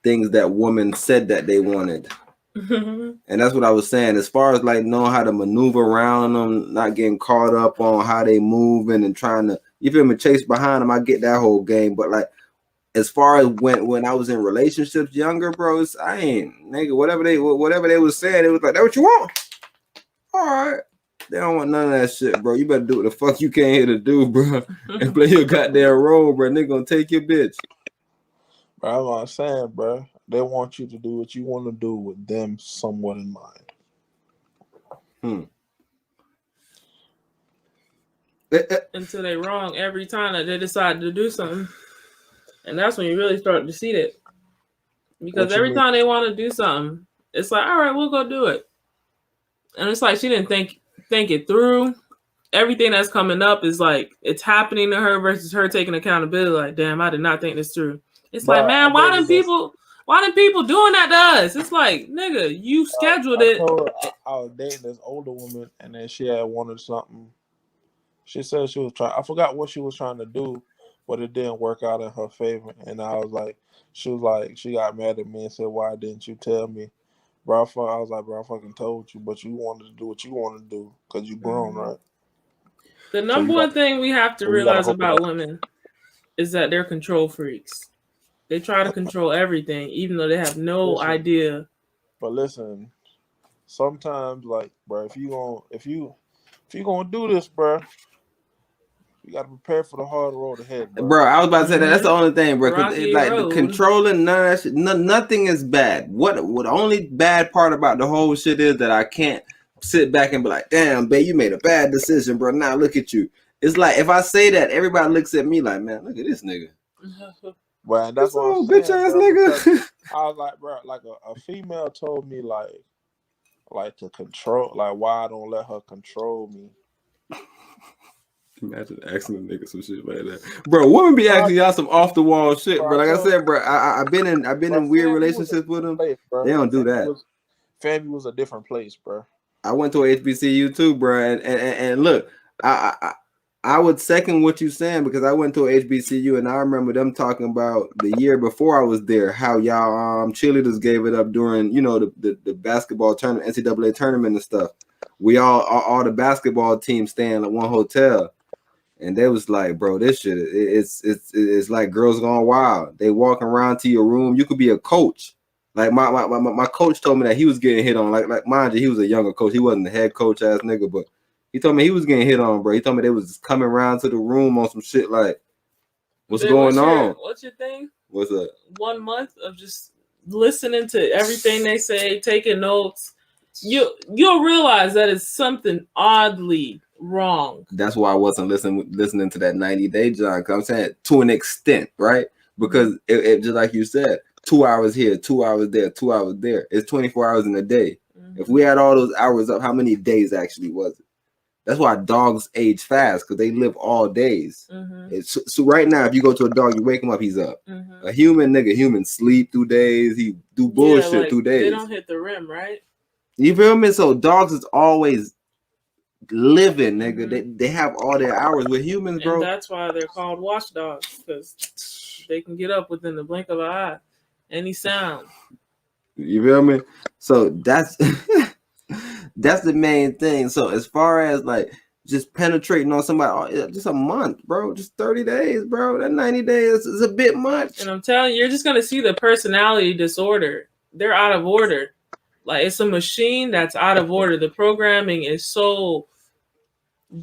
things that women said that they wanted. And that's what I was saying. As far as like knowing how to maneuver around them, not getting caught up on how they moving and trying to, you feel me, chase behind them, I get that whole game. But like, as far as when I was in relationships younger, bro, I ain't, nigga, whatever they was saying, it was like, that what you want? All right. They don't want none of that shit, bro. You better do what the fuck you came here to do, bro. And play your goddamn role, bro. Nigga gonna take your bitch. Bro, that's what I'm saying, bro. They want you to do what you want to do with them somewhat in mind. Until they wrong every time that they decide to do something. And that's when you really start to see it. Because every time they want to do something, it's like, all right, we'll go do it. And it's like she didn't think it through. Everything that's coming up is like it's happening to her versus her taking accountability. Like, damn, I did not think this through. It's like, man, why did people doing that to us? It's like, nigga, you scheduled it. I was dating this older woman, and then she had wanted something. She said she was trying. I forgot what she was trying to do, but it didn't work out in her favor. And I was like, she got mad at me and said, "Why didn't you tell me?" Bro, I was like, bro, I fucking told you, but you wanted to do what you want to do because you grown, right? The number one thing we have to realize about women is that they're control freaks. They try to control everything, even though they have no idea. But listen, sometimes, like, bro, if you gonna do this, bro, you gotta prepare for the hard road ahead, bro. I was about to say that's the only thing, bro. Because like the controlling, none of that shit, nothing is bad. What the only bad part about the whole shit is that I can't sit back and be like, damn, babe, you made a bad decision, bro. Now look at you. It's like if I say that, everybody looks at me like, man, look at this nigga. Well, that's what I'm bitch saying, ass bro, nigga. I was like, bro, like a female told me like to control, like why I don't let her control me. Imagine asking a nigga some shit like that, bro. Women be asking y'all some off the wall shit, bro. Like I said, bro, I've been in weird relationships with them. They don't do that. Family was a different place, bro. I went to a HBCU too, bro, and look, I would second what you saying because I went to a HBCU and I remember them talking about the year before I was there, how y'all cheerleaders gave it up during, you know, the basketball tournament, NCAA tournament and stuff. We all the basketball teams staying at one hotel, and they was like, bro, this shit it's like girls gone wild. They walking around to your room. You could be a coach. Like my coach told me that he was getting hit on. Like mind you, he was a younger coach. He wasn't the head coach ass nigga, but he told me he was getting hit on, bro. He told me they was coming around to the room on some shit like, what's going on? What's your thing? What's up? 1 month of just listening to everything they say, taking notes, you'll realize that it's something oddly wrong. That's why I wasn't listening to that 90-day John. Cause I'm saying to an extent, right? Because it just like you said, 2 hours here, 2 hours there, 2 hours there. It's 24 hours in a day. If we had all those hours up, how many days actually was it? That's why dogs age fast, because they live all days. So right now, if you go to a dog, you wake him up, he's up. A human sleep 2 days, he do bullshit 2 days. They don't hit the rim, right? You feel me? So dogs is always living, nigga. They have all their hours. With humans, bro. And that's why they're called watchdogs, because they can get up within the blink of an eye. Any sound. You feel me? So that's that's the main thing. So as far as like just penetrating on somebody, just a month, bro, just 30 days, bro. That 90 days is a bit much. And I'm telling you, you're just gonna see the personality disorder. They're out of order. Like it's a machine that's out of order. The programming is so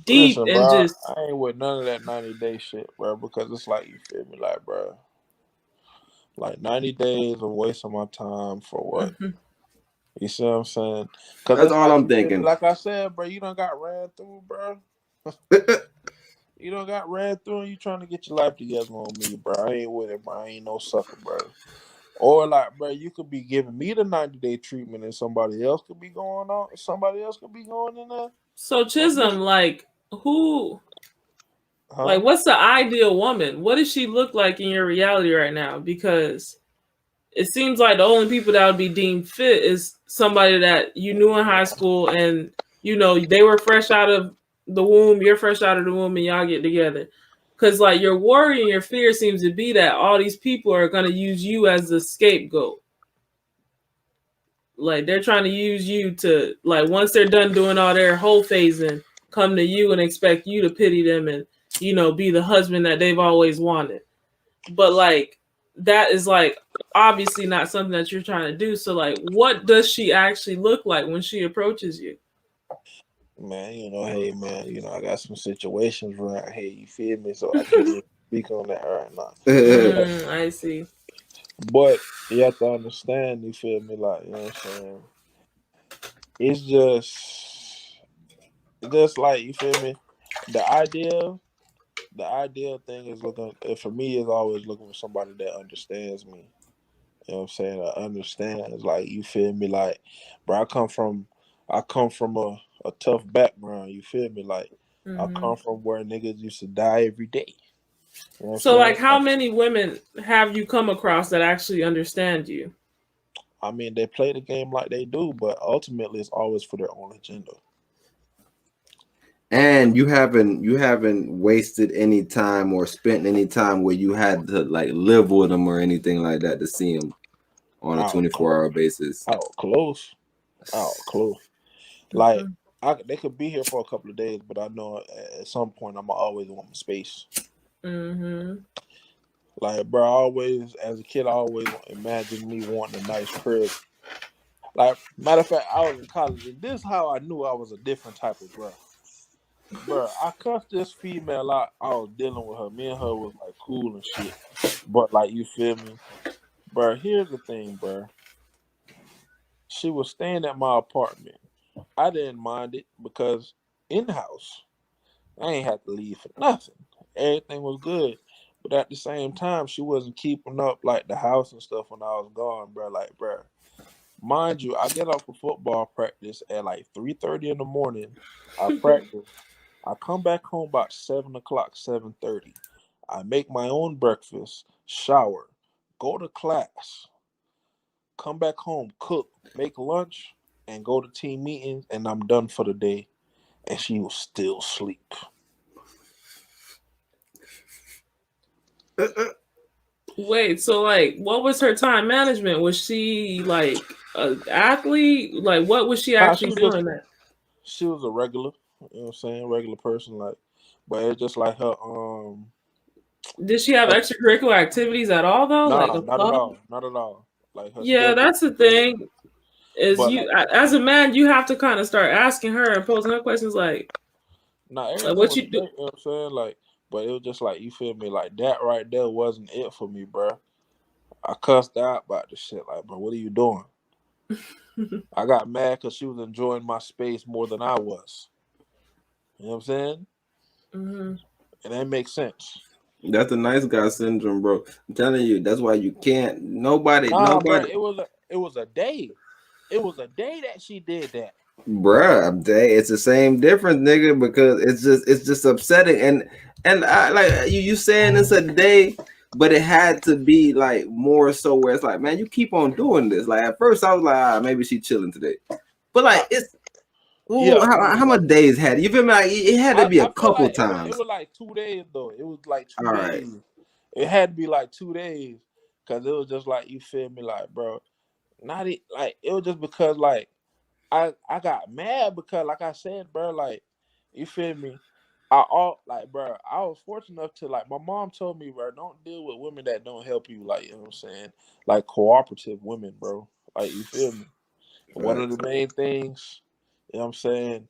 deep. Listen, and bro, just I ain't with none of that 90-day shit, bro, because it's like, you feel me, like, bro, like 90 days of wasting my time for what? You see what I'm saying? That's all I'm thinking. Like I said, bro, you done got ran through, bro. You done got ran through and you trying to get your life together on me, bro. I ain't with it, bro. I ain't no sucker, bro. Or like, bro, you could be giving me the 90-day treatment and somebody else could be going on. Somebody else could be going in there. So Chisholm, like who? Like, what's the ideal woman? What does she look like in your reality right now? Because it seems like the only people that would be deemed fit is somebody that you knew in high school, and you know they were fresh out of the womb. You're fresh out of the womb, and y'all get together. Because like your worry and your fear seems to be that all these people are gonna use you as the scapegoat. Like they're trying to use you to, like, once they're done doing all their whole phasing, come to you and expect you to pity them and, you know, be the husband that they've always wanted. But like that is like obviously not something that you're trying to do. So like, what does she actually look like when she approaches you? Man, you know, hey man, you know, I got some situations right here, you feel me? So I can't speak on that right now. I see. But you have to understand, you feel me, like, you know what I'm saying? It's just like, you feel me? The ideal thing is looking, for me, is always looking for somebody that understands me. You know what I'm saying? That understands, like, you feel me? Like, bro, I come from a tough background, you feel me? Like, I come from where niggas used to die every day. You know what So I'm like, saying? how many women have you come across that actually understand you? I mean, they play the game like they do, but ultimately it's always for their own agenda. And you haven't wasted any time or spent any time where you had to like live with them or anything like that to see them on a 24-hour basis. Close. Like, they could be here for a couple of days, but I know at some point I'm always want my space. Like, bro, as a kid, I always imagined me wanting a nice crib. Like, matter of fact, I was in college, and this is how I knew I was a different type of bro. Bro, I cussed this female out. I was dealing with her. Me and her was like cool and shit. But like, you feel me? Bro, here's the thing, bro. She was staying at my apartment. I didn't mind it because in-house, I ain't had to leave for nothing. Everything was good. But at the same time, she wasn't keeping up like the house and stuff when I was gone, bro. Like, bro, mind you, I get off of football practice at like 3:30 in the morning. I practice. I come back home about 7 o'clock, 7:30. I make my own breakfast, shower, go to class, come back home, cook, make lunch, and go to team meetings, and I'm done for the day. And she will still asleep. Wait, so like, what was her time management? Was she like an athlete? Like, what was she actually doing? She was a regular, you know what I'm saying, regular person, like, but it's just like her. Did she have extracurricular activities at all though? No, like not at all, not at all. Like her. Yeah, that's the thing. Is but you as a man, you have to kind of start asking her and posing her questions like, what you do? You know what I'm saying, like, but it was just like, you feel me, like that right there wasn't it for me, bro. I cussed her out about this shit. Like, bro, what are you doing? I got mad because she was enjoying my space more than I was. You know what I'm saying? Mm-hmm. And that makes sense. That's the nice guy syndrome, bro. I'm telling you, that's why you can't. Nobody. Bro, it was a day. It was a day that she did that. Bruh, it's the same difference, nigga, because it's just upsetting. And I like you saying it's a day, but it had to be like more so where it's like, man, you keep on doing this. Like at first I was like, maybe she chilling today. But like it's how much days had it? You feel me? Like it had to be a couple times. It was like 2 days though. It was like 2 All days. right. It had to be like 2 days. Cause it was just like, you feel me, like, bro. It was just because like I got mad because, like I said, bro, like, you feel me? Bro, I was fortunate enough to, like, my mom told me, bro, don't deal with women that don't help you, like, you know what I'm saying? Like, cooperative women, bro. Like, you feel me? Right. One of the main things, you know what I'm saying,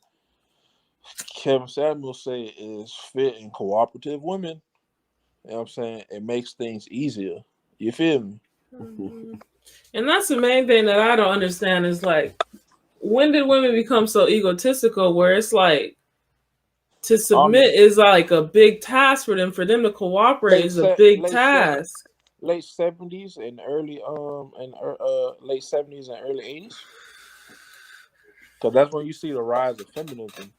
Kevin Samuel say is fit in cooperative women. You know what I'm saying? It makes things easier. You feel me? Mm-hmm. And that's the main thing that I don't understand is, like, when did women become so egotistical where it's like to submit is like a big task for them to cooperate is a big task. Late 70s and early late 70s and early 80s. Because that's when you see the rise of feminism.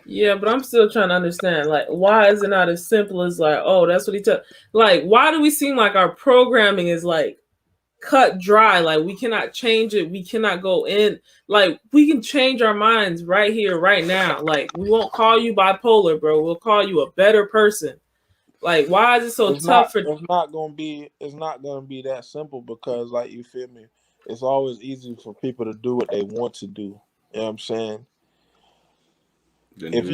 Yeah, but I'm still trying to understand, like, why is it not as simple as like, oh, that's what he took? Like, why do we seem like our programming is like cut dry? Like, we cannot change it. We cannot go in. Like, we can change our minds right here, right now. Like, we won't call you bipolar, bro. We'll call you a better person. Like, why is it so tough? It's not gonna be that simple because, like, you feel me? It's always easy for people to do what they want to do. You know what I'm saying? If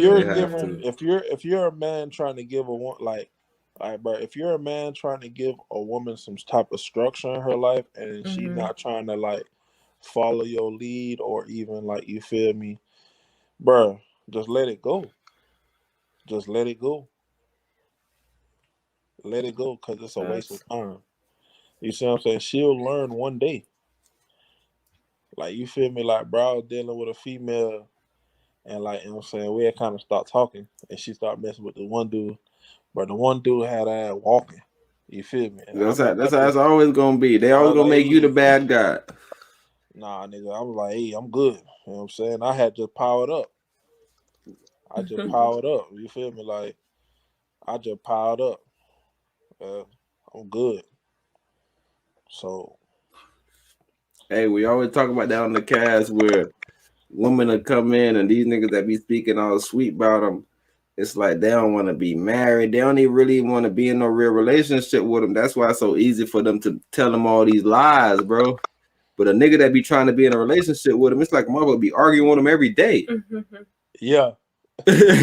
you're a man trying to give a woman bro, if you're a man trying to give a woman some type of structure in her life and she's not trying to like follow your lead or even like, you feel me, bro, just let it go. Just let it go. Let it go because it's a waste of time. You see what I'm saying? She'll learn one day. Like, you feel me? Like, bro, I was dealing with a female and, like, you know what I'm saying, we had kind of stopped talking and she started messing with the one dude. But the one dude had her walking. You feel me? And that's how it's always gonna be. They always gonna make you the bad guy. Nah, nigga, I was like, hey, I'm good. You know what I'm saying? I had just powered up. You feel me? Like, I just powered up. I'm good. So, hey, we always talk about that on the cast where women will come in and these niggas that be speaking all sweet about them, it's like they don't want to be married. They don't even really want to be in no real relationship with them. That's why it's so easy for them to tell them all these lies, bro. But a nigga that be trying to be in a relationship with them, it's like a mother be arguing with them every day. Yeah. That's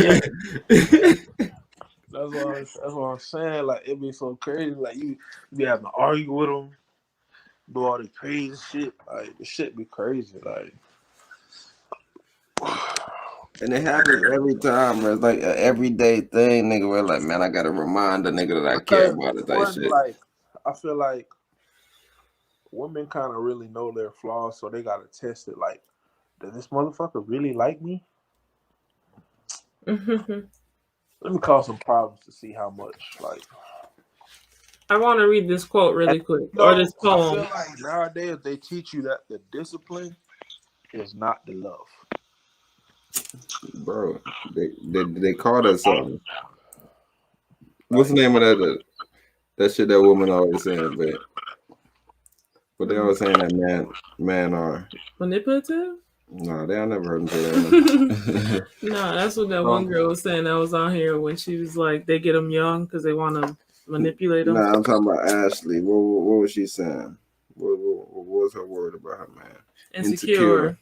what I'm saying. Like, it be so crazy. Like, you be having to argue with them, do all this crazy shit. Like, the shit be crazy. Like, and it happens every time. It's like an everyday thing, nigga. Where like, man, I gotta remind the nigga that I care about it. That shit. Like, I feel like women kind of really know their flaws, so they gotta test it. Like, does this motherfucker really like me? Let me cause some problems to see how much. Like, I want to read this quote really quick, or this poem. I feel like nowadays they teach you that the discipline is not the love. Bro, they call that something. What's the name of that shit that woman always saying, but they always saying that man are manipulative? No, I never heard them say that. No, that's what that one girl was saying that was on here when she was like, they get them young because they want to manipulate them. Nah, I'm talking about Ashley. What was she saying? What was her word about her man? Insecure.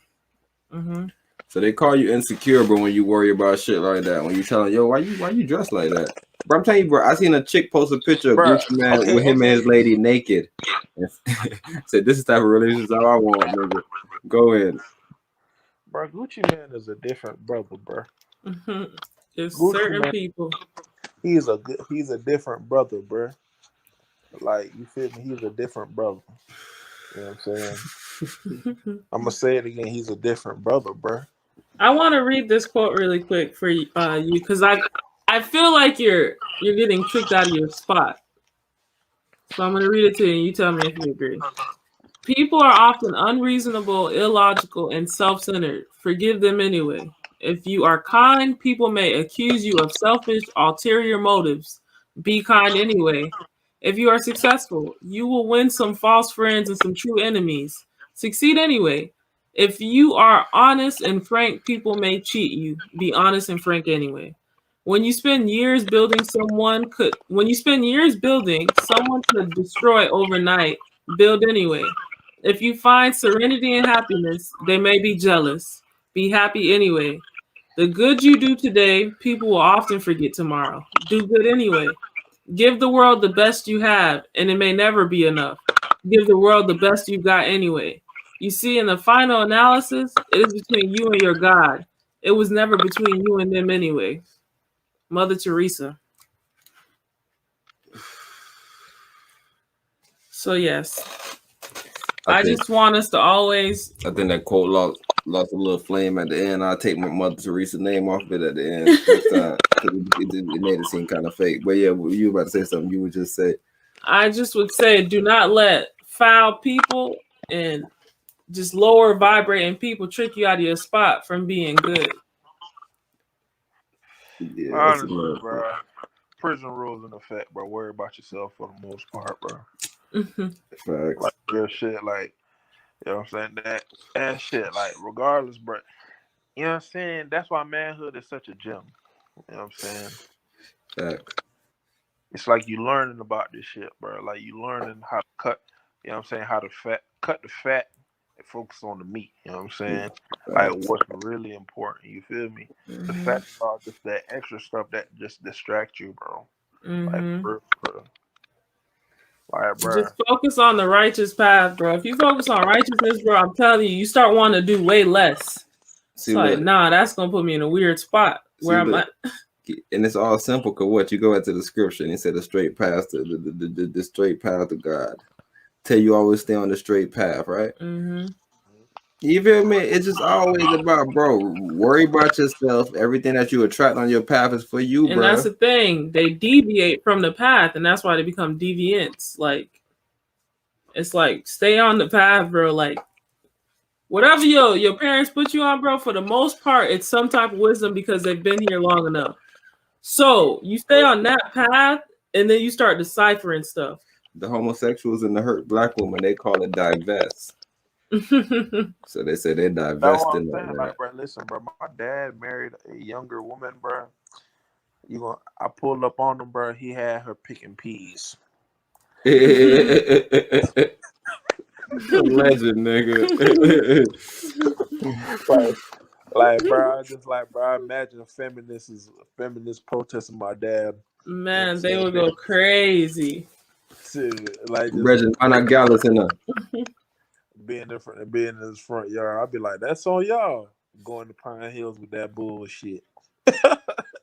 So they call you insecure, bro, when you worry about shit like that. When you tell them, yo, why you dressed like that? Bro, I'm telling you, bro, I seen a chick post a picture of Gucci man with him and his lady naked. Said, this is the type of relationship I want, nigga. Go in. Bro, Gucci man is a different brother, bro. It's certain people. He's a different brother, bro. Like, you feel me? He's a different brother. You know what I'm saying? I'm gonna say it again. He's a different brother, bro. I want to read this quote really quick for you because I feel like you're getting tricked out of your spot. So I'm gonna read it to you and you tell me if you agree. People are often unreasonable, illogical, and self-centered. Forgive them anyway. If you are kind, people may accuse you of selfish, ulterior motives. Be kind anyway. If you are successful, you will win some false friends and some true enemies. Succeed anyway. If you are honest and frank, people may cheat you. Be honest and frank anyway. When you spend years building, someone could destroy overnight. Build anyway. If you find serenity and happiness, they may be jealous. Be happy anyway. The good you do today, people will often forget tomorrow. Do good anyway. Give the world the best you have, and it may never be enough. Give the world the best you got anyway. You see, in the final analysis, it is between you and your God. It was never between you and them anyway. Mother Teresa. So yes. I just want us to always. I think that quote lost a little flame at the end. I'll take my Mother Teresa's name off of it at the end. It made it seem kind of fake. But yeah, you were about to say something. You would just say. I just would say, do not let foul people and just lower vibrating people trick you out of your spot from being good. Yeah, honestly, bro. Prison rules in effect, bro. Worry about yourself for the most part, bro. Facts. Like real shit, like, you know what I'm saying? That shit, like, regardless, bro. You know what I'm saying? That's why manhood is such a gem. You know what I'm saying? Facts. It's like you learning about this shit, bro. Like you learning how to cut, you know what I'm saying, how to cut the fat and focus on the meat. You know what I'm saying? Like what's really important. You feel me? The fact about just that extra stuff that just distract you, bro. Like, bro. Like, bro. Just focus on the righteous path, bro. If you focus on righteousness, bro, I'm telling you, you start wanting to do way less. See, it's like, nah, that's gonna put me in a weird spot where I'm at. And it's all simple. Cause what you go into the scripture and it said the straight path to the straight path to God. Tell you always stay on the straight path, right? You feel me? It's just always about, bro. Worry about yourself. Everything that you attract on your path is for you, bro. And that's the thing. They deviate from the path, and that's why they become deviants. Like, it's like stay on the path, bro. Like, whatever your parents put you on, bro. For the most part, it's some type of wisdom because they've been here long enough. So you stay on that path, and then you start deciphering stuff. The homosexuals and the hurt black woman, they call it divest. So they say they divest in that. Like, bro, listen, bro. My dad married a younger woman, bro. I pulled up on him, bro. He had her picking peas. Legend, nigga. like, bro, I just like, bro. I imagine feminists protesting my dad. Man, they would go crazy. Like, Reggie, I'm not gallus enough. Being in his front yard, I'd be like, "That's on y'all." Going to Pine Hills with that bullshit.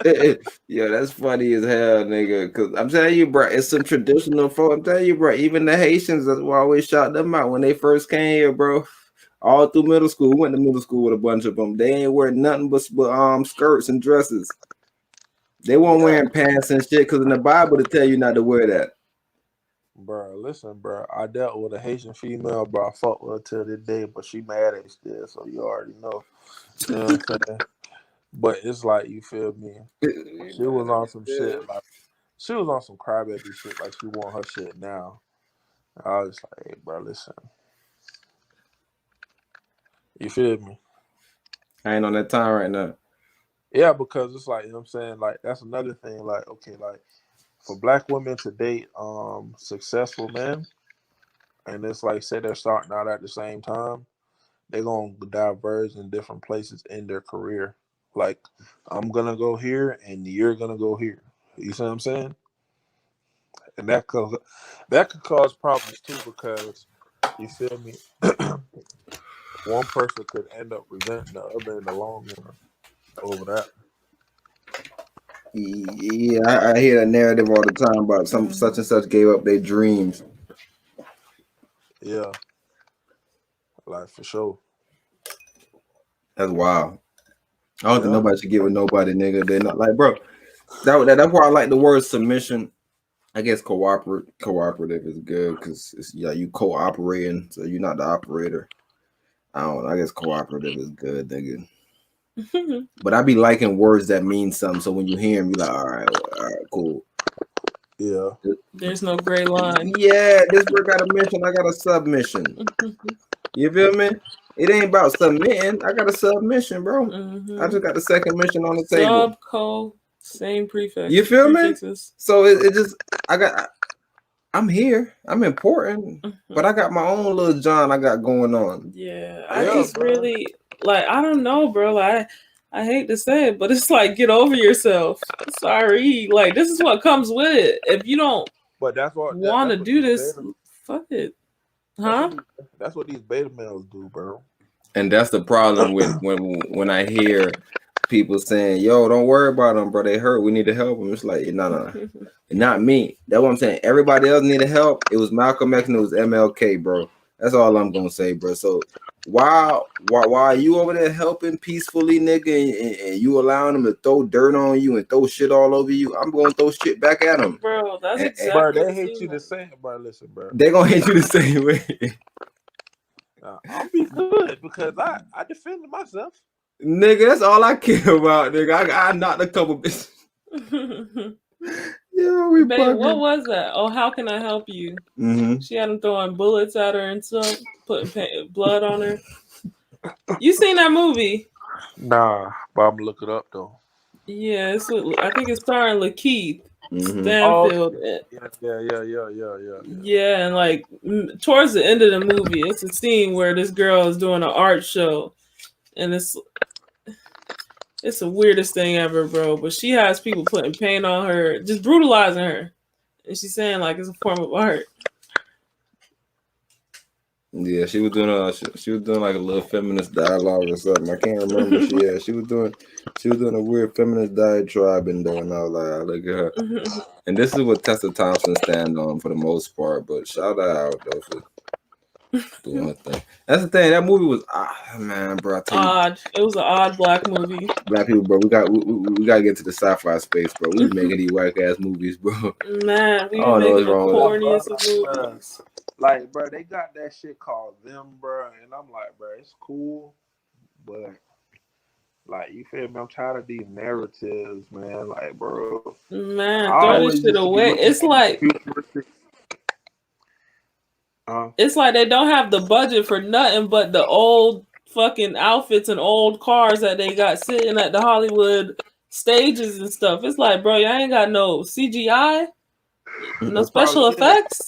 Yeah, that's funny as hell, nigga. Cause I'm telling you, bro, it's some traditional folk. I'm telling you, bro, even the Haitians, that's why I always shout them out when they first came here, bro. All through middle school, we went to middle school with a bunch of them. They ain't wearing nothing but skirts and dresses. They weren't wearing pants and shit because in the Bible they tell you not to wear that. Bro, listen, bro. I dealt with a Haitian female, bro. I fought with her till this day, but she mad at me still, so you already know. You know what I'm saying? But it's like, you feel me? She was on some shit, like she was on some crybaby shit, like she want her shit now. I was like, hey, bro, listen. You feel me? I ain't on that time right now. Yeah, because it's like, you know what I'm saying? Like, that's another thing. Like, okay, like, for black women to date successful men, and it's like, say they're starting out at the same time, they're going to diverge in different places in their career. Like, I'm going to go here, and you're going to go here. You see what I'm saying? And that could cause problems, too, because, you feel me? One person could end up resenting the other in the long run over that. Yeah, I hear that narrative all the time about some such and such gave up their dreams. Yeah, like for sure. That's wild. I don't think nobody should get with nobody, nigga. They're not like, bro. That's why I like the word submission. I guess cooperative is good because it's you cooperating, so you're not the operator. I don't know. I guess cooperative is good, nigga. But I be liking words that mean something. So when you hear them, you're like, all right, cool. Yeah. There's no gray line. Yeah, this word got a mission. I got a submission. You feel me? It ain't about submitting. I got a submission, bro. I just got the second mission on the table. Sub, co, same prefix. You feel prefixes. me? So it just I'm here. I'm important, but I got my own little John I got going on. Yeah, I just really like. I don't know, bro. Like, I hate to say it, but it's like get over yourself. Sorry, like this is what comes with it. If you don't, but that's what want to do this. Fuck it, huh? That's what these beta males do, bro. And that's the problem with when I hear people saying, "Yo, don't worry about them, bro. They hurt. We need to help them." It's like, no, not me. That's what I'm saying. Everybody else needed help. It was Malcolm X and it was MLK, bro. That's all I'm gonna say, bro. So why are you over there helping peacefully, nigga, and you allowing them to throw dirt on you and throw shit all over you? I'm gonna throw shit back at them, bro. That's exactly. Bro, they hate you the same, bro. Listen, bro. They gonna hate you the same way. I'll be good because I defended myself. Nigga, that's all I care about, nigga. I knocked a couple bitches. Yeah, we Babe, what was that? Oh, how can I help you? She had him throwing bullets at her and stuff, putting blood on her. You seen that movie? Nah, but I'm gonna look it up though. Yeah, I think it's starring Lakeith Stanfield. Yeah. Yeah, and like towards the end of the movie, it's a scene where this girl is doing an art show, and it's the weirdest thing ever, bro. But she has people putting paint on her, just brutalizing her, and she's saying like it's a form of art. Yeah, she was doing like a little feminist dialogue or something. I can't remember. She was doing a weird feminist diatribe in there, and I was like, oh, look at her. And this is what Tessa Thompson stand on for the most part. But shout out though for doing her thing. That's the thing. That movie was man, bro. Odd. It was an odd black movie. Black people, bro. We got to get to the sci-fi space, bro. We making these white ass movies, bro. Man, we making the corniest of movies. Like, bro, they got that shit called Them, bro, and I'm like, bro, it's cool, but like, you feel me? I'm tired of these narratives, man. Like, bro, man, throw this shit away. It's like. It's like they don't have the budget for nothing but the old fucking outfits and old cars that they got sitting at the Hollywood stages and stuff. It's like, bro, y'all ain't got no CGI, no special effects.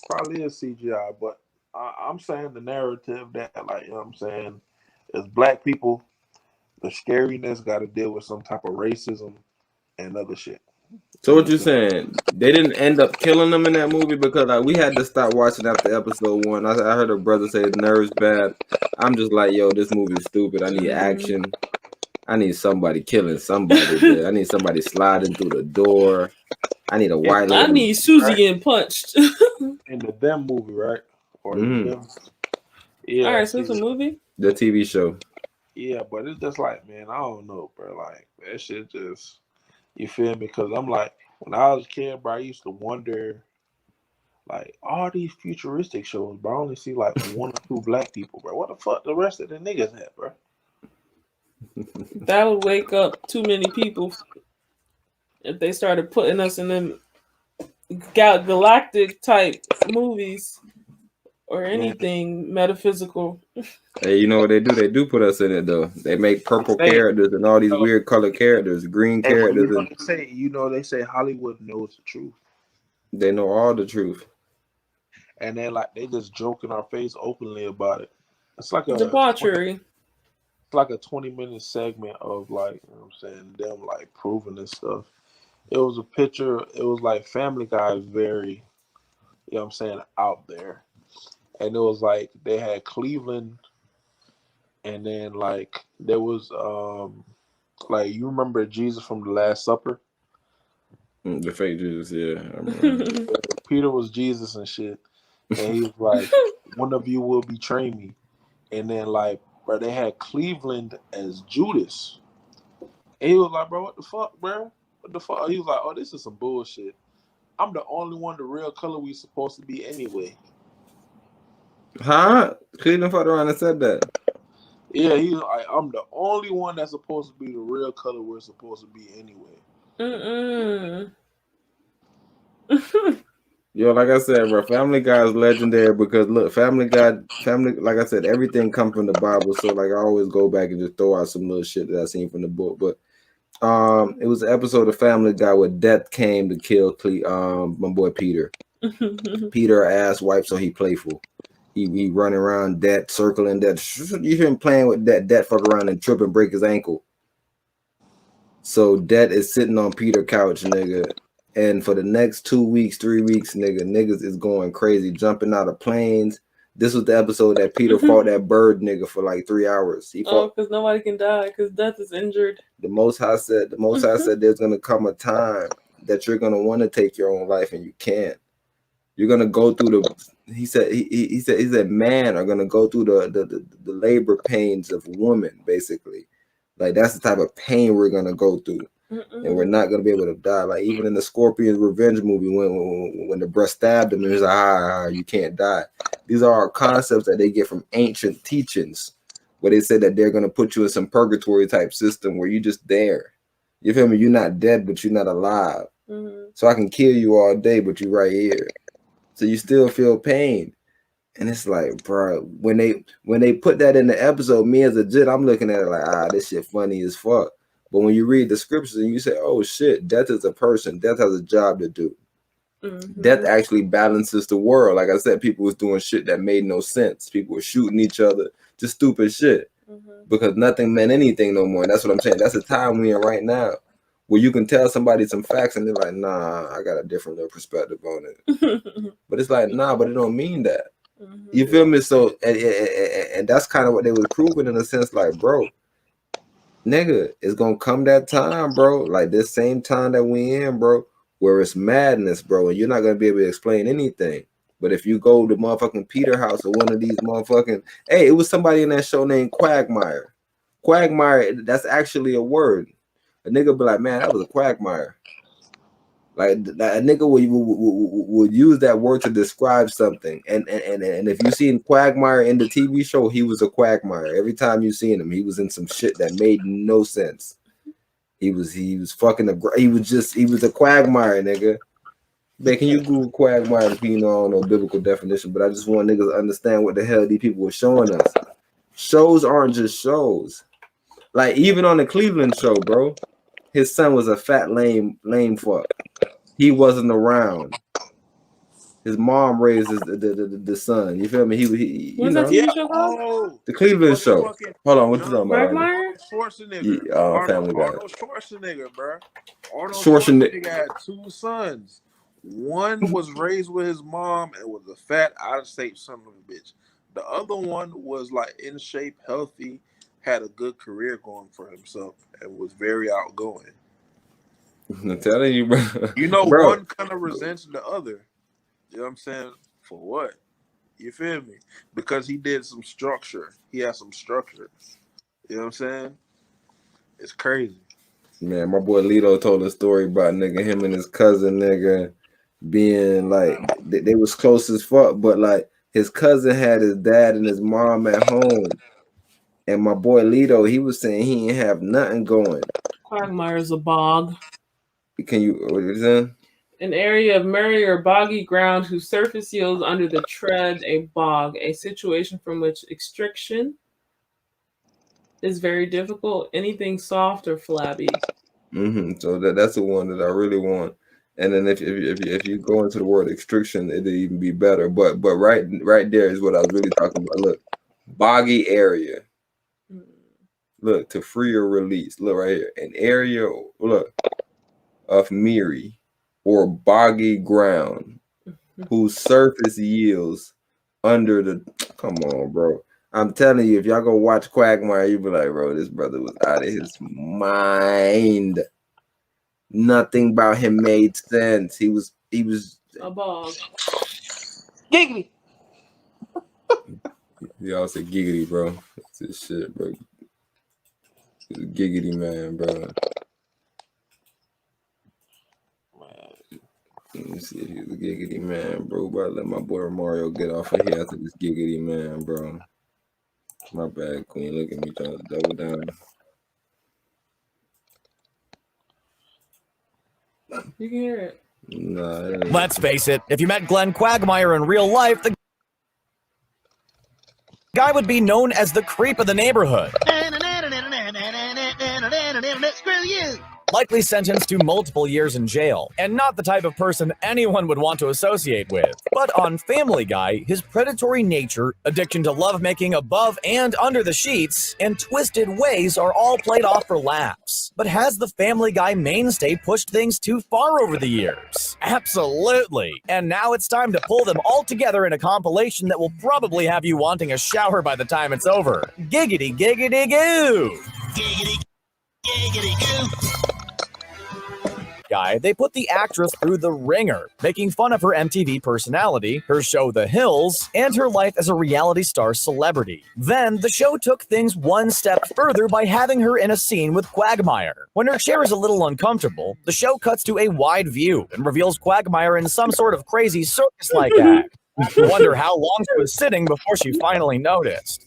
Probably is CGI, but I'm saying the narrative that, like, you know what I'm saying, is black people, the scariness got to deal with some type of racism and other shit. So what you saying? They didn't end up killing them in that movie because we had to stop watching after episode 1. I heard a brother say the nerves bad. I'm just like, yo, this movie is stupid. I need action. I need somebody killing somebody. I need somebody sliding through the door. I need a white. I need Susie getting punched. In the Them movie, right? Or Them. Yeah. All right, so it's a movie. The TV show. Yeah, but it's just like, man, I don't know, bro. Like that shit just. You feel me? Because I'm like, when I was a kid, bro, I used to wonder, like, all these futuristic shows, bro, I only see, like, 1 or 2 black people, bro. What the fuck the rest of the niggas at, bro? That would wake up too many people if they started putting us in them galactic type movies or anything metaphysical. Hey, you know what they do? They do put us in it though. They make purple characters and all these weird color characters, green characters. They say Hollywood knows the truth. They know all the truth. And they just joke in our face openly about it. It's like a debauchery. It's like a 20-minute segment of, like, you know what I'm saying, them like proving this stuff. It was a picture, it was like Family Guy is very, you know what I'm saying, out there. And it was like they had Cleveland, and then like there was like, you remember Jesus from the Last Supper? The fake Jesus, yeah. I remember. Peter was Jesus and shit, and he was like, "One of you will betray me," and then like, bro, they had Cleveland as Judas, and he was like, "Bro, what the fuck, bro? What the fuck?" He was like, "Oh, this is some bullshit. I'm the only one the real color we supposed to be anyway." Huh? Cleveland fucked around and said that. Yeah, he was like, "I'm the only one that's supposed to be the real color we're supposed to be anyway." Yo, like I said, bro, Family Guy is legendary because look, Family, like I said, everything come from the Bible. So like I always go back and just throw out some little shit that I seen from the book. But it was an episode of Family Guy where death came to kill my boy Peter. Peter ass wipe, so he playful. He running around death, circling death. You hear him playing with death fuck around and trip and break his ankle. So death is sitting on Peter couch, nigga. And for the next 2 weeks, 3 weeks, niggas is going crazy, jumping out of planes. This was the episode that Peter fought that bird nigga for like 3 hours. He fought because nobody can die because death is injured. The Most High said there's gonna come a time that you're gonna want to take your own life and you can't. You're gonna go through he said man are gonna go through the labor pains of woman, basically. Like that's the type of pain we're gonna go through. And we're not gonna be able to die. Like even in the Scorpion's Revenge movie, when the breast stabbed him, it was like, you can't die. These are our concepts that they get from ancient teachings, where they said that they're gonna put you in some purgatory type system where you just there. You feel me? You're not dead, but you're not alive. So I can kill you all day, but you're right here. So you still feel pain. And it's like, bro, when they put that in the episode, me as a jit, I'm looking at it like, this shit funny as fuck. But when you read the scriptures and you say, oh shit, death is a person, death has a job to do. Death actually balances the world. Like I said, people was doing shit that made no sense. People were shooting each other, just stupid shit. Because nothing meant anything no more. And that's what I'm saying. That's the time we're in right now, where you can tell somebody some facts and they're like, nah, I got a different little perspective on it. But it's like, nah, but it don't mean that. You feel me? So, and that's kind of what they was proving in a sense, like, bro, nigga, it's gonna come that time, bro, like this same time that we in, bro, where it's madness, bro, and you're not gonna be able to explain anything. But if you go to motherfucking Peter House or one of these motherfucking, hey, it was somebody in that show named Quagmire. Quagmire, that's actually a word. A nigga be like, man, that was a quagmire. Like a nigga would use that word to describe something. And if you seen Quagmire in the TV show, he was a quagmire. Every time you seen him, he was in some shit that made no sense. He was fucking he was a quagmire, nigga. Man, can you Google quagmire if you know, I don't know biblical definition, but I just want niggas to understand what the hell these people were showing us. Shows aren't just shows. Like even on the Cleveland show, bro, his son was a fat lame fuck. He wasn't around. His mom raised the son. You feel me? He you know. The Cleveland show. Hold on, what you talking about? Arnold Schwarzenegger. Family Guy. Arnold Schwarzenegger, bro. Arnold Schwarzenegger Schwarzenegger had 2 sons. One was raised with his mom and was a fat, out-of-state son of a bitch. The other one was like in shape, healthy, had a good career going for himself, and was very outgoing. I'm telling you, bro. You know, bro. one kind of resents the other. You know what I'm saying? For what? You feel me? Because he did some structure. He has some structure. You know what I'm saying? It's crazy. Man, my boy Lito told a story about nigga him and his cousin nigga being like they was close as fuck, but like his cousin had his dad and his mom at home. And my boy Lito, he was saying he ain't have nothing going. Quagmire is a bog. Can you what is that? An area of murky or boggy ground whose surface yields under the tread a bog, a situation from which extraction is very difficult. Anything soft or flabby. So that's the one that I really want. And then if you go into the word extraction, it'd even be better. But right there is what I was really talking about. Look, boggy area. Look, to free or release. Look right here, an area. Look. Of mirry or boggy ground whose surface yields under the come on, bro. I'm telling you, if y'all go watch Quagmire, you be like, bro, this brother was out of his mind. Nothing about him made sense. He was a bog. Giggity. Y'all say giggity, bro. That's this shit, bro. He's a giggity man, bro. Let me see if he's a giggity man, bro. But let my boy Mario get off of here after this giggity man, bro. My bad, Queen. Look at me trying to double down. You can hear it. Nah. Let's face it, if you met Glenn Quagmire in real life, the guy would be known as the creep of the neighborhood. Screw you! Likely sentenced to multiple years in jail, and not the type of person anyone would want to associate with. But on Family Guy, his predatory nature, addiction to lovemaking above and under the sheets, and twisted ways are all played off for laughs. But has the Family Guy mainstay pushed things too far over the years? Absolutely. And now it's time to pull them all together in a compilation that will probably have you wanting a shower by the time it's over. Giggity, giggity, goo! Giggity, giggity, goo! Guy, they put the actress through the ringer, making fun of her MTV personality, her show The Hills, and her life as a reality star celebrity. Then, the show took things one step further by having her in a scene with Quagmire. When her chair is a little uncomfortable, the show cuts to a wide view and reveals Quagmire in some sort of crazy circus-like act. Wonder how long she was sitting before she finally noticed.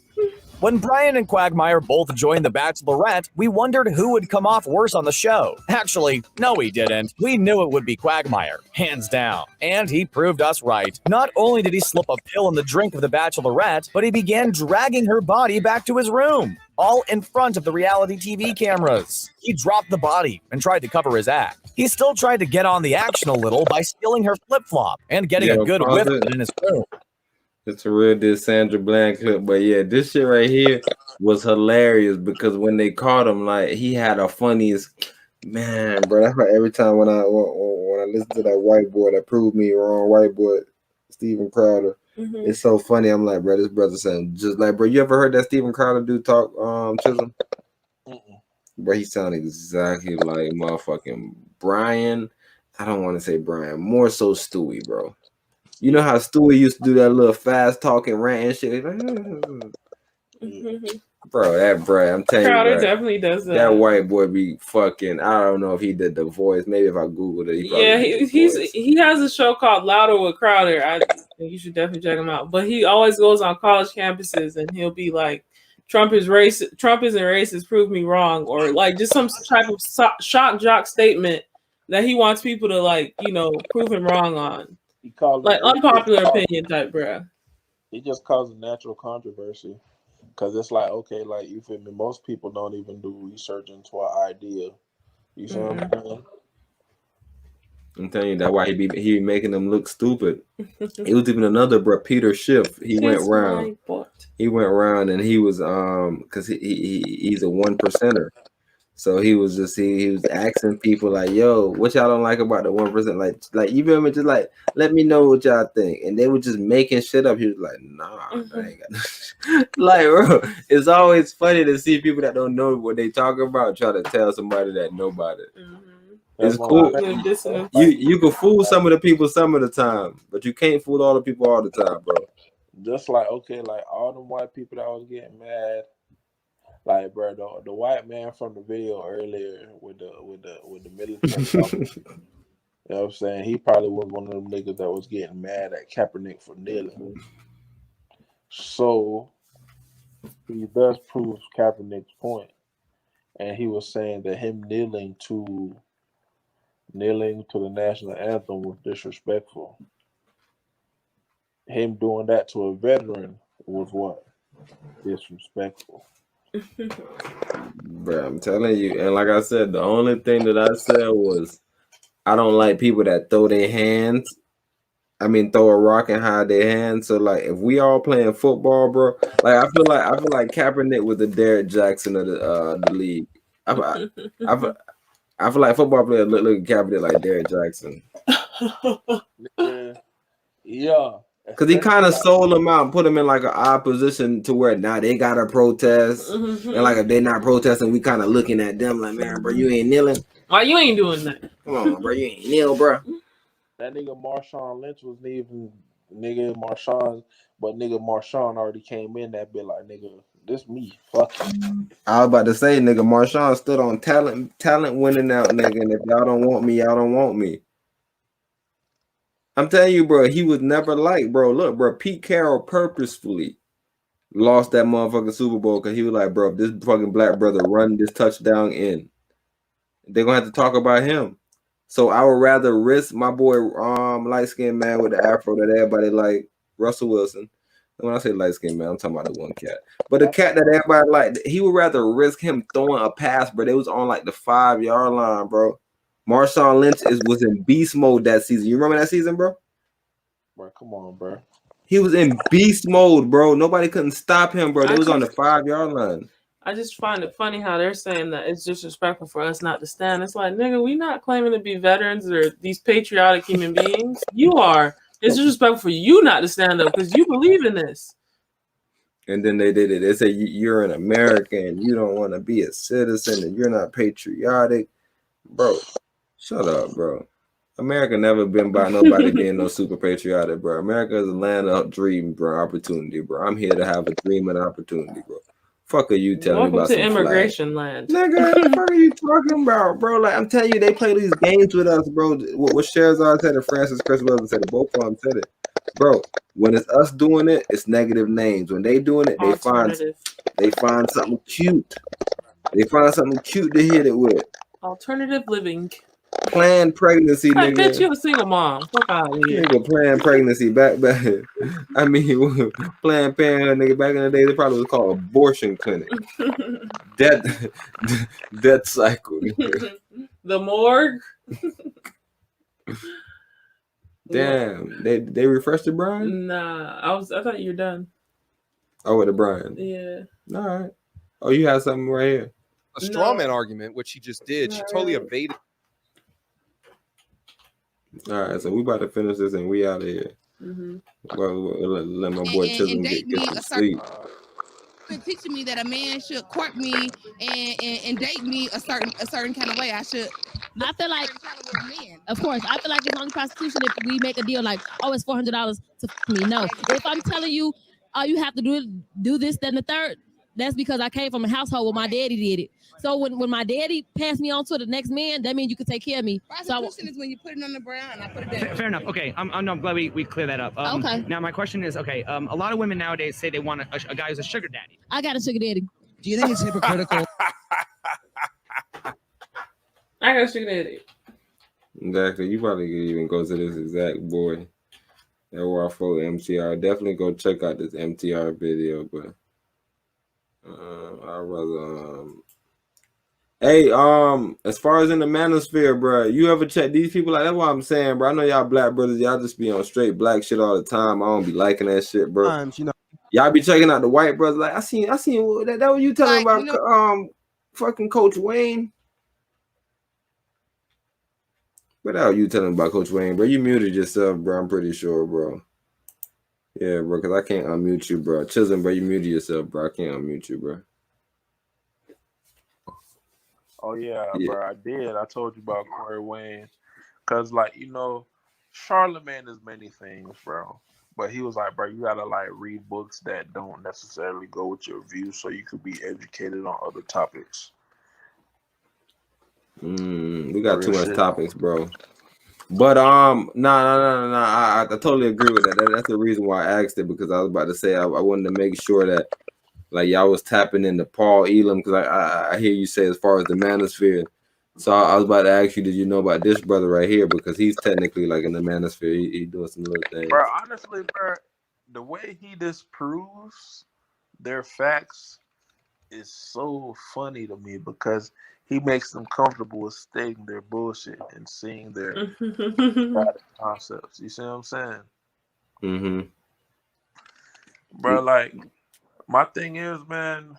When Brian and Quagmire both joined The Bachelorette, we wondered who would come off worse on the show. Actually, no we didn't. We knew it would be Quagmire, hands down. And he proved us right. Not only did he slip a pill in the drink of The Bachelorette, but he began dragging her body back to his room, all in front of the reality TV cameras. He dropped the body and tried to cover his act. He still tried to get on the action a little by stealing her flip-flop and getting a good whiff of it in his room. It's a real deal Sandra Bland clip, but yeah, this shit right here was hilarious because when they caught him, like he had a funniest man, bro. That's why every time when I listen to that white boy that proved me wrong, white boy Steven Crowder, it's so funny. I'm like, bro, this brother sound just like, bro. You ever heard that Steven Crowder dude talk, Chisholm? Bro, he sounded exactly like motherfucking Brian. I don't want to say Brian, more so Stewie, bro. You know how Stewie used to do that little fast talking rant and shit? Bro, I'm telling you, Crowder bro, definitely does that. That white boy be fucking. I don't know if he did the voice. Maybe if I Googled it, he has a show called Louder with Crowder. I think you should definitely check him out. But he always goes on college campuses and he'll be like, Trump isn't racist, prove me wrong, or like just some type of shock jock statement that he wants people to like, prove him wrong on. He called like unpopular opinion type, bro. He just caused a natural controversy because it's like, okay, like you feel me? Most people don't even do research into an idea. You see what I'm saying? I'm telling you that why he be making them look stupid. It was even another bro, Peter Schiff. He went around and he was because he's a 1 percenter. So he was asking people like, yo, what y'all don't like about the 1%? Like you feel me? Just like, let me know what y'all think. And they were just making shit up. He was like, nah, I ain't got like, bro, it's always funny to see people that don't know what they talking about try to tell somebody that know about it. It's cool. You can fool some of the people some of the time, but you can't fool all the people all the time, bro. Just like, okay, like all them white people that was getting mad. Like, bro, the white man from the video earlier with the military, you know what I'm saying? He probably was one of them niggas that was getting mad at Kaepernick for kneeling. So he thus proves Kaepernick's point, and he was saying that him kneeling to the national anthem was disrespectful. Him doing that to a veteran was what? Disrespectful. Bro, I'm telling you, and like I said, the only thing that I said was I don't like people that throw a rock and hide their hands. So like if we all playing football, bro, like I feel like Kaepernick was the Derrick Jackson of the league. I feel like football players look at Kaepernick like Derrick Jackson. Yeah. Because he kind of sold them out and put them in like an odd position to where now they got to protest. And like if they're not protesting, we kind of looking at them like, man, bro, you ain't kneeling. Why you ain't doing that? Come on, bro. You ain't kneel, bro. That nigga Marshawn Lynch wasn't even nigga Marshawn, but nigga Marshawn already came in that bit like nigga, this me. Fuck you. I was about to say, nigga, Marshawn stood on talent winning out, nigga. And if y'all don't want me, y'all don't want me. I'm telling you, bro, he was never like, bro. Look, bro, Pete Carroll purposefully lost that motherfucking Super Bowl because he was like, bro, if this fucking black brother run this touchdown in, they're gonna have to talk about him. So I would rather risk my boy, light skinned man with the afro that everybody like, Russell Wilson. And when I say light skinned man, I'm talking about the one cat. But the cat that everybody like, he would rather risk him throwing a pass, bro. They was on like the 5-yard line, bro. Marshawn Lynch was in beast mode that season. You remember that season, bro? Bro, come on, bro. He was in beast mode, bro. Nobody couldn't stop him, bro. They was on the 5-yard line. I just find it funny how they're saying that it's disrespectful for us not to stand. It's like, nigga, we not claiming to be veterans or these patriotic human beings. You are. It's disrespectful for you not to stand up because you believe in this. And then they did it. They say you're an American, you don't want to be a citizen, and you're not patriotic. Bro, shut up, bro. America never been by nobody being no super patriotic, bro. America is a land of dream, bro, opportunity, bro. I'm here to have a dream and opportunity, bro. Fuck are you telling me about Welcome to some immigration flag? land. Nigga, what the fuck are you talking about, bro? Like, I'm telling you, they play these games with us, bro. What Sherzad said and Francis Chris Wilson said it. Both of them said it. Bro, when it's us doing it, it's negative names. When they doing it, they find something cute. They find something cute to hit it with. Alternative living. Planned pregnancy, I nigga. bet you a single mom. Fuck out of here. Nigga, planned pregnancy back. I mean, Planned Parenthood, nigga. Back in the day, they probably was called abortion clinic. Death cycle. Nigga. The morgue. Damn, they refreshed the Brian? Nah, I thought you were done. Oh, with the Brian. Yeah. All right. Oh, you have something right here. A straw man argument, which she just did. She totally evaded. All right, so we about to finish this and we out of here. Well, let my boy Chisholm get some sleep. Teaching me that a man should court me and date me a certain kind of way. I feel like, of course, I feel like it's only prostitution if we make a deal like, oh, it's $400 to me. No, if I'm telling you, oh, you have to do this, then the third, that's because I came from a household where my daddy did it. So when my daddy passed me on to the next man, that means you can take care of me. Prostitution is when you put it on the ground and I put it down. Fair enough. Okay, I'm glad we clear that up. Okay. Now my question is, okay, a lot of women nowadays say they want a guy who's a sugar daddy. I got a sugar daddy. Do you think it's hypocritical? I got a sugar daddy. Exactly. You probably could even go to this exact boy. That were for MTR. Definitely go check out this MTR video, but I'd rather Hey, as far as in the manosphere, bro, you ever check these people? Like, that's what I'm saying, bro. I know y'all black brothers, y'all just be on straight black shit all the time. I don't be liking that shit, bro. You know, y'all be checking out the white brothers. Like, I seen that what you telling about fucking Coach Wayne? What else you telling about Coach Wayne, bro? You muted yourself, bro. I'm pretty sure, bro. Yeah, bro, because I can't unmute you, bro. Chisholm, bro, you muted yourself, bro. I can't unmute you, bro. Oh yeah, bro, I did. I told you about Corey Wayne, cause like Charlemagne is many things, bro. But he was like, bro, you gotta like read books that don't necessarily go with your views, so you could be educated on other topics. We got too much topics, bro. But I totally agree with that. That's the reason why I asked it, because I was about to say I wanted to make sure that like y'all was tapping into Paul Elam, because I hear you say as far as the manosphere. So I was about to ask you, did you know about this brother right here? Because he's technically like in the manosphere. He doing some little things. Bro, honestly, bro, the way he disproves their facts is so funny to me, because he makes them comfortable with stating their bullshit and seeing their concepts. You see what I'm saying? Mm-hmm. Bro, like, my thing is, man,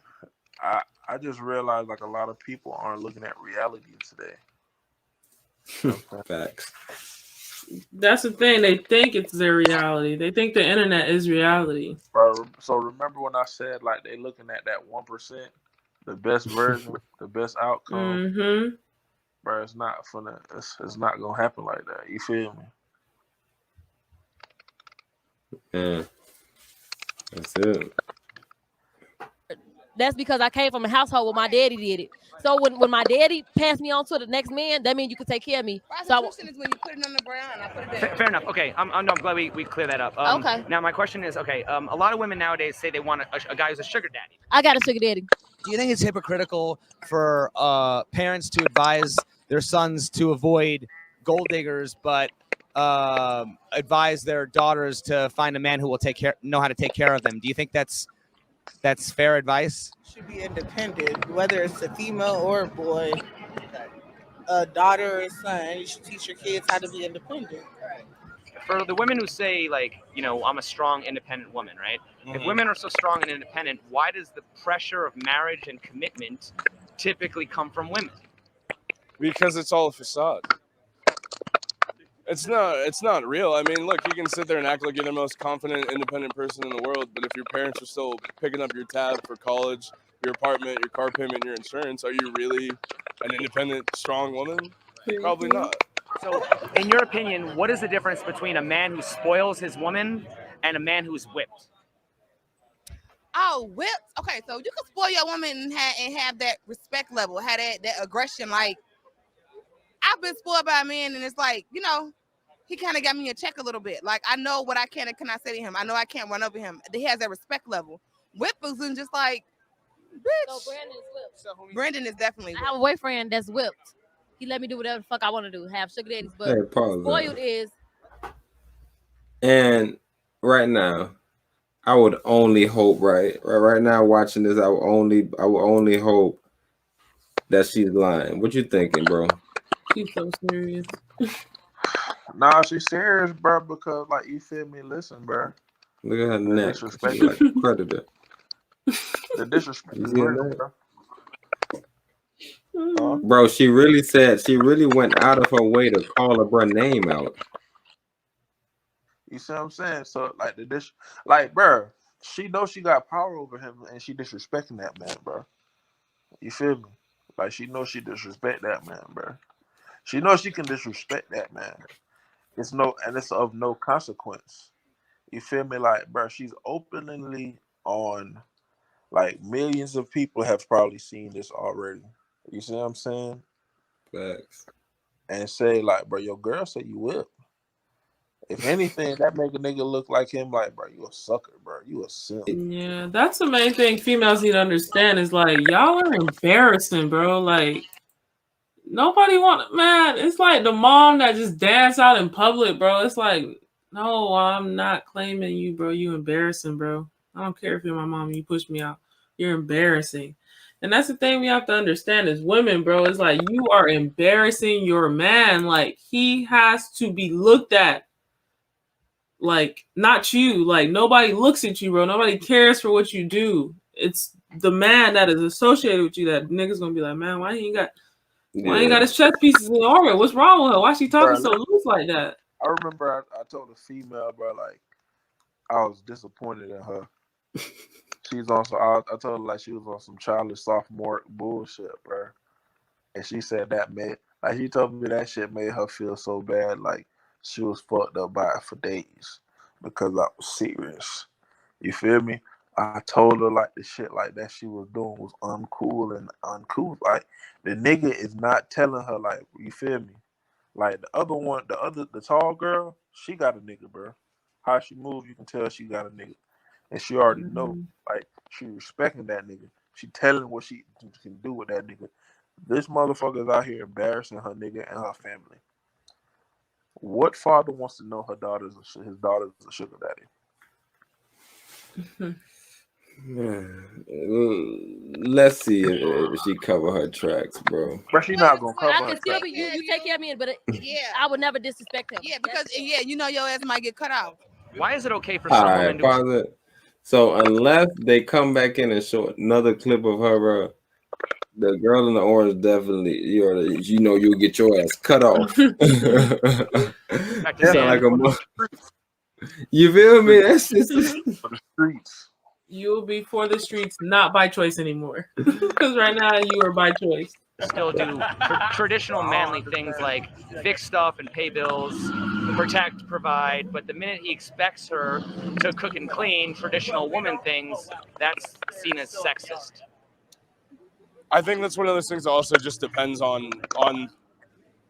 I just realized like a lot of people aren't looking at reality today. Facts. That's the thing. They think it's their reality. They think the internet is reality. Bro, so remember when I said like they looking at that 1%, the best version, the best outcome. Mm-hmm. bro, it's not it's not gonna happen like that. You feel me? Yeah, that's it. That's because I came from a household where my daddy did it. So when my daddy passed me on to the next man, that means you can take care of me. Prostitution is when you put it on the ground and I put it down. Fair enough. Okay, I'm glad we clear that up. Okay. Now my question is, okay, a lot of women nowadays say they want a guy who's a sugar daddy. I got a sugar daddy. Do you think it's hypocritical for parents to advise their sons to avoid gold diggers, but advise their daughters to find a man who will know how to take care of them? Do you think that's fair advice? Should be independent, whether it's a female or a boy, a daughter or a son. You should teach your kids how to be independent. For the women who say, like, you know, I'm a strong, independent woman, right? If women are so strong and independent, why does the pressure of marriage and commitment typically come from women? Because it's all a facade. It's not real. I mean, look, you can sit there and act like you're the most confident, independent person in the world, but if your parents are still picking up your tab for college, your apartment, your car payment, your insurance, are you really an independent, strong woman? Probably not. So, in your opinion, what is the difference between a man who spoils his woman and a man who's whipped? Oh, whipped? Okay, so you can spoil your woman and have that respect level, have that aggression. Like, I've been spoiled by a man, and it's like, you know, he kind of got me in check a little bit. Like, I know what I can and cannot say to him. I know I can't run over him. He has that respect level. Whip is just like, bitch. So Brandon is whipped. Brandon is definitely whipped. I have a boyfriend that's whipped. He let me do whatever the fuck I want to do. Have sugar daddies, but Hey, pause spoiled that. is. And right now, I would only hope, right now, watching this, I would only hope that she's lying. What you thinking, bro? She's so serious. Nah, she's serious, bro. Because, like, you feel me? Listen, bro. Look at her neck. She's disrespect. like a predator. The disrespect You is see real, that? bro. Bro, she really went out of her way to call her bro name out. You see what I'm saying? So, like, bro, she knows she got power over him, and she disrespecting that man, bro. You feel me? Like, she knows she disrespect that man, bro. She knows she can disrespect that man. It's of no consequence. You feel me? Like, bro, she's openly on, like, millions of people have probably seen this already. You see what I'm saying? Facts. And say, like, bro, your girl said you whip. If anything, that make a nigga look like him, like, bro, you a sucker, bro. You a simp. Yeah, that's the main thing females need to understand is, like, y'all are embarrassing, bro. Like, nobody man, it's like the mom that just dance out in public, bro. It's like, no, I'm not claiming you, bro. You embarrassing, bro. I don't care if you're my mom and you push me out. You're embarrassing. And that's the thing we have to understand as women, bro. It's like, you are embarrassing your man. Like, he has to be looked at. Like, not you. Like, nobody looks at you, bro. Nobody cares for what you do. It's the man that is associated with you that niggas gonna be like, man, why ain't got his chest pieces in order? What's wrong with her? Why she talking so loose like that? I remember I told a female, bro, like, I was disappointed in her. She's also, I told her, like, she was on some childish sophomore bullshit, bro. And she said that she told me that shit made her feel so bad, like, she was fucked up by it for days because I was serious. You feel me? I told her, like, the shit like that she was doing was uncool and uncouth. Like, the nigga is not telling her, like, you feel me? Like, the tall girl, she got a nigga, bro. How she move, you can tell she got a nigga. And she already know, like, she respecting that nigga. She telling what she can do with that nigga. This motherfucker's out here embarrassing her nigga and her family. What father wants to know his daughter's a sugar daddy? Let's see if she cover her tracks, bro. But she not gonna cover I her can still tracks. be you take care of me, but Yeah, I would never disrespect him. yeah, because you know your ass might get cut off. Why is it okay for All some right, women to... pause it. So unless they come back in and show another clip of her, the girl in the orange definitely, you'll get your ass cut off. That's like you feel me? That's just for the streets. You'll be for the streets, not by choice anymore. Because right now you are by choice. still do traditional manly things like fix stuff and pay bills, protect, provide. But the minute he expects her to cook and clean traditional woman things, that's seen as sexist. I think that's one of those things that also just depends on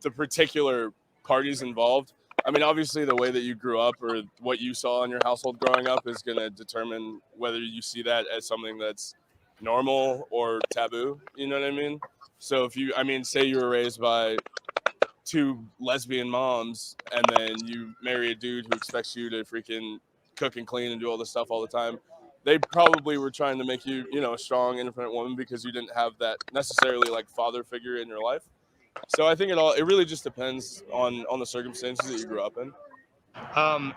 the particular parties involved. I mean, obviously, the way that you grew up or what you saw in your household growing up is going to determine whether you see that as something that's normal or taboo. You know what I mean? So if you, I mean, say you were raised by two lesbian moms and then you marry a dude who expects you to freaking cook and clean and do all this stuff all the time, they probably were trying to make you, you know, a strong, independent woman because you didn't have that necessarily like father figure in your life. So I think it really just depends on the circumstances that you grew up in.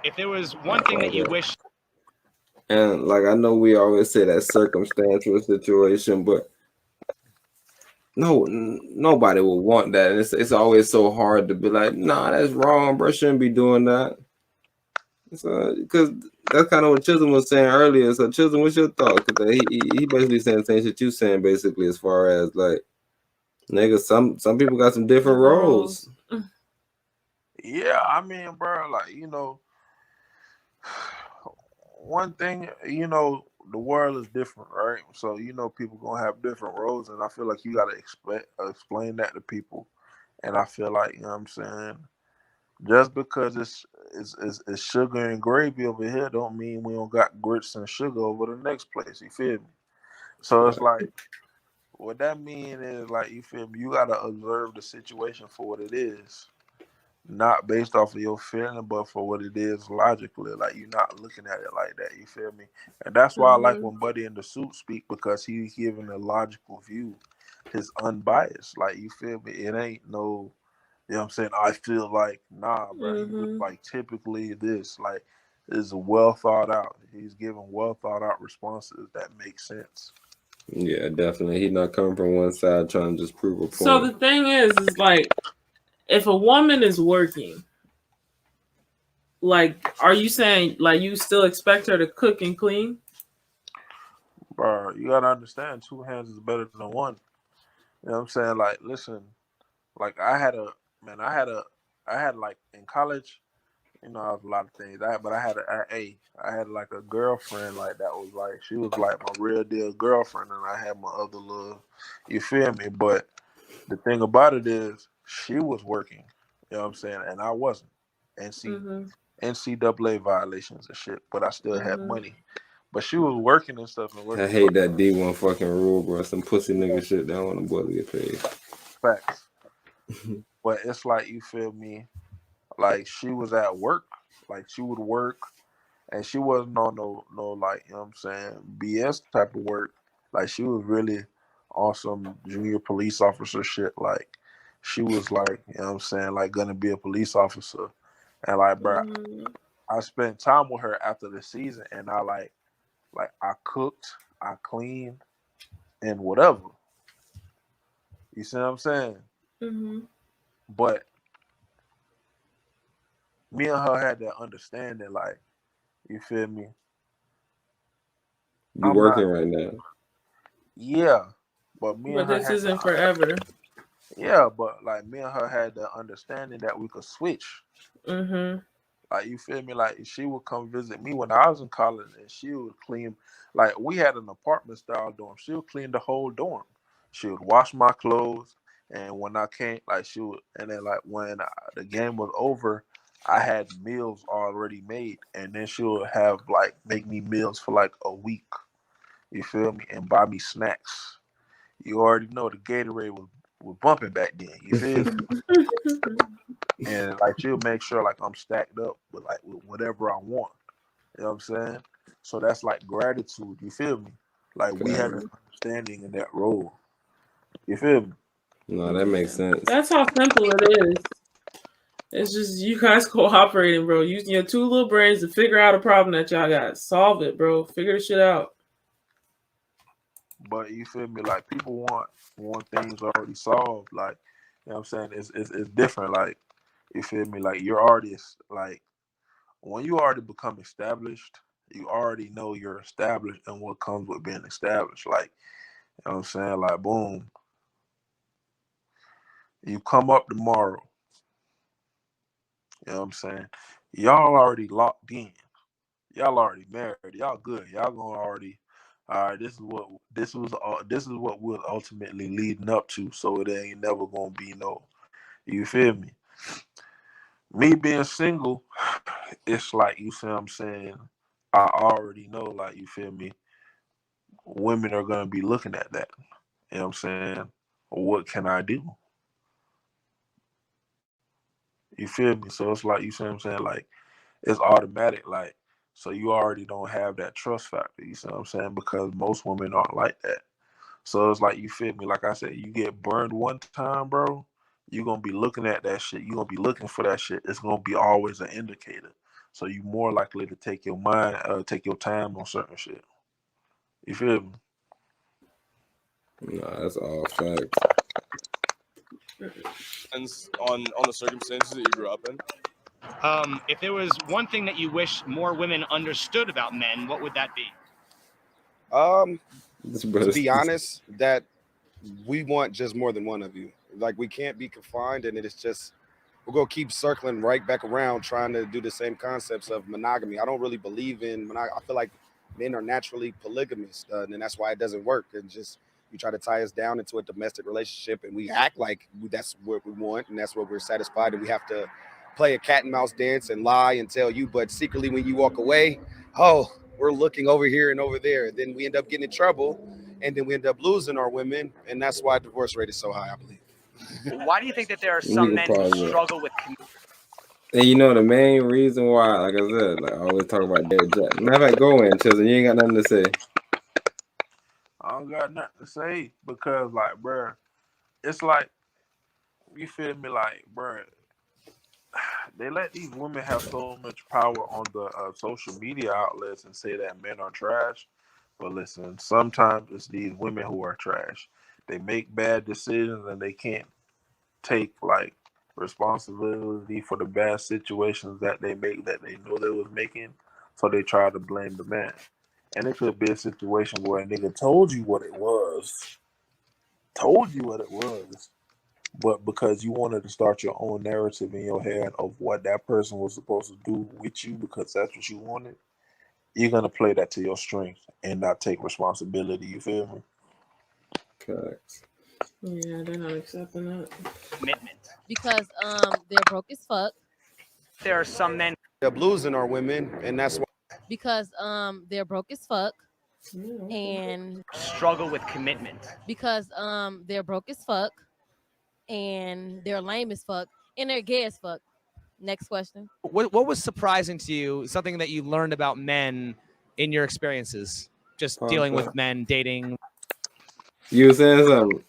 If there was one thing that you wish, and like I know we always say that circumstantial situation, but nobody will want that. And it's always so hard to be like, nah, that's wrong, bro. Shouldn't be doing that. So because that's kind of what Chisholm was saying earlier. So Chisholm, what's your thought? Because he basically saying the same shit you saying basically as far as like, nigga, some people got some different roles. Yeah, I mean, bro, like, you know, one thing, you know, the world is different, right? So, you know, people gonna have different roles, and I feel like you gotta explain that to people. And I feel like, you know what I'm saying, just because it's sugar and gravy over here don't mean we don't got grits and sugar over the next place. You feel me? So it's like, what that mean is, like, you feel me, you gotta observe the situation for what it is. Not based off of your feeling, but for what it is logically. Like, you're not looking at it like that. You feel me? And that's why I like when Buddy in the Suit speak, because he's giving a logical view, his unbiased. Like, you feel me? It ain't no, you know what I'm saying, I feel like, nah, bro. He was like, typically this, like, is well thought out. He's giving well thought out responses that make sense. Yeah, definitely. He's not coming from one side trying to just prove a point. So the thing is like, if a woman is working, like, are you saying like you still expect her to cook and clean? Bro, you gotta understand, two hands is better than one. You know what I'm saying? Like, listen, like I had like in college, you know, I was a lot of things. I had like a girlfriend like that was like, she was like my real deal girlfriend, and I had my other little, you feel me? But the thing about it is, she was working, you know what I'm saying, and I wasn't. NCAA violations and shit, but I still had money. But she was working and stuff and working. I hate that D1 fucking rule, bro. Some pussy nigga shit. They don't want them boys to get paid. Facts. But it's like, you feel me? Like, she was at work. Like, she would work, and she wasn't on no like, you know what I'm saying, BS type of work. Like, she was really on some junior police officer shit. Like, she was like, you know what I'm saying, like, gonna be a police officer. And like, bro, I spent time with her after the season, and I like I cooked, I cleaned, and whatever. You see what I'm saying? But me and her had that understanding, like, you feel me? You working right now. Yeah. But this isn't forever. Yeah, but like, me and her had the understanding that we could switch. Like, you feel me? Like, she would come visit me when I was in college, and she would clean. Like, we had an apartment style dorm. She would clean the whole dorm. She would wash my clothes, and when I came, like, she would. And then, like, when the game was over, I had meals already made, and then she would have like make me meals for like a week. You feel me? And buy me snacks. You already know the Gatorade was bumping back then. You feel me? And like, she'll make sure like I'm stacked up with whatever I want. You know what I'm saying? So that's like gratitude. You feel me? Like, we had an understanding in that role. You feel me? No, that makes sense. That's how simple it is. It's just you guys cooperating, bro. Using your two little brains to figure out a problem that y'all got. Solve it, bro. Figure the shit out. But you feel me? Like, people want things already solved. Like, you know what I'm saying? It's different. Like, you feel me? Like, you're already, like, when you already become established, you already know you're established and what comes with being established. Like, you know what I'm saying? Like, boom. You come up tomorrow. You know what I'm saying? Y'all already locked in. Y'all already married. Y'all good. Y'all gonna already. All right. This is what we're ultimately leading up to. So it ain't never gonna be no. You feel me? Me being single, it's like, you see what I'm saying? I already know, like, you feel me? Women are gonna be looking at that. You know what I'm saying? What can I do? You feel me? So it's like, you see what I'm saying? Like, it's automatic. Like, so you already don't have that trust factor. You see what I'm saying? Because most women aren't like that. So it's like, you feel me? Like I said, you get burned one time, bro, you're going to be looking at that shit. You're going to be looking for that shit. It's going to be always an indicator. So you're more likely to take your take your time on certain shit. You feel me? No, that's all facts. And on the circumstances that you grew up in. If there was one thing that you wish more women understood about men, what would that be? To be honest, that we want just more than one of you. Like, we can't be confined, and it's just, we're gonna keep circling right back around trying to do the same concepts of monogamy. I don't really believe in monogamy. I feel like men are naturally polygamous, and that's why it doesn't work. And just, you try to tie us down into a domestic relationship, and we act like that's what we want, and that's what we're satisfied, and we have to play a cat and mouse dance and lie and tell you, but secretly when you walk away, oh, we're looking over here and over there. Then we end up getting in trouble, and then we end up losing our women, and that's why divorce rate is so high, I believe. Why do you think that there are some men who struggle with And you know the main reason why, like I said, like I always talk about Derek Jack. Matter of fact, go in, Chisel. You ain't got nothing to say. I don't got nothing to say because, like, bruh, it's like, you feel me? Like, bruh, they let these women have so much power on the social media outlets and say that men are trash. But listen, sometimes it's these women who are trash. They make bad decisions and they can't take, like, responsibility for the bad situations that they make that they know they was making. So they try to blame the man. And it could be a situation where a nigga told you what it was. But because you wanted to start your own narrative in your head of what that person was supposed to do with you because that's what you wanted, you're going to play that to your strength and not take responsibility. You feel me? Correct. Yeah, they're not accepting that. commitment? Because they're broke as fuck. There are some men They're losing our women, and that's why. Because they're broke as fuck. And struggle with commitment. Because they're broke as fuck. And they're lame as fuck. And they're gay as fuck. Next question. What was surprising to you? Something that you learned about men in your experiences, just dealing with men, dating. You were saying something.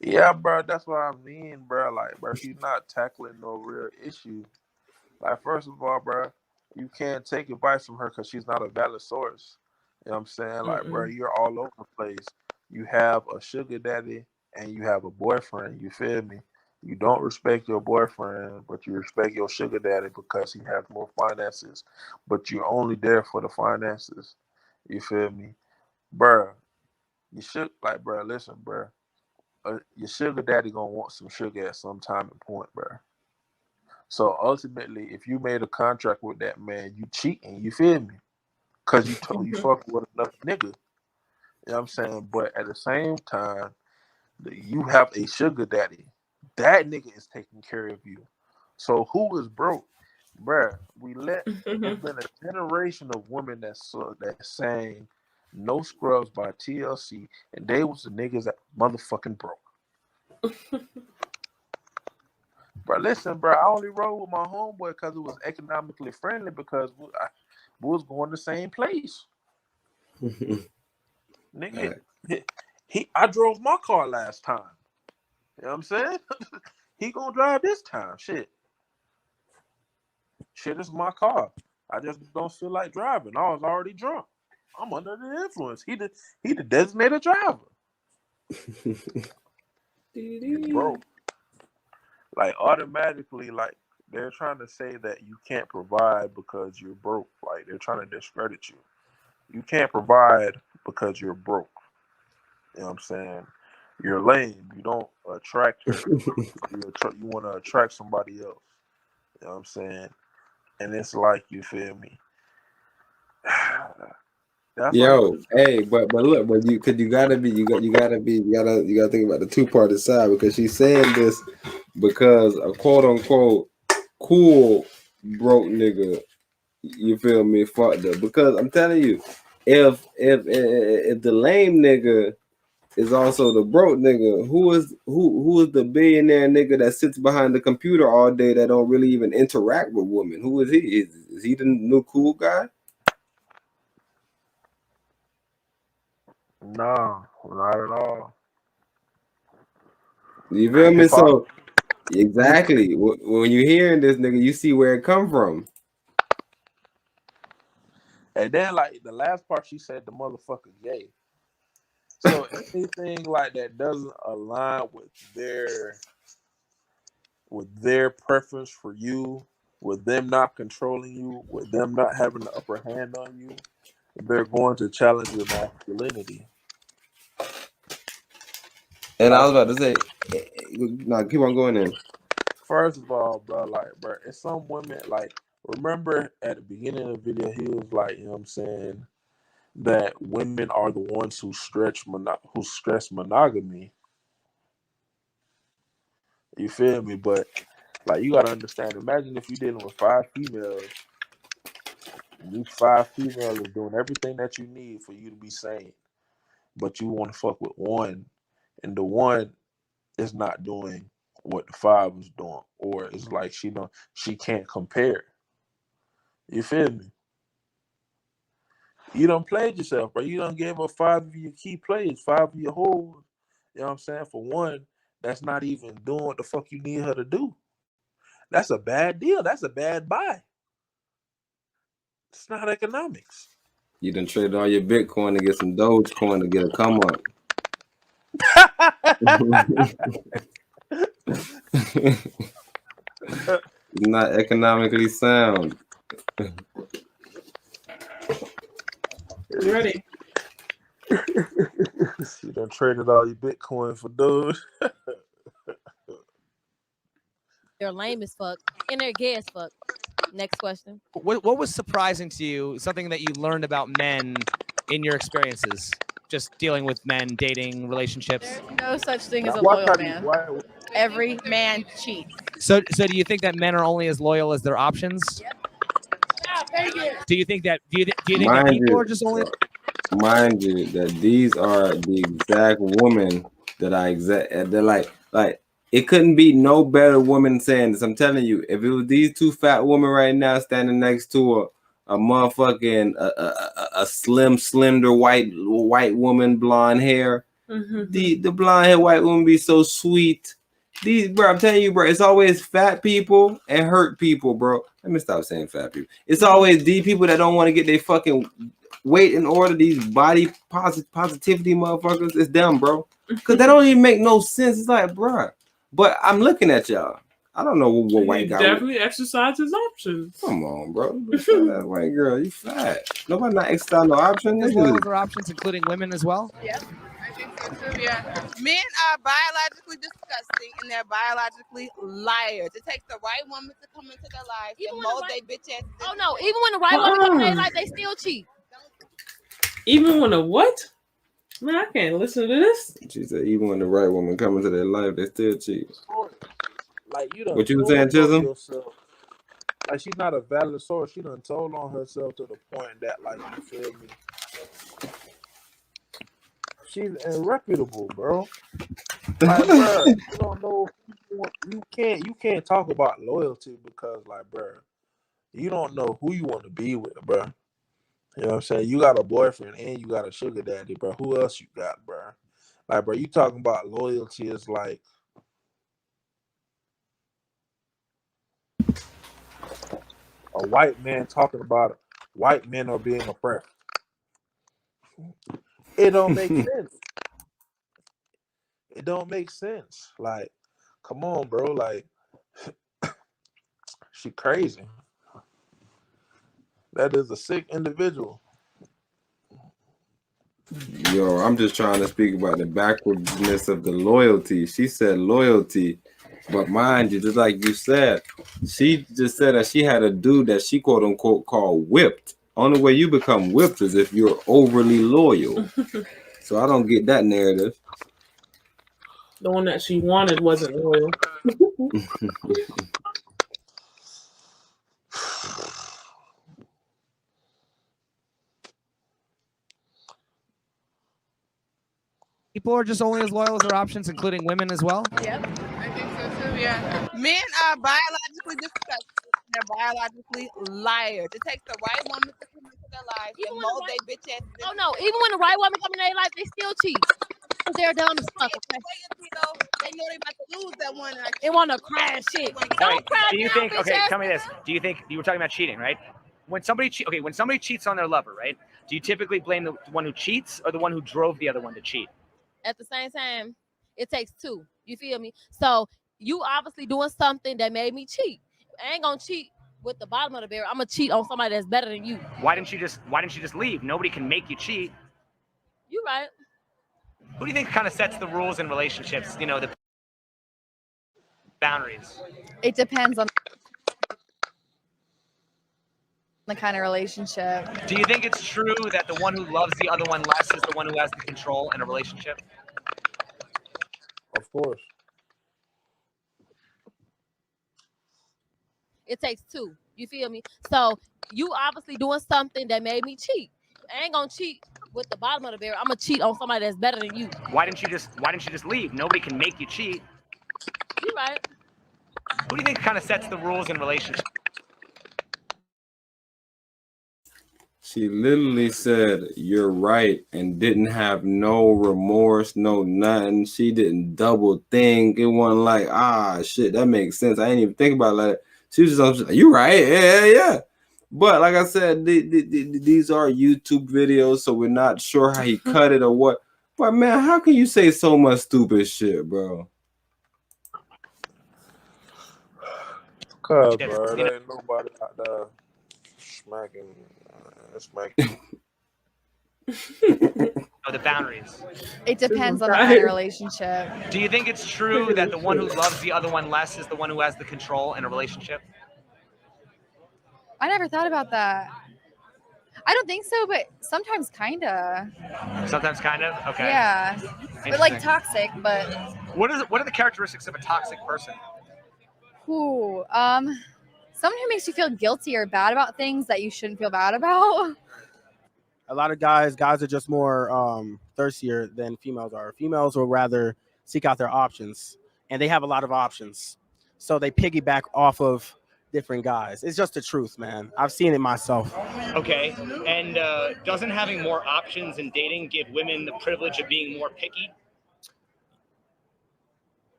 Yeah, bro, that's what I mean, bro. Like, bro, if you're not tackling no real issue, like, first of all, bro, you can't take advice from her because she's not a valid source. You know what I'm saying? Like, bro, you're all over the place. You have a sugar daddy and you have a boyfriend. You feel me? You don't respect your boyfriend, but you respect your sugar daddy because he has more finances. But you're only there for the finances. You feel me? Bro, you should, like, bro, listen, bro. Your sugar daddy gonna want some sugar at some time and point, bro. So ultimately, if you made a contract with that man, you cheating. You feel me? Cause you fucking with another nigga. You know what I'm saying? But at the same time, you have a sugar daddy. That nigga is taking care of you. So who is broke, bruh? It's been a generation of women that's saying "No Scrubs" by TLC, and they was the niggas that motherfucking broke. Bro, listen, bro. I only rode with my homeboy because it was economically friendly because we was going the same place. Nigga, I drove my car last time. You know what I'm saying? He gonna drive this time. Shit, is my car. I just don't feel like driving. I was already drunk. I'm under the influence. He the designated driver. Bro, like automatically, like they're trying to say that you can't provide because you're broke. Like they're trying to discredit you. You can't provide because you're broke. You know what I'm saying? You're lame. You don't attract her. You want to attract somebody else. You know what I'm saying? And it's like, you feel me? That's Yo, like, hey, but look, but you gotta think about the two-party side, because she's saying this because a quote unquote cool broke nigga, you feel me, fucked up. Because I'm telling you, if the lame nigga is also the broke nigga, who is the billionaire nigga that sits behind the computer all day that don't really even interact with women? Who is he? Is he the new cool guy? no, not at all. You feel me? So exactly, when you hearing this nigga, you see where it come from. And then, like, the last part, she said the motherfucker gay. So anything like that doesn't align with their preference for you, with them not controlling you, with them not having the upper hand on you, they're going to challenge your masculinity. And I was about to say, no, keep on going in. First of all, bro, it's some women, like, remember at the beginning of the video, he was like, you know what I'm saying, that women are the ones who stress monogamy. You feel me? But, like, you gotta understand, imagine if you're dealing with 5 females, and these 5 females are doing everything that you need for you to be sane, but you want to fuck with one, and the one is not doing what the 5 was doing, or it's like she can't compare. You feel me? You done played yourself, bro. You done gave up 5 of your key plays, 5 of your holes. You know what I'm saying? For one that's not even doing what the fuck you need her to do. That's a bad deal. That's a bad buy. It's not economics. You done traded all your Bitcoin to get some Dogecoin to get a come up. Not economically sound. You ready? You done traded all your Bitcoin for Doge. They're lame as fuck and they're gay as fuck. Next question. What was surprising to you? Something that you learned about men in your experiences, just dealing with men, dating, relationships. No such thing as a loyal man. Every man cheats. So do you think that men are only as loyal as their options? Do you think that? Do you think that people are just only? Mind you, that these are the exact women that they're like it couldn't be no better woman saying this. I'm telling you, if it was these 2 fat women right now standing next to a motherfucking a slender white woman, blonde hair, the blonde hair white woman be so sweet. These, bro, I'm telling you, bro, it's always fat people and hurt people, bro. Let me stop saying fat people. It's always these people that don't want to get their fucking weight in order. These body positivity motherfuckers. It's them, bro. Because that don't even make no sense. It's like, bro. But I'm looking at y'all. I don't know what white guy. Definitely exercise his options. Come on, bro. That white girl, you fat. Nobody not exercising no options. As well as their options, including women as well. Yep. I think so too, yeah. Men are biologically disgusting and they're biologically liars. It takes the right woman to come into their life and mold their bitch ass. Oh no, even when the right woman comes in their life, they still cheat. Even when a what? Man, I can't listen to this. She said, even when the right woman comes into their life, they still cheat. Like, you done What you told saying, on Chisholm? yourself. Like, she's not a valid source. She done told on herself to the point that, like, you feel me? She's irreputable, bro. Like, bro, you don't know. You can't talk about loyalty because, like, bro, you don't know who you want to be with, bro. You know what I'm saying? You got a boyfriend and you got a sugar daddy, bro. Who else you got, bro? Like, bro, you talking about loyalty is like a white man talking about white men are being oppressed. It don't make sense. It don't make sense. Like, come on, bro. Like, she crazy. That is a sick individual. Yo, I'm just trying to speak about the backwardness of the loyalty. She said loyalty, but mind you, just like you said, she just said that she had a dude that she quote unquote called whipped. Only way you become whipped is if you're overly loyal. So I don't get that narrative. The one that she wanted wasn't loyal. People are just only as loyal as their options, including women as well. Yep, I think so too. Yeah, men are biologically disgusting. They're biologically liars. It takes the right woman to come into their life and mold their bitch ass. Oh no, even when the right woman come in their life, they still cheat. Because they're dumb as fuck. Okay? They know they about to lose that one. They want to crash shit. All right, Don't crash do you now, think? bitch Okay, ass. tell me this. Do you think you were talking about cheating, right? When somebody cheats on their lover, right? Do you typically blame the one who cheats or the one who drove the other one to cheat? At the same time, it takes two. You feel me? So you obviously doing something that made me cheat. I ain't gonna cheat with the bottom of the barrel. I'm gonna cheat on somebody that's better than you. Why didn't you just leave? Nobody can make you cheat. You right. Who do you think kind of sets the rules in relationships? You know, the boundaries. It depends on the kind of relationship. Do you think it's true that the one who loves the other one less is the one who has the control in a relationship? Of course. It takes two. You feel me? So you obviously doing something that made me cheat. I ain't gonna cheat with the bottom of the barrel. I'm gonna cheat on somebody that's better than you. Why didn't you just leave? Nobody can make you cheat. You right. Who do you think kind of sets the rules in relationships? She literally said, "You're right," and didn't have no remorse, no nothing. She didn't double think. It wasn't like, shit, that makes sense. I didn't even think about it like that. She was just like, "You right, yeah." But like I said, these are YouTube videos, so we're not sure how he cut it or what. But man, how can you say so much stupid shit, bro? Cause, bro, there ain't nobody out there smacking. Oh, the boundaries. It depends on the kind of relationship. Do you think it's true that the one who loves the other one less is the one who has the control in a relationship? I never thought about that. I don't think so, but sometimes kinda. Sometimes kind of? Okay. Yeah. But like toxic, but What are the characteristics of a toxic person? ooh, someone who makes you feel guilty or bad about things that you shouldn't feel bad about. A lot of guys are just more thirstier than females are. Females will rather seek out their options, and they have a lot of options. So they piggyback off of different guys. It's just the truth, man. I've seen it myself. Okay. And doesn't having more options in dating give women the privilege of being more picky?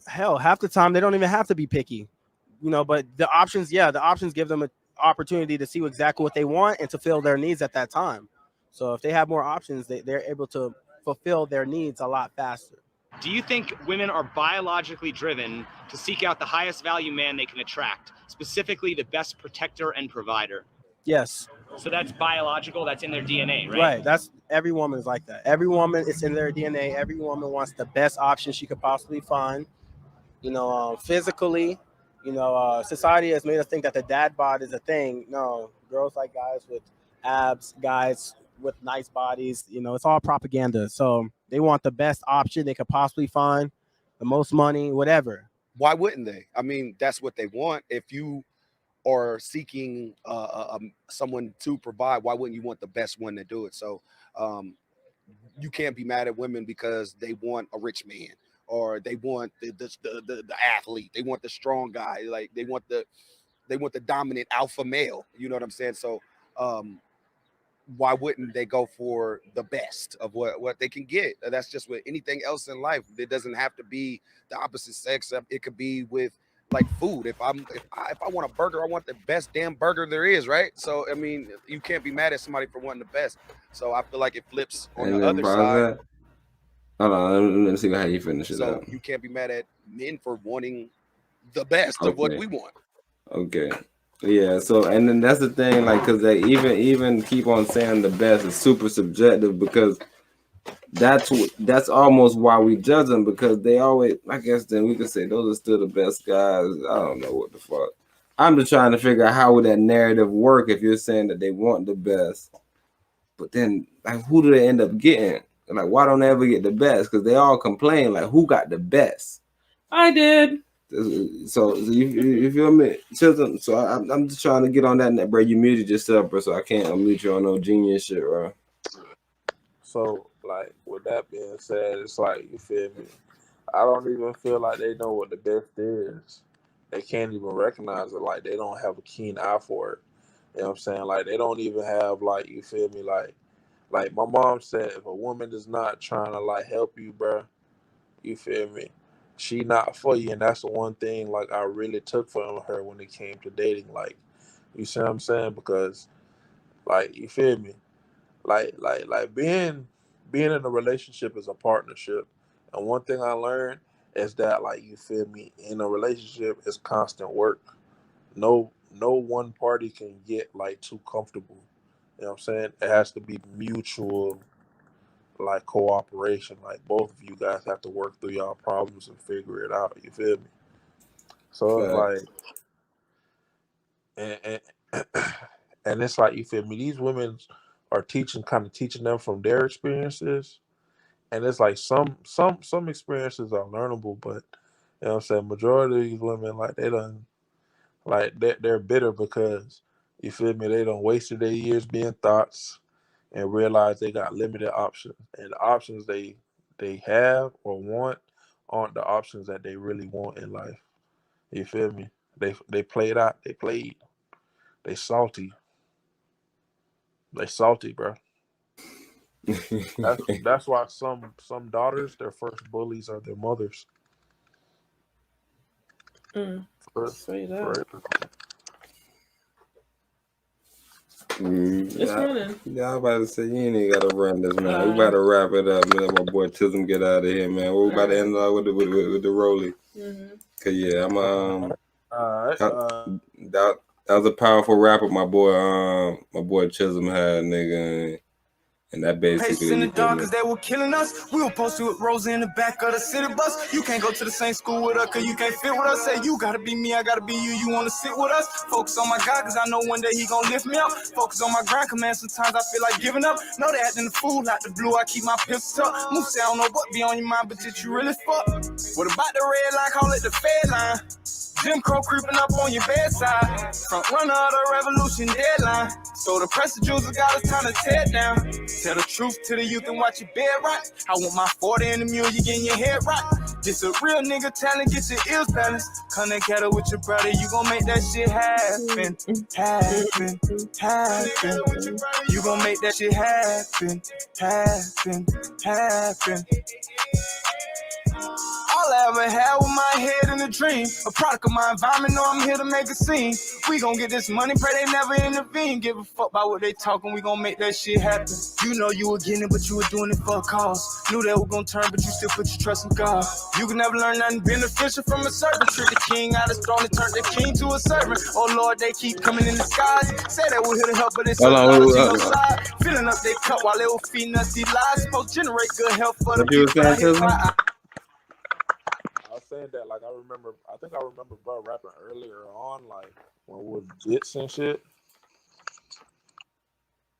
Hell, half the time they don't even have to be picky. But the options give them an opportunity to see exactly what they want and to fill their needs at that time. So if they have more options, they're able to fulfill their needs a lot faster. Do you think women are biologically driven to seek out the highest value man they can attract, specifically the best protector and provider? Yes. So that's biological, that's in their DNA, right? Right. That's every woman is like that. Every woman, it's in their DNA. Every woman wants the best option she could possibly find. Physically, society has made us think that the dad bod is a thing. No, girls like guys with abs, guys with nice bodies. It's all propaganda. So they want the best option they could possibly find, the most money, whatever. Why wouldn't they? I mean, that's what they want. If you are seeking someone to provide, why wouldn't you want the best one to do it? So you can't be mad at women because they want a rich man, or they want the athlete, they want the strong guy, like they want the dominant alpha male. You know what I'm saying? So why wouldn't they go for the best of what they can get? That's just with anything else in life. It doesn't have to be the opposite sex. It could be with like food. If I want a burger, I want the best damn burger there is, right? So I mean, you can't be mad at somebody for wanting the best. So I feel like it flips on the other side. Hold on, let me see how you finish it So up. you can't be mad at men for wanting the best of what we want. Okay. Yeah, so and then that's the thing, like, because they even keep on saying the best is super subjective, because that's almost why we judge them, because they always, I guess then we could say those are still the best guys. I don't know what the fuck. I'm just trying to figure out how would that narrative work if you're saying that they want the best, but then like who do they end up getting? Like why don't they ever get the best? Because they all complain like who got the best? I did. So you feel me? So I'm just trying to get on that, bro. You muted yourself, bro, so I can't unmute you on no genius shit, bro. So, like, with that being said, it's like, you feel me? I don't even feel like they know what the best is. They can't even recognize it. Like, they don't have a keen eye for it. You know what I'm saying? Like, they don't even have, like, you feel me? Like my mom said, if a woman is not trying to, like, help you, bro, you feel me? She not for you. And that's the one thing, like, I really took from her when it came to dating. Like, you see what I'm saying? Because, like, you feel me? Like being in a relationship is a partnership, and one thing I learned is that, like, you feel me, in a relationship is constant work. No one party can get like too comfortable. You know what I'm saying? It has to be mutual, like, cooperation. Like, both of you guys have to work through y'all problems and figure it out. You feel me? So it's like, and and it's like, you feel me, these women are teaching them from their experiences, and it's like some experiences are learnable, but you know what I'm saying, majority of these women, like, they done, like, they're bitter because, you feel me, they done wasted their years being thoughts and realize they got limited options, and the options they have or want aren't the options that they really want in life. You feel me? They played out. They salty. They salty, bro. That's why some daughters, their first bullies are their mothers. Say that. It's running. Yeah, I'm about to say, you ain't even gotta run this, man. We about to wrap it up, man. My boy Tism get out of here, man. We're about to end up with the Rollie. Cause yeah, I'm that was a powerful rapper my boy Chisholm had, nigga, and that basically in the dark cause they were killing us. We were posted with Rosa in the back of the city bus. You can't go to the same school with us cause you can't fit with us. Say you gotta be me, I gotta be you. You wanna sit with us? Focus on my God cause I know one day he gon' lift me up. Focus on my grind, command. Sometimes I feel like giving up. Know they acting the fool out the blue. I keep my pistol up. Moose say I don't know what be on your mind, but did you really fuck? What about the red line? Call it the Fed line. Jim Crow creeping up on your bedside. Front runner of the revolution deadline. So the press got us time to tear down. Tell the truth to the youth and watch your bed right. I want my 40 in the mule, you getting your head right. This a real nigga talent, get your ears balanced. Come together with your brother, you gon' make that shit happen. You gon' make that shit happen. All I ever had was my head in a dream. A product of my environment, know I'm here to make a scene. We gon' get this money, pray they never intervene. Give a fuck about what they talking, we gon' make that shit happen. You know you were getting it, but you were doing it for a cause. Knew that was gon' turn, but you still put your trust in God. You can never learn nothing beneficial from a servant. Trick the king out of throne and turn the king to a servant. Oh Lord, they keep coming in the skies. Say they were here to help, but it's so side. Filling up their cup while they were feeding us these lies. Supposed to generate good health for the people out here. I was saying that, like, I think I remember bro rapping earlier on, like, when we was bits and shit.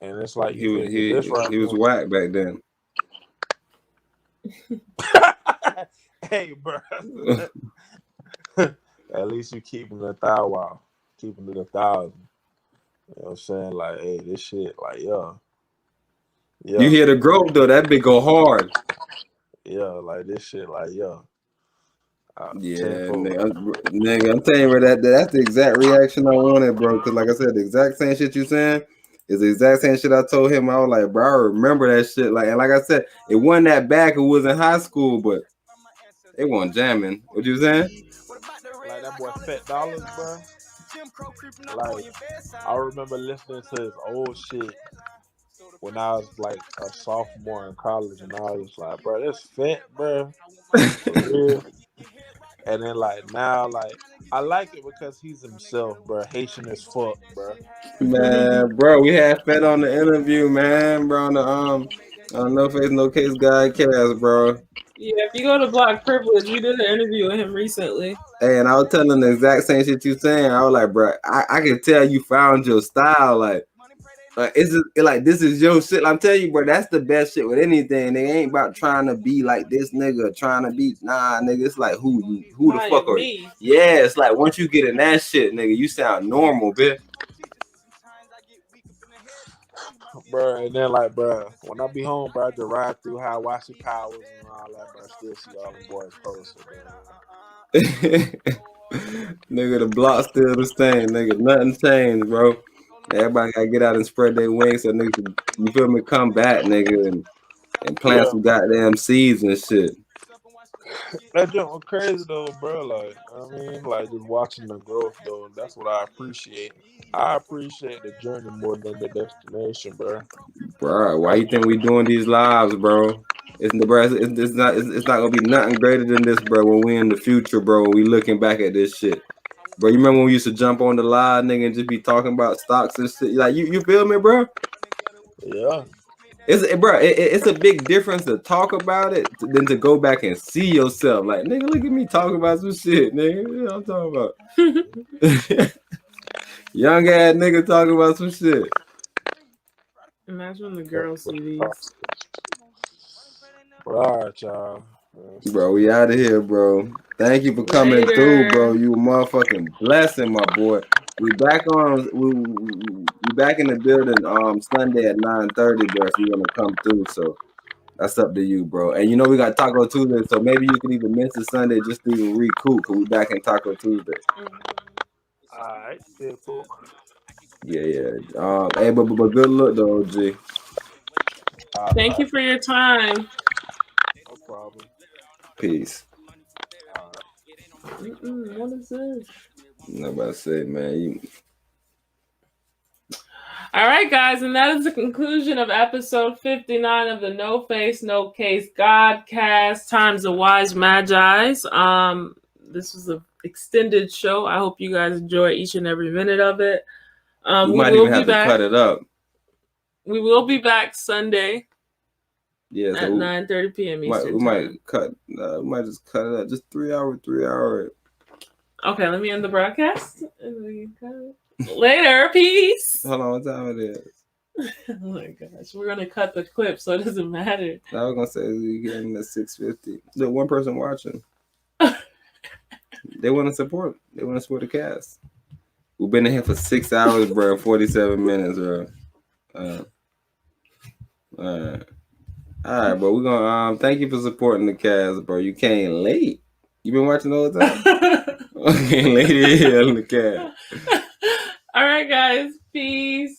And it's like, he was whack back then. Hey, bro. At least you keeping the thou wow. Keeping it 1,000. You know what I'm saying? Like, hey, this shit, like, yeah. You hear the growth though, that big go hard. Yeah, like this shit, like, yeah. Yeah, nigga, I'm telling you, bro, that's the exact reaction I wanted, bro. Because, like I said, the exact same shit you saying is the exact same shit I told him. I was like, bro, I remember that shit. Like, and like I said, it wasn't that bad. It was in high school, but it wasn't jamming. What you saying? Like that boy Fat Dollars, bro. Like, I remember listening to his old shit when I was like a sophomore in college, and I was like, bro, that's Fat, bro. For real. And then, like, now, like, I like it because he's himself, bro. Haitian as fuck, bro. Man, bro, we had Fed on the interview, man, bro. On No face, no case, Godcast, bro. Yeah, if you go to Black Privilege, we did an interview with him recently. Hey, and I was telling the exact same shit you saying. I was like, bro, I can tell you found your style. Like it's just, like this is your shit. I'm telling you, bro, that's the best shit with anything. They ain't about trying to be like this nigga, trying to be nigga. It's like who the fuck are you? Yeah, it's like once you get in that shit, nigga, you sound normal, bitch. Bro, and then like, bro, when I be home, bro, I just ride through Hiawassee Powers and all that, bro. Still see all them boys posted, Nigga, the block still the same, nigga. Nothing changed, bro. Everybody gotta get out and spread their wings so niggas, you feel me, come back, nigga, and plant some goddamn seeds and shit. That jump was crazy though, bro. Like, I mean, like just watching the growth though. That's what I appreciate. I appreciate the journey more than the destination, bro. Bro, why you think we doing these lives, bro? It's not gonna be nothing greater than this, bro. When we in the future, bro, when we looking back at this shit, bro. You remember when we used to jump on the live, nigga, and just be talking about stocks and shit? Like you feel me, bro? Yeah. It's a big difference to talk about it than to go back and see yourself. Like, nigga, look at me talking about some shit, nigga. You know what I'm talking about? Young ass nigga talking about some shit. Imagine the girls see these. All right, y'all. Bro, we out of here, bro. Thank you for coming through, bro. You a motherfucking blessing, my boy. We back in the building Sunday at 9:30, bro. If you want to come through, so that's up to you, bro. And you know we got Taco Tuesday, so maybe you can even miss the Sunday just to even recoup, cause we back in Taco Tuesday. All right, yeah, cool. Yeah. Hey, but good luck though, OG. Thank you for your time. No problem. Peace. What is this? Nobody say, man. All right, guys, and that is the conclusion of episode 59 of the No Face, No Case Godcast, Times of Wise Magis. This was an extended show. I hope you guys enjoy each and every minute of it. We might even have to cut it up. We will be back Sunday. Yeah, at 9:30 p.m. Eastern we might just cut it up. Just 3 hour. Okay, let me end the broadcast. Later, peace. Hold on, what time it is? Oh my gosh, we're gonna cut the clip so it doesn't matter. I was gonna say you getting at 6:50. There's one person watching. They want to support. They want to support the cast. We've been in here for 6 hours, bro. 47 minutes, bro. All right, bro. We're gonna thank you for supporting the cast, bro. You came late. You been watching all the time? Okay, late here in the cast. All right, guys. Peace.